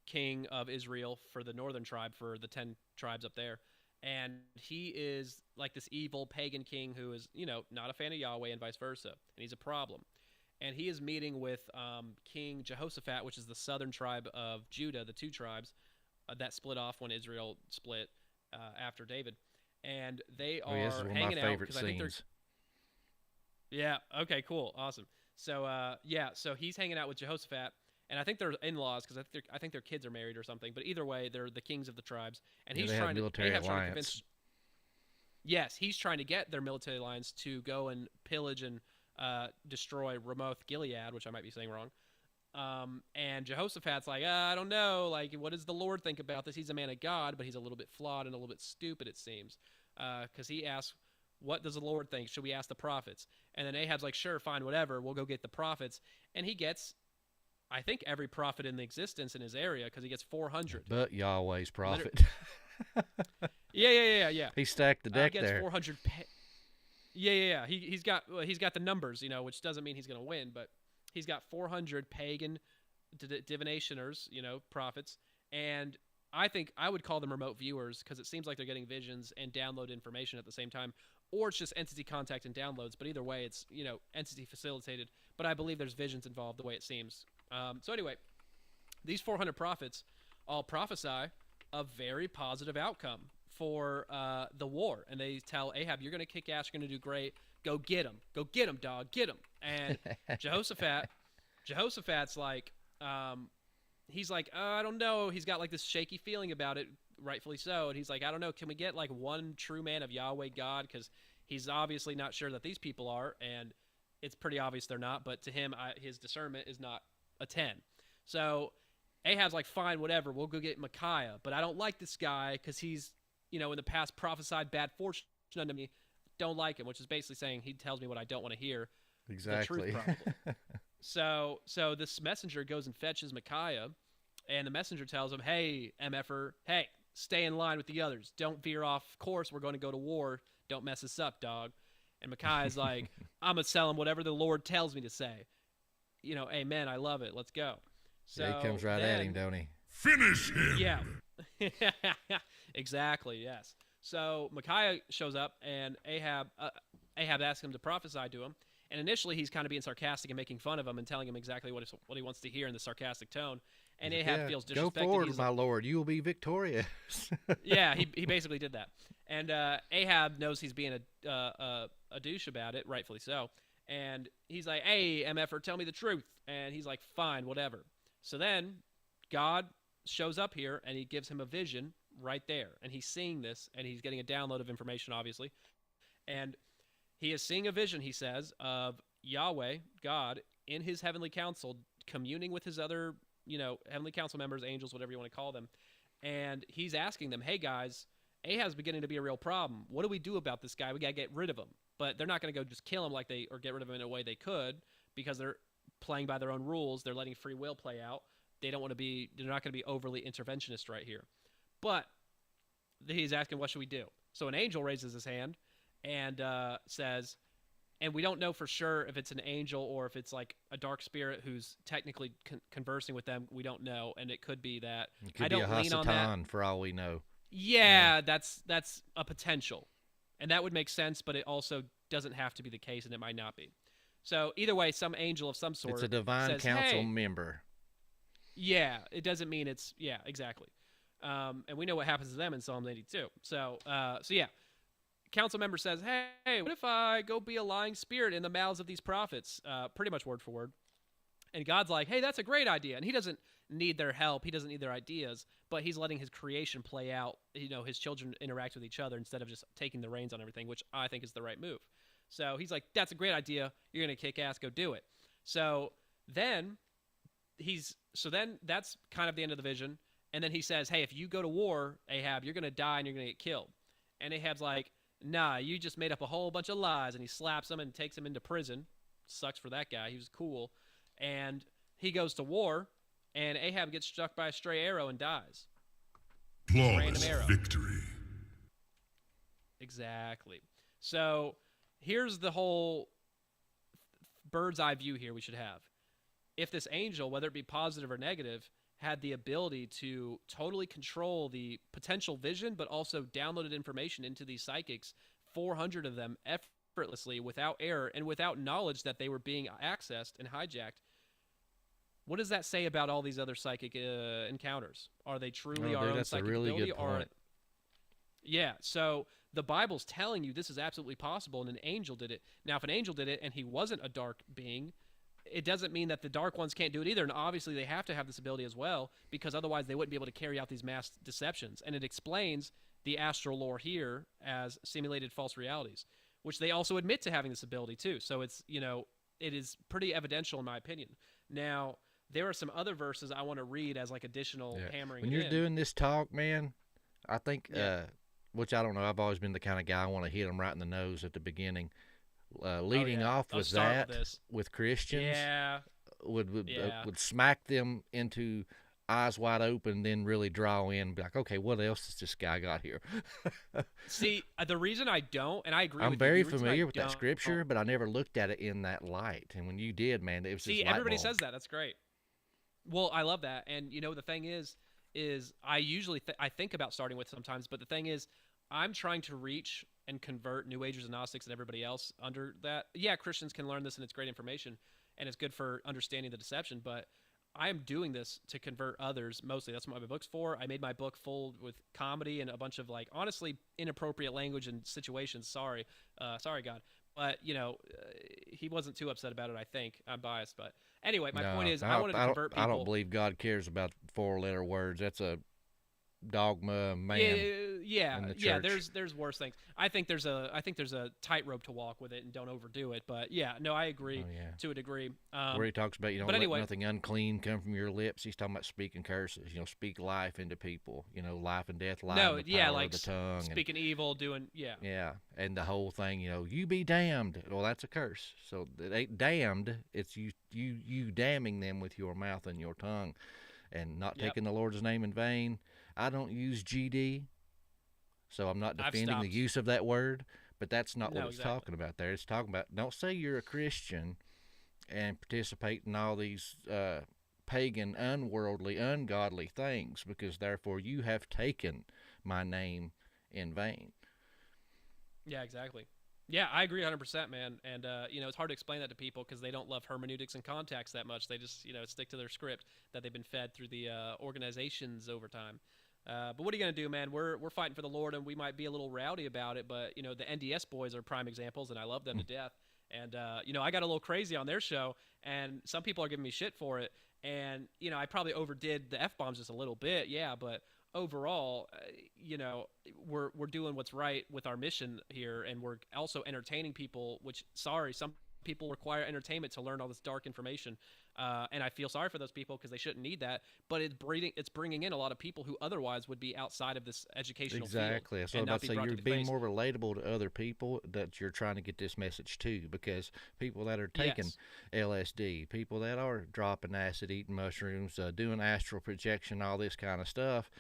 king of Israel for the northern tribe, for the 10 tribes up there. And he is like this evil pagan king who is, not a fan of Yahweh and vice versa. And he's a problem. And he is meeting with King Jehoshaphat, which is the southern tribe of Judah, the 2 tribes that split off when Israel split after David. And they are this is one of my hanging out favorite because I think they're... scenes. Yeah, okay, cool, awesome. So, so he's hanging out with Jehoshaphat. And I think they're in-laws because I think their kids are married or something. But either way, they're the kings of the tribes, and he's trying to convince. Yes, he's trying to get their military alliance to go and pillage and destroy Ramoth Gilead, which I might be saying wrong. And Jehoshaphat's like, I don't know, like, what does the Lord think about this? He's a man of God, but he's a little bit flawed and a little bit stupid, it seems, because he asks, what does the Lord think? Should we ask the prophets? And then Ahab's like, sure, fine, whatever. We'll go get the prophets, and he gets, I think, every prophet in existence in his area because he gets 400. But Yahweh's prophet. Yeah. He stacked the deck he gets there. 400. Yeah. He's got the numbers, which doesn't mean he's going to win, but he's got 400 pagan divinationers, prophets, and I think I would call them remote viewers because it seems like they're getting visions and download information at the same time, or it's just entity contact and downloads. But either way, it's entity facilitated. But I believe there's visions involved the way it seems. So anyway, these 400 prophets all prophesy a very positive outcome for the war, and they tell Ahab, "You're going to kick ass. You're going to do great. Go get him. Go get him, dog. Get him." And Jehoshaphat's like, he's like, I don't know. He's got like this shaky feeling about it, rightfully so. And he's like, I don't know. Can we get like one true man of Yahweh God? Because he's obviously not sure that these people are, and it's pretty obvious they're not. But to him, his discernment is not a 10. So Ahab's like, fine, whatever. We'll go get Micaiah. But I don't like this guy because he's, in the past prophesied bad fortune unto me. Don't like him, which is basically saying he tells me what I don't want to hear. Exactly. The truth, probably. So this messenger goes and fetches Micaiah, and the messenger tells him, hey, MFer, hey, stay in line with the others. Don't veer off course. We're going to go to war. Don't mess us up, dog. And Micaiah's like, I'm going to tell him whatever the Lord tells me to say. Amen, I love it. Let's go. So yeah, he comes right at him, don't he? Finish him! Yeah. Exactly, yes. So Micaiah shows up, and Ahab asks him to prophesy to him. And initially, he's kind of being sarcastic and making fun of him and telling him exactly what he wants to hear in the sarcastic tone. And Ahab feels disrespected. Go forward, my lord. You will be victorious. Yeah, he basically did that. And Ahab knows he's being a douche about it, rightfully so. And he's like, hey, MFer, tell me the truth. And he's like, fine, whatever. So then God shows up here, and he gives him a vision right there. And he's seeing this, and he's getting a download of information, obviously. And he is seeing a vision, he says, of Yahweh, God, in his heavenly council, communing with his other, heavenly council members, angels, whatever you want to call them. And he's asking them, hey, guys, Ahab's beginning to be a real problem. What do we do about this guy? We got to get rid of him. But they're not going to go just kill him or get rid of him in a way they could because they're playing by their own rules. They're letting free will play out. They're not going to be overly interventionist right here. But he's asking, what should we do? So an angel raises his hand and says, and we don't know for sure if it's an angel or if it's like a dark spirit who's technically conversing with them. We don't know, and it could be that. It could I don't be a lean on that. Hasatan, for all we know. Yeah, that's a potential, and that would make sense, but it also doesn't have to be the case, and it might not be. So either way, some angel of some sort. It's a divine says, council hey, member. Yeah, it doesn't mean it's exactly. And we know what happens to them in Psalm 82. So yeah. Council member says, hey, what if I go be a lying spirit in the mouths of these prophets? Pretty much word for word. And God's like, hey, that's a great idea. And he doesn't need their help. He doesn't need their ideas, but he's letting his creation play out. His children interact with each other instead of just taking the reins on everything, which I think is the right move. So he's like, that's a great idea. You're going to kick ass. Go do it. So then that's kind of the end of the vision. And then he says, hey, if you go to war, Ahab, you're going to die and you're going to get killed. And Ahab's like, nah, you just made up a whole bunch of lies. And he slaps him and takes him into prison. Sucks for that guy. He was cool. And he goes to war, and Ahab gets struck by a stray arrow and dies. Random arrow. Victory. Exactly. So here's the whole bird's eye view here we should have. If this angel, whether it be positive or negative, had the ability to totally control the potential vision, but also downloaded information into these psychics, 400 of them effortlessly, without error, and without knowledge that they were being accessed and hijacked, what does that say about all these other psychic encounters? Are they truly our own that's psychic a really ability? good point. Yeah, so the Bible's telling you this is absolutely possible, and an angel did it. Now, if an angel did it and he wasn't a dark being, it doesn't mean that the dark ones can't do it either. And obviously they have to have this ability as well, because otherwise they wouldn't be able to carry out these mass deceptions. And it explains the astral lore here as simulated false realities, which they also admit to having this ability too. So it's, it is pretty evidential in my opinion. Now, there are some other verses I want to read as like additional hammering. When you're doing this talk, man, I think, which I don't know, I've always been the kind of guy I want to hit them right in the nose at the beginning. Leading off with that, with Christians, would smack them into eyes wide open, then really draw in and be like, okay, what else has this guy got here? See, the reason I don't, and I agree I'm with very you, familiar with that scripture, but I never looked at it in that light. And when you did, man, it was just everybody says that. That's great. Well, I love that. And, the thing is I usually I think about starting with sometimes, but the thing is, I'm trying to reach and convert New Agers and Gnostics and everybody else under that. Yeah, Christians can learn this, and it's great information, and it's good for understanding the deception, but I am doing this to convert others mostly. That's what my book's for. I made my book full with comedy and a bunch of, like, honestly inappropriate language and situations. Sorry, God. But, he wasn't too upset about it, I think. I'm biased. But anyway, my point is I wanted to convert people. I don't believe God cares about four-letter words. That's a dogma, man. Yeah. Church. There's worse things. I think there's a tightrope to walk with it, and don't overdo it. But yeah, no, I agree to a degree. Where he talks about let nothing unclean come from your lips. He's talking about speaking curses. Speak life into people. Life and death lie in the power of the tongue. Speaking evil, doing and the whole thing. You be damned. Well, that's a curse. So it ain't damned. It's you damning them with your mouth and your tongue, and not taking the Lord's name in vain. I don't use GD, so I'm not defending the use of that word, but that's not what it's talking about there. It's talking about, don't say you're a Christian and participate in all these pagan, unworldly, ungodly things, because therefore you have taken my name in vain. Yeah, exactly. Yeah, I agree 100%, man. And, it's hard to explain that to people because they don't love hermeneutics and context that much. They just, stick to their script that they've been fed through the organizations over time. But what are you going to do, man? We're fighting for the Lord, and we might be a little rowdy about it, but, the NDS boys are prime examples, and I love them to death. And, I got a little crazy on their show, and some people are giving me shit for it. And, I probably overdid the F-bombs just a little bit, but overall, we're doing what's right with our mission here, and we're also entertaining people, which, some people require entertainment to learn all this dark information, and I feel sorry for those people because they shouldn't need that, but it's bringing in a lot of people who otherwise would be outside of this educational field. Exactly. So I'm about to say, you're being more relatable to other people that you're trying to get this message to, because people that are taking LSD, people that are dropping acid, eating mushrooms, doing astral projection, all this kind of stuff,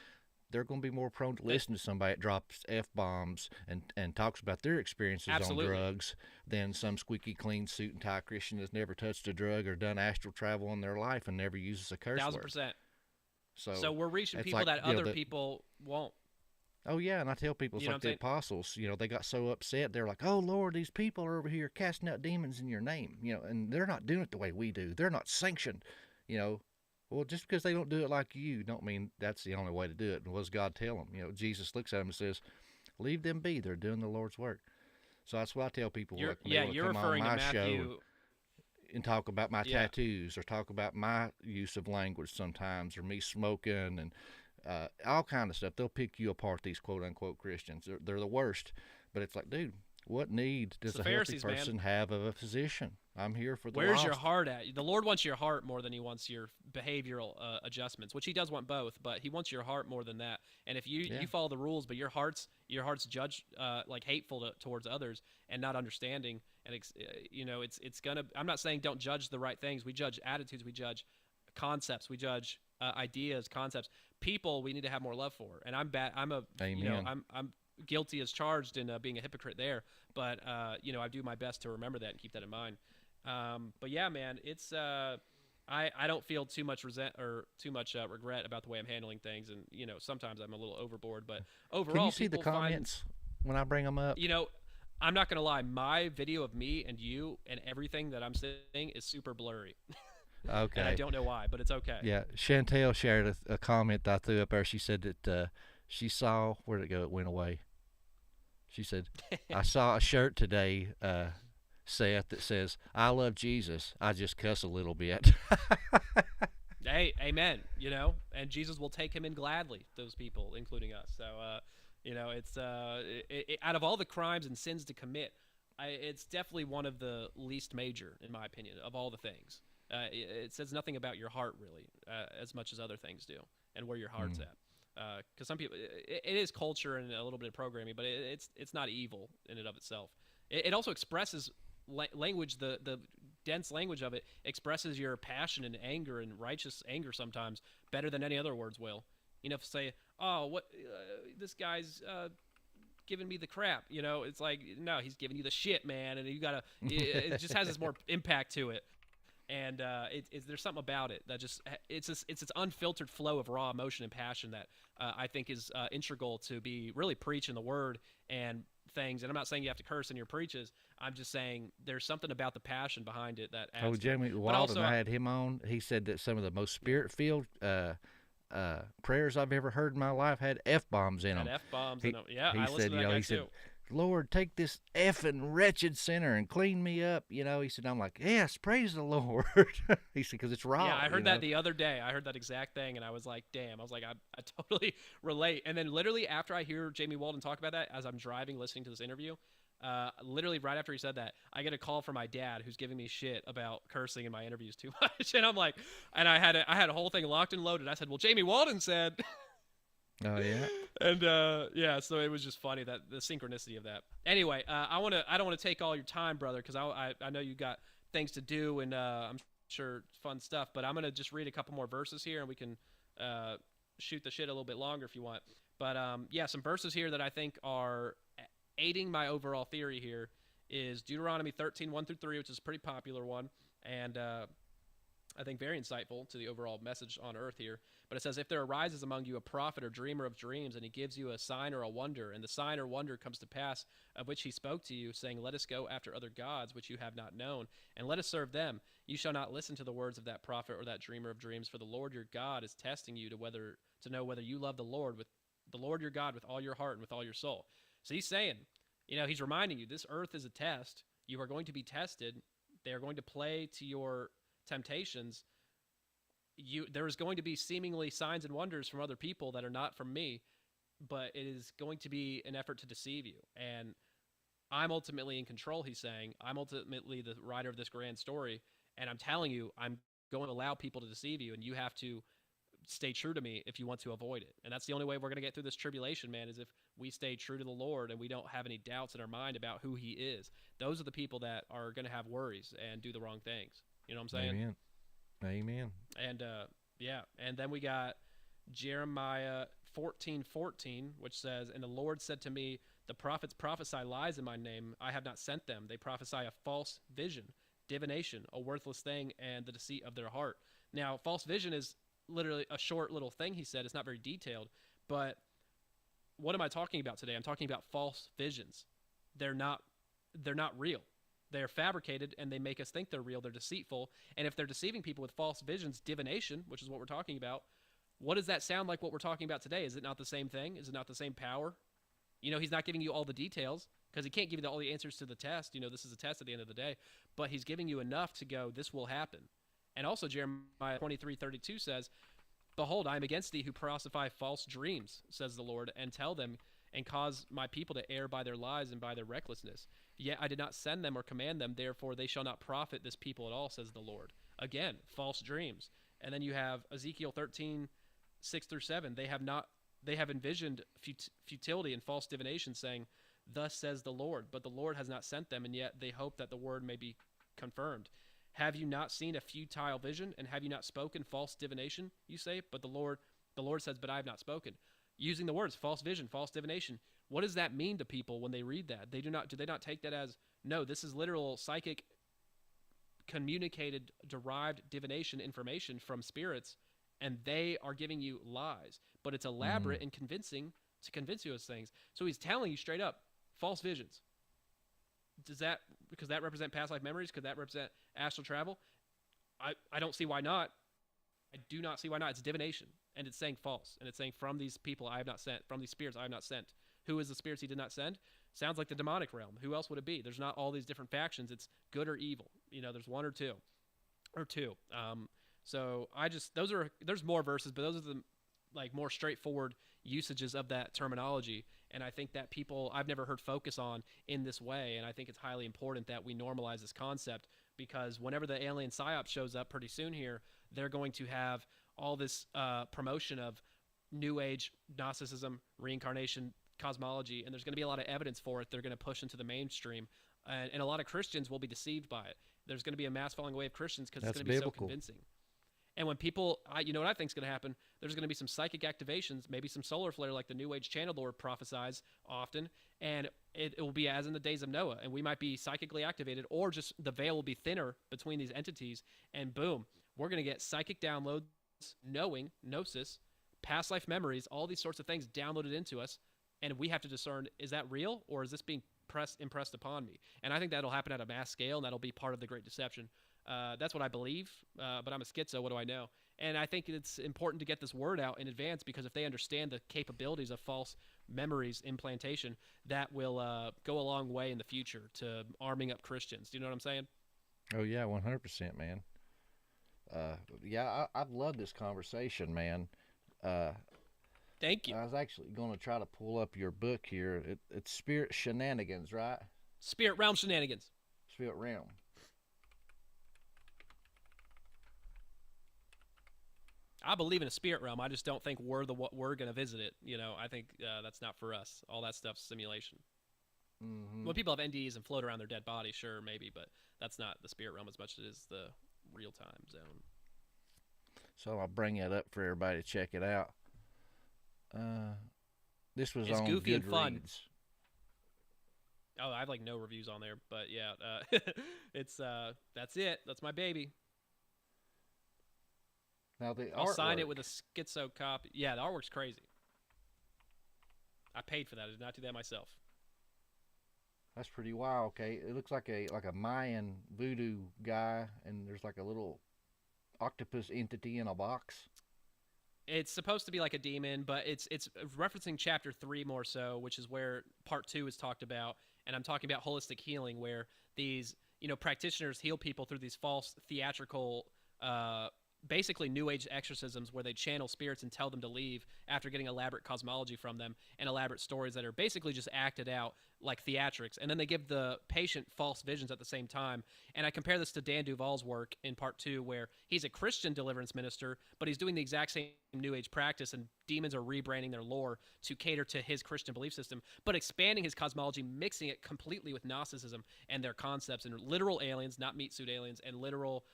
they're going to be more prone to listen to somebody that drops F-bombs and talks about their experiences on drugs than some squeaky clean suit and tie Christian that's never touched a drug or done astral travel in their life and never uses a curse word. 1,000%. So we're reaching people that other people won't. Oh, yeah, and I tell people, it's like the apostles, they got so upset. They're like, oh, Lord, these people are over here casting out demons in your name, and they're not doing it the way we do. They're not sanctioned, Well, just because they don't do it like you don't mean that's the only way to do it. And what does God tell them? Jesus looks at them and says, leave them be. They're doing the Lord's work. So that's what I tell people. You're referring to Matthew. and talk about my Yeah. tattoos or talk about my use of language sometimes or me smoking and all kind of stuff. They'll pick you apart, these quote-unquote Christians. They're the worst. But it's like, dude, what need does the a healthy Pharisees, man. person have of a physician? I'm here for the Where's your lost. heart at? The Lord wants your heart more than he wants your behavioral adjustments, which he does want both, but he wants your heart more than that. And if you follow the rules, but your heart's judged like hateful towards others and not understanding, and it's gonna. I'm not saying don't judge the right things. We judge attitudes. We judge concepts. We judge ideas, concepts. People we need to have more love for. And I'm bad. Amen. I'm guilty as charged in being a hypocrite there, but I do my best to remember that and keep that in mind. But yeah, man, it's I don't feel too much regret about the way I'm handling things, and sometimes I'm a little overboard, but overall, Can you see the people find- comments when I bring them up? I'm not gonna lie, my video of me and you and everything that I'm saying is super blurry. Okay. And I don't know why, but it's okay. Yeah, Chantel shared a comment that I threw up there. She said that she saw, where did it go? It went away. She said, I saw a shirt today, Seth, that says, I love Jesus. I just cuss a little bit. Hey, amen. And Jesus will take him in gladly, those people, including us. So, it's out of all the crimes and sins to commit, it's definitely one of the least major, in my opinion, of all the things. It says nothing about your heart, really, as much as other things do, and where your heart's at. Because some people, it is culture and a little bit of programming, but it's not evil in and of itself. It also expresses language, the dense language of it expresses your passion and anger and righteous anger sometimes better than any other words will. Say, oh, what this guy's giving me the crap. It's like, no, he's giving you the shit, man, and you gotta. It just has this more impact to it. And there's something about it that just it's this unfiltered flow of raw emotion and passion that I think is integral to be really preaching the word and things. And I'm not saying you have to curse in your preaches. I'm just saying there's something about the passion behind it that adds. Jamie Walden, I had him on. He said that some of the most spirit-filled prayers I've ever heard in my life had F-bombs in them. F-bombs in them. Yeah, I listened to that guy too. Lord, take this effing wretched sinner and clean me up. He said, I'm like, yes, praise the Lord. He said, because it's raw. Yeah, I heard that the other day. I heard that exact thing, and I was like, damn. I was like, I totally relate. And then literally after I hear Jamie Walden talk about that, as I'm driving, listening to this interview, literally right after he said that, I get a call from my dad who's giving me shit about cursing in my interviews too much. And I'm like, and I had a whole thing locked and loaded. I said, well, Jamie Walden said... Oh yeah. And so it was just funny, that the synchronicity of that. Anyway, I don't want to take all your time, brother, because I know you got things to do, and I'm sure fun stuff. But I'm gonna just read a couple more verses here, and we can shoot the shit a little bit longer if you want. But some verses here that I think are aiding my overall theory here is Deuteronomy 13:1-3, which is a pretty popular one, and I think very insightful to the overall message on earth here. But it says, if there arises among you a prophet or dreamer of dreams, and he gives you a sign or a wonder, and the sign or wonder comes to pass, of which he spoke to you, saying, let us go after other gods which you have not known, and let us serve them, you shall not listen to the words of that prophet or that dreamer of dreams, for the Lord your God is testing you to know whether you love the Lord your God with all your heart and with all your soul. So he's saying, he's reminding you, this earth is a test. You are going to be tested. They are going to play to your temptations. There is going to be seemingly signs and wonders from other people that are not from me, but it is going to be an effort to deceive you. And I'm ultimately in control, he's saying. I'm ultimately the writer of this grand story, and I'm telling you, I'm going to allow people to deceive you, and you have to stay true to me if you want to avoid it. And that's the only way we're going to get through this tribulation, man, is if we stay true to the Lord and we don't have any doubts in our mind about who he is. Those are the people that are going to have worries and do the wrong things. You know what I'm saying? Amen. And and then we got Jeremiah 14:14, which says, and the Lord said to me, the prophets prophesy lies in my name. I have not sent them. They prophesy a false vision, divination, a worthless thing, and the deceit of their heart. Now, false vision is literally a short little thing he said. It's not very detailed. But what am I talking about today? I'm talking about false visions. They're not real. They're fabricated, and they make us think they're real. They're deceitful. And if they're deceiving people with false visions, divination, which is what we're talking about, what does that sound like what we're talking about today? Is it not the same thing? Is it not the same power? He's not giving you all the details because he can't give you all the answers to the test. You know, this is a test at the end of the day, but he's giving you enough to go, this will happen. And also Jeremiah 23:32 says, behold, I am against thee who prophesy false dreams, says the Lord, and tell them, and cause my people to err by their lies and by their recklessness. Yet I did not send them or command them, therefore they shall not profit this people at all, says the Lord. Again, false dreams. And then you have Ezekiel 13:6-7. They have envisioned futility and false divination, saying, thus says the Lord, but the Lord has not sent them, and yet they hope that the word may be confirmed. Have you not seen a futile vision, and have you not spoken false divination, you say? But the Lord says, but I have not spoken. Using the words false vision, false divination. What does that mean to people when they read that? Do they not take that as, no, this is literal psychic communicated derived divination information from spirits, and they are giving you lies, but it's elaborate and convincing to convince you of things. So he's telling you straight up, false visions. Because that represent past life memories? Could that represent astral travel? I don't see why not. I do not see why not. It's divination, and it's saying false, and it's saying from these people I have not sent, from these spirits I have not sent. Who is the spirits he did not send? Sounds like the demonic realm. Who else would it be? There's not all these different factions. It's good or evil. You know, there's one or two. So there's more verses, but those are the more straightforward usages of that terminology. And I think that I've never heard focus on in this way. And I think it's highly important that we normalize this concept, because whenever the alien psyop shows up pretty soon here, they're going to have all this promotion of New Age, Gnosticism, reincarnation, cosmology, and there's going to be a lot of evidence for it. They're going to push into the mainstream, and a lot of Christians will be deceived by it. There's going to be a mass falling away of Christians because it's going to be so convincing. And when people, you know what I think is going to happen? There's going to be some psychic activations, maybe some solar flare like the New Age Channel Lord prophesies often, and it will be as in the days of Noah, and we might be psychically activated, or just the veil will be thinner between these entities, and boom, we're going to get psychic downloads, knowing, gnosis, past life memories, all these sorts of things downloaded into us, and we have to discern, is that real, or is this being impressed upon me? And I think that'll happen at a mass scale, and that'll be part of the Great Deception. That's what I believe, but I'm a schizo. What do I know? And I think it's important to get this word out in advance, because if they understand the capabilities of false memories implantation, that will go a long way in the future to arming up Christians. Do you know what I'm saying? Oh, yeah, 100%, man. I've loved this conversation, man. Thank you. I was actually going to try to pull up your book here. It's Spirit Shenanigans, right? Spirit Realm Shenanigans. Spirit Realm. I believe in a spirit realm. I just don't think we're going to visit it. You know, I think that's not for us. All that stuff's simulation. Mm-hmm. When people have NDEs and float around their dead body, sure, maybe, but that's not the spirit realm as much as it is the real-time zone. So I'll bring it up for everybody to check it out. This was it's on goofy and fun. Goodreads. Oh, I have no reviews on there, but yeah, it's that's it. That's my baby. Now I'll sign it with a schizo copy. Yeah, the artwork's crazy. I paid for that. I did not do that myself. That's pretty wild. Okay, it looks like a Mayan voodoo guy, and there's like a little octopus entity in a box. It's supposed to be like a demon, but it's referencing chapter 3 more so, which is where part 2 is talked about, and I'm talking about holistic healing, where these practitioners heal people through these false theatrical basically New Age exorcisms, where they channel spirits and tell them to leave after getting elaborate cosmology from them and elaborate stories that are basically just acted out like theatrics. And then they give the patient false visions at the same time. And I compare this to Dan Duval's work in part 2, where he's a Christian deliverance minister, but he's doing the exact same New Age practice, and demons are rebranding their lore to cater to his Christian belief system, but expanding his cosmology, mixing it completely with Gnosticism and their concepts, and literal aliens, not meat suit aliens, and literal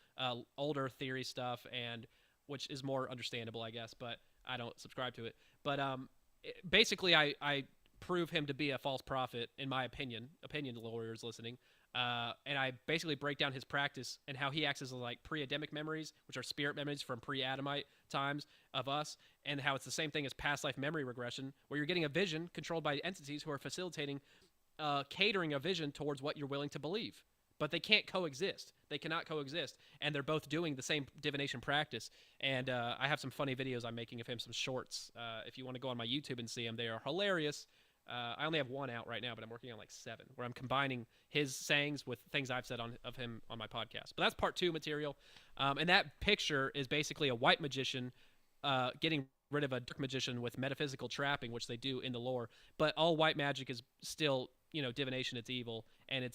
older theory stuff, and which is more understandable, I guess, but I don't subscribe to it. But basically, I prove him to be a false prophet, in my opinion lawyers listening. And I basically break down his practice and how he acts as pre-Adamic memories, which are spirit memories from pre-Adamite times of us, and how it's the same thing as past life memory regression, where you're getting a vision controlled by entities who are facilitating, catering a vision towards what you're willing to believe. But they can't coexist. They cannot coexist. And they're both doing the same divination practice. And I have some funny videos I'm making of him, some shorts. If you want to go on my YouTube and see them, they are hilarious. I only have one out right now, but I'm working on like 7, where I'm combining his sayings with things I've said of him on my podcast. But that's part 2 material. And that picture is basically a white magician getting rid of a dark magician with metaphysical trapping, which they do in the lore. But all white magic is still, divination. It's evil, and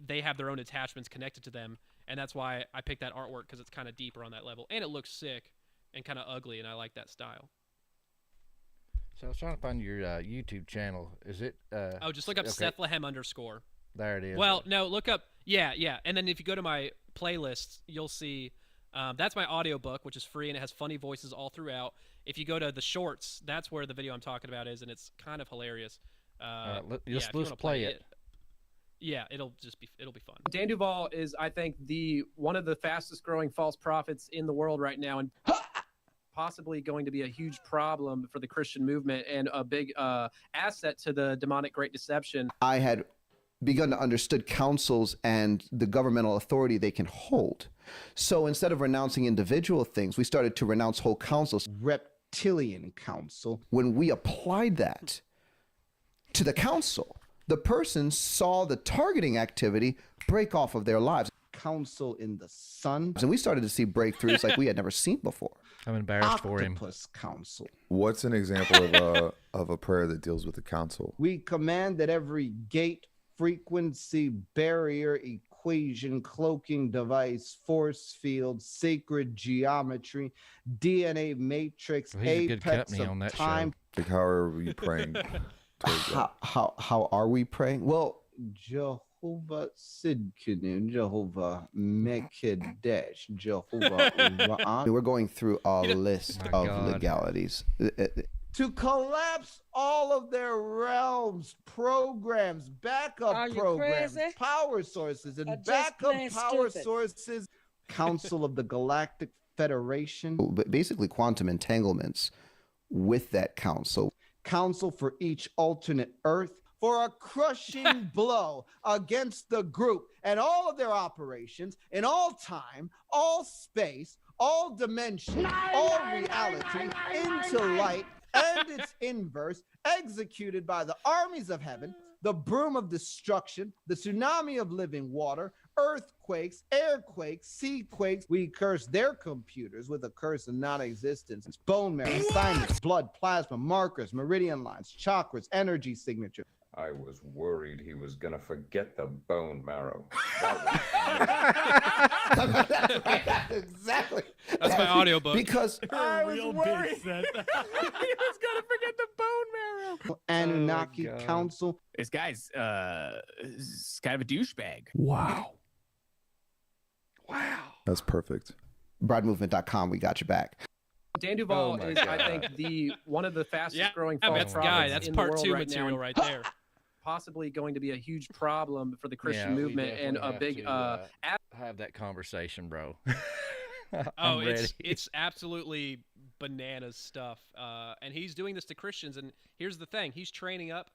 they have their own attachments connected to them, and that's why I picked that artwork, because it's kind of deeper on that level, and it looks sick and kind of ugly, and I like that style. So I was trying to find your YouTube channel. Is it? Just look up Sethlehem _. There it is. Well, no, look up. Yeah. And then if you go to my playlists, you'll see that's my audiobook, which is free, and it has funny voices all throughout. If you go to the shorts, that's where the video I'm talking about is, and it's kind of hilarious. Let's play it. Yeah, it'll be fun. Dan Duval is, I think, one of the fastest growing false prophets in the world right now, and possibly going to be a huge problem for the Christian movement and a big asset to the demonic great deception. I had begun to understood councils and the governmental authority they can hold. So instead of renouncing individual things, we started to renounce whole councils. Reptilian council. When we applied that to the council, the person saw the targeting activity break off of their lives. Council in the sun. And we started to see breakthroughs like we had never seen before. I'm embarrassed for him. Octopus council. What's an example of a prayer that deals with the council? We command that every gate, frequency, barrier, equation, cloaking device, force field, sacred geometry, DNA matrix, apex of time. Like, how are we praying? How are we praying? Well, Jehovah Sidkinu, Jehovah Mekedesh, Jehovah. We're going through a list of legalities. To collapse all of their realms, programs, backup programs, crazy? Power sources, and backup power sources. Council of the Galactic Federation. But basically quantum entanglements with that council. Council for each alternate Earth for a crushing blow against the group and all of their operations in all time, all space, all dimension, all reality, into light and its inverse, executed by the armies of heaven, the broom of destruction, the tsunami of living water, earthquakes, airquakes, seaquakes. We curse their computers with a curse of non-existence. It's bone marrow, sinus, blood, plasma, markers, meridian lines, chakras, energy signature. I was worried he was gonna forget the bone marrow. Exactly. That's my audiobook. Because I was worried he was gonna forget the bone marrow. Anunnaki Council. This guy's kind of a douchebag. Wow. That's perfect. Broadmovement.com. We got your back. Dan Duval is, I think, one of the fastest growing false prophets that's in part the world 2 right material now, right there. Possibly going to be a huge problem for the Christian movement and a big have that conversation, bro. It's absolutely bananas stuff. And he's doing this to Christians, and here's the thing, he's training up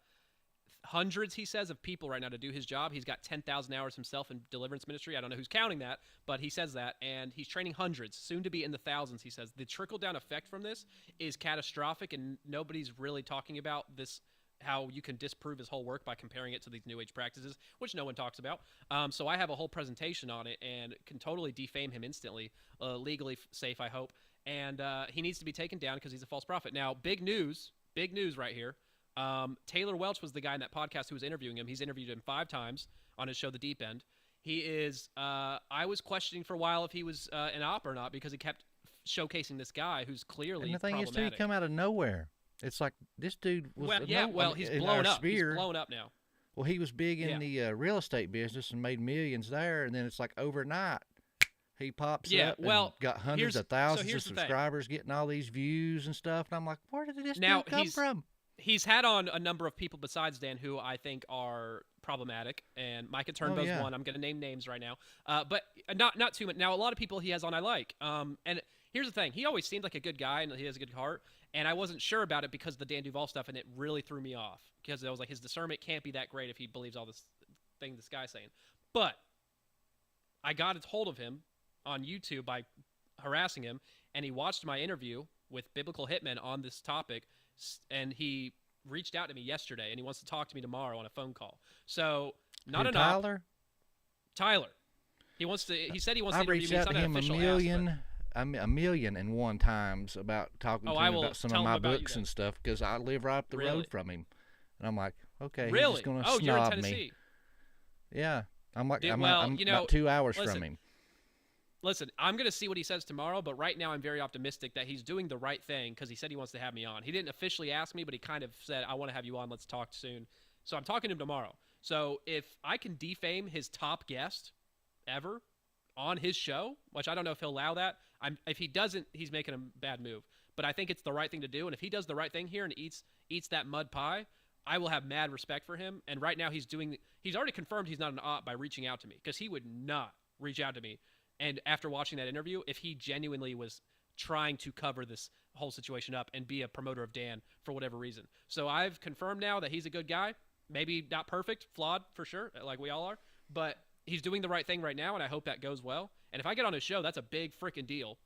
hundreds, he says, of people right now to do his job. He's got 10,000 hours himself in deliverance ministry. I don't know who's counting that, but he says that, and he's training hundreds, soon to be in the thousands. He says the trickle-down effect from this is catastrophic, and nobody's really talking about this, how you can disprove his whole work by comparing it to these New Age practices, which no one talks about. So I have a whole presentation on it and can totally defame him instantly, legally safe, I hope. And he needs to be taken down because he's a false prophet. Now, big news right here. Taylor Welch was the guy in that podcast who was interviewing him. He's interviewed him 5 times on his show, The Deep End. He is, I was questioning for a while if he was an op or not, because he kept showcasing this guy who's clearly and the thing problematic. is, too, he come out of nowhere. It's like this dude was. He's blown up. He's blown up now. Well, he was big in the real estate business and made millions there, and then it's like overnight he pops up and got hundreds of thousands of subscribers, getting all these views and stuff. And I'm like, where did this dude come from? He's had on a number of people besides Dan who I think are problematic, and Micah Turnbow's one. I'm going to name names right now, but not too much. Now, a lot of people he has on I like. And here's the thing: he always seemed like a good guy, and he has a good heart. And I wasn't sure about it because of the Dan Duval stuff, and it really threw me off because I was like, his discernment can't be that great if he believes all this thing this guy's saying. But I got a hold of him on YouTube by harassing him, and he watched my interview with Biblical Hitmen on this topic, and he reached out to me yesterday, and he wants to talk to me tomorrow on a phone call. So not Who, enough. Tyler? He wants to. He said he wants I to interview reached me. out It's to not an him official a million and one times about talking to him about some of my books and stuff, because I live right up the road from him. And I'm like, okay, he's just going to snob you're in Tennessee. me. Yeah, I'm like, I'm you know, about 2 hours from him. Listen, I'm going to see what he says tomorrow, but right now I'm very optimistic that he's doing the right thing because he said he wants to have me on. He didn't officially ask me, but he kind of said, I want to have you on. Let's talk soon. So I'm talking to him tomorrow. So if I can defame his top guest ever on his show, which I don't know if he'll allow that. If he doesn't, he's making a bad move. But I think it's the right thing to do. And if he does the right thing here and eats that mud pie, I will have mad respect for him. And right now he's already confirmed he's not an op by reaching out to me, because he would not reach out to me. And after watching that interview, if he genuinely was trying to cover this whole situation up and be a promoter of Dan for whatever reason. So I've confirmed now that he's a good guy. Maybe not perfect, flawed for sure, like we all are. But he's doing the right thing right now, and I hope that goes well. And if I get on his show, that's a big freaking deal,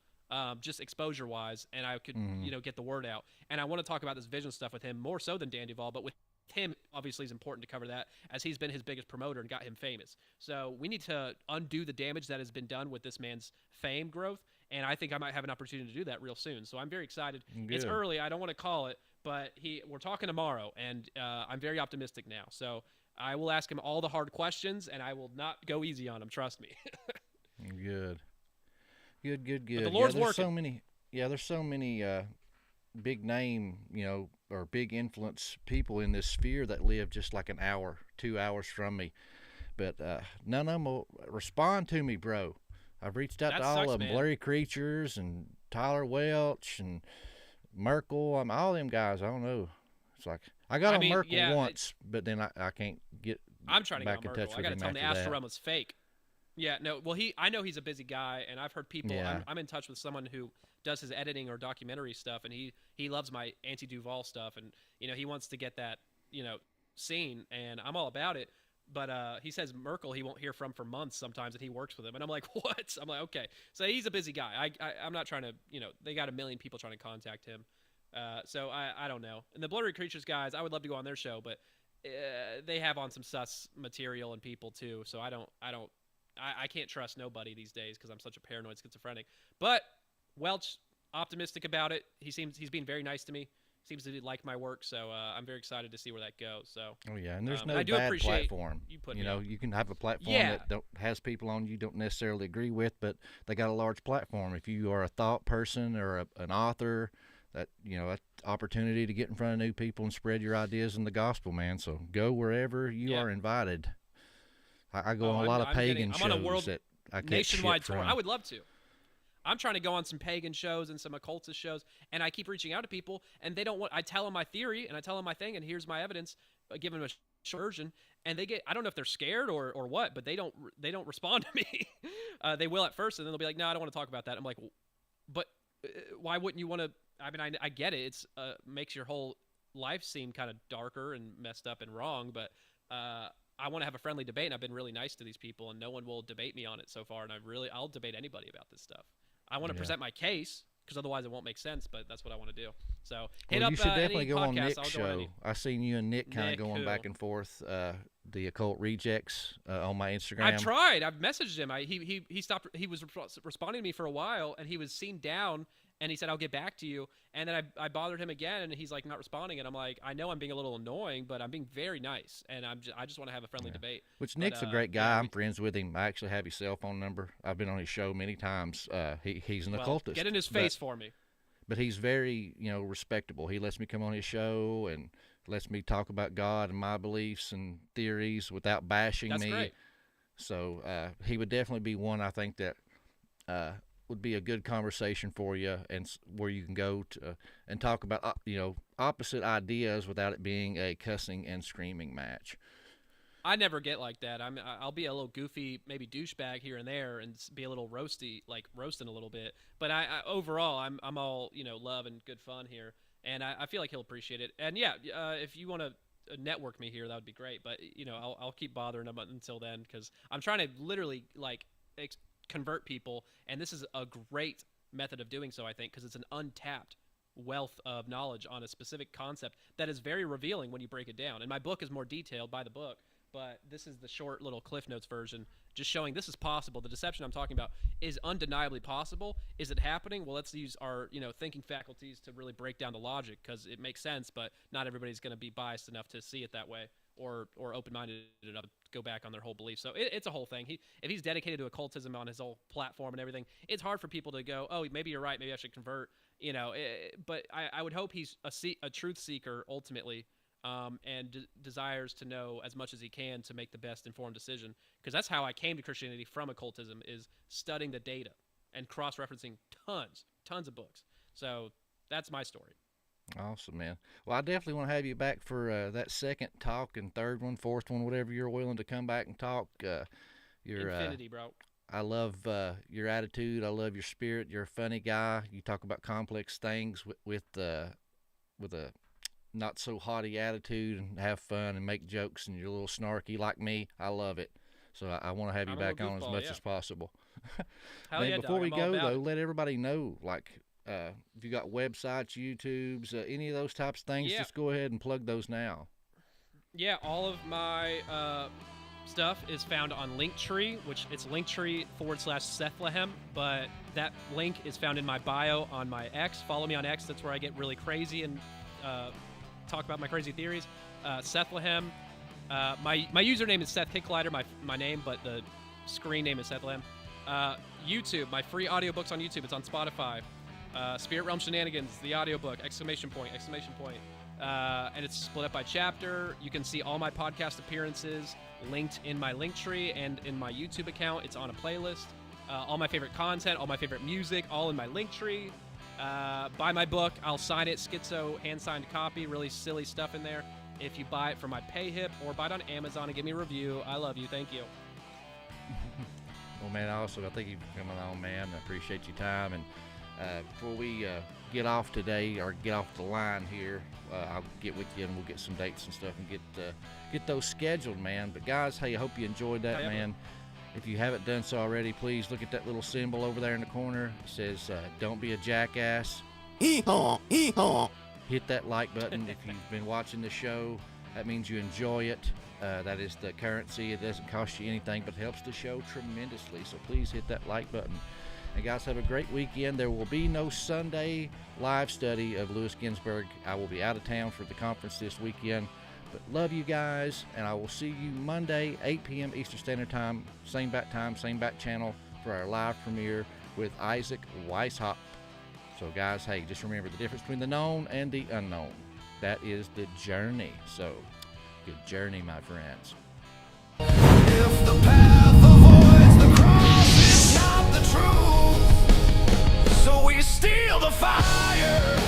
just exposure-wise, and I could, get the word out. And I want to talk about this vision stuff with him more so than Dan Duvall, but with him, obviously, it's important to cover that, as he's been his biggest promoter and got him famous. So we need to undo the damage that has been done with this man's fame growth, and I think I might have an opportunity to do that real soon. So I'm very excited. Good. It's early. I don't want to call it, but we're talking tomorrow, and I'm very optimistic now. So I will ask him all the hard questions, and I will not go easy on him. Trust me. Good. But the Lord's working. There's so many big name, or big influence people in this sphere that live just like an hour, 2 hours from me. But none of them will respond to me, bro. I've reached out to all of them, Blurry Creatures and Tyler Welch and Merkel. All them guys, I don't know. It's like, I got on Merkel once, but then I can't get I'm trying to back get on in Merkel. touch I with got to him tell him the after Astral that. Realm was fake. Yeah, no, well, I know he's a busy guy, and I've heard people, Yeah. I'm in touch with someone who does his editing or documentary stuff, and he loves my anti-Duval stuff, and, he wants to get that, seen, and I'm all about it, but he says Merkel he won't hear from for months sometimes, and he works with him, and I'm like, what? I'm like, okay, so he's a busy guy. I'm not trying to, they got a million people trying to contact him, so I don't know. And the Blurry Creatures guys, I would love to go on their show, but they have on some sus material and people too, so I can't trust nobody these days because I'm such a paranoid schizophrenic. But Welch, optimistic about it. He's being very nice to me. Seems to like my work, so I'm very excited to see where that goes. So. Oh yeah, and there's no I do bad appreciate platform. you know, you can have a platform Yeah. that has people on you don't necessarily agree with, but they got a large platform. If you are a thought person or an author, that an opportunity to get in front of new people and spread your ideas in the gospel, man. So go wherever you are invited. I go on a lot of pagan shows I'm on a world that I catch nationwide shit tour. from. I would love to. I'm trying to go on some pagan shows and some occultist shows, and I keep reaching out to people, and they don't want. I tell them my theory, and I tell them my thing, and here's my evidence. I give them a short version, and they get. I don't know if they're scared or what, but they don't respond to me. They will at first, and then they'll be like, "No, I don't want to talk about that." I'm like, "But why wouldn't you want to?" I mean, I get it. It's makes your whole life seem kind of darker and messed up and wrong, but I want to have a friendly debate, and I've been really nice to these people, and no one will debate me on it so far, and I'll debate anybody about this stuff. I want to present my case, because otherwise it won't make sense, but that's what I want to do. So hit up you should definitely any go on podcast, Nick's I'll go show. any. I seen you and Nick kind of Nick going who? back and forth, the Occult Rejects on my Instagram. I've tried. I've messaged him. He stopped. He was responding to me for a while, and he was seen down, and he said, "I'll get back to you." And then I bothered him again, and he's like not responding. And I'm like, I know I'm being a little annoying, but I'm being very nice, and I just want to have a friendly debate. Which Nick's a great guy. I'm friends with him. I actually have his cell phone number. I've been on his show many times. He's an occultist. Get in his face for me. But he's very, respectable. He lets me come on his show and lets me talk about God and my beliefs and theories without bashing me. That's great. So he would definitely be one I think that would be a good conversation for you, and where you can go to and talk about opposite ideas without it being a cussing and screaming match. I never get like that. I'll be a little goofy, maybe douchebag here and there, and be a little roasty, like roasting a little bit. But I overall, I'm all love and good fun here, and I feel like he'll appreciate it. And yeah, if you want to network me here, that would be great. But I'll keep bothering him until then, because I'm trying to literally convert people, and this is a great method of doing so, I think, because it's an untapped wealth of knowledge on a specific concept that is very revealing when you break it down. And my book is more detailed by the book, but this is the short little Cliff Notes version, just showing this is possible. The deception I'm talking about is undeniably possible. Is it happening? Well, let's use our thinking faculties to really break down the logic, because it makes sense, but not everybody's going to be biased enough to see it that way, or open-minded enough to go back on their whole belief. So it's a whole thing. If he's dedicated to occultism on his whole platform and everything, it's hard for people to go, oh, maybe you're right, maybe I should convert. But I would hope he's a truth seeker ultimately, and desires to know as much as he can to make the best informed decision. Because that's how I came to Christianity from occultism, is studying the data and cross-referencing tons of books. So that's my story. Awesome, man. Well, I definitely want to have you back for that second talk and third one, fourth one, whatever you're willing to come back and talk. Infinity, bro. I love your attitude. I love your spirit. You're a funny guy. You talk about complex things with a not so haughty attitude, and have fun and make jokes, and you're a little snarky like me. I love it. So I want to have you back on as much as possible. Hell Man, yeah, before we dog. I'm go, all about though, it. let everybody know, like, if you got websites, YouTubes, any of those types of things, Yeah. just go ahead and plug those now. Yeah, all of my stuff is found on Linktree, which it's Linktree/Sethlehem, but that link is found in my bio on my X. Follow me on X. That's where I get really crazy and talk about my crazy theories. Sethlehem. My username is Seth Kicklighter, my name, but the screen name is Sethlehem. YouTube, my free audiobooks on YouTube. It's on Spotify. Spirit Realm Shenanigans, the audiobook, ! And it's split up by chapter. You can see all my podcast appearances linked in my Linktree and in my YouTube account. It's on a playlist. All my favorite content, all my favorite music, all in my Linktree. Buy my book. I'll sign it. Schizo, hand-signed copy. Really silly stuff in there. If you buy it from my PayHip or buy it on Amazon and give me a review, I love you. Thank you. Well, man, I thank you for coming on, man. I appreciate your time. And before we get off today, or get off the line here, I'll get with you and we'll get some dates and stuff and get those scheduled, man. But guys, hey, I hope you enjoyed that, man. If you haven't done so already, please look at that little symbol over there in the corner. It says, don't be a jackass. Hee-haw, hee-haw. Hit that like button if you've been watching the show. That means you enjoy it. That is the currency. It doesn't cost you anything, but helps the show tremendously. So please hit that like button. And guys, have a great weekend. There will be no Sunday live study of Lewis Ginsburg. I will be out of town for the conference this weekend. But love you guys, and I will see you Monday, 8 p.m. Eastern Standard Time, same bat channel, for our live premiere with Isaac Weishaupt. So guys, hey, just remember the difference between the known and the unknown. That is the journey. So good journey, my friends. If the path avoids the cross, it's not the truth. So we steal the fire.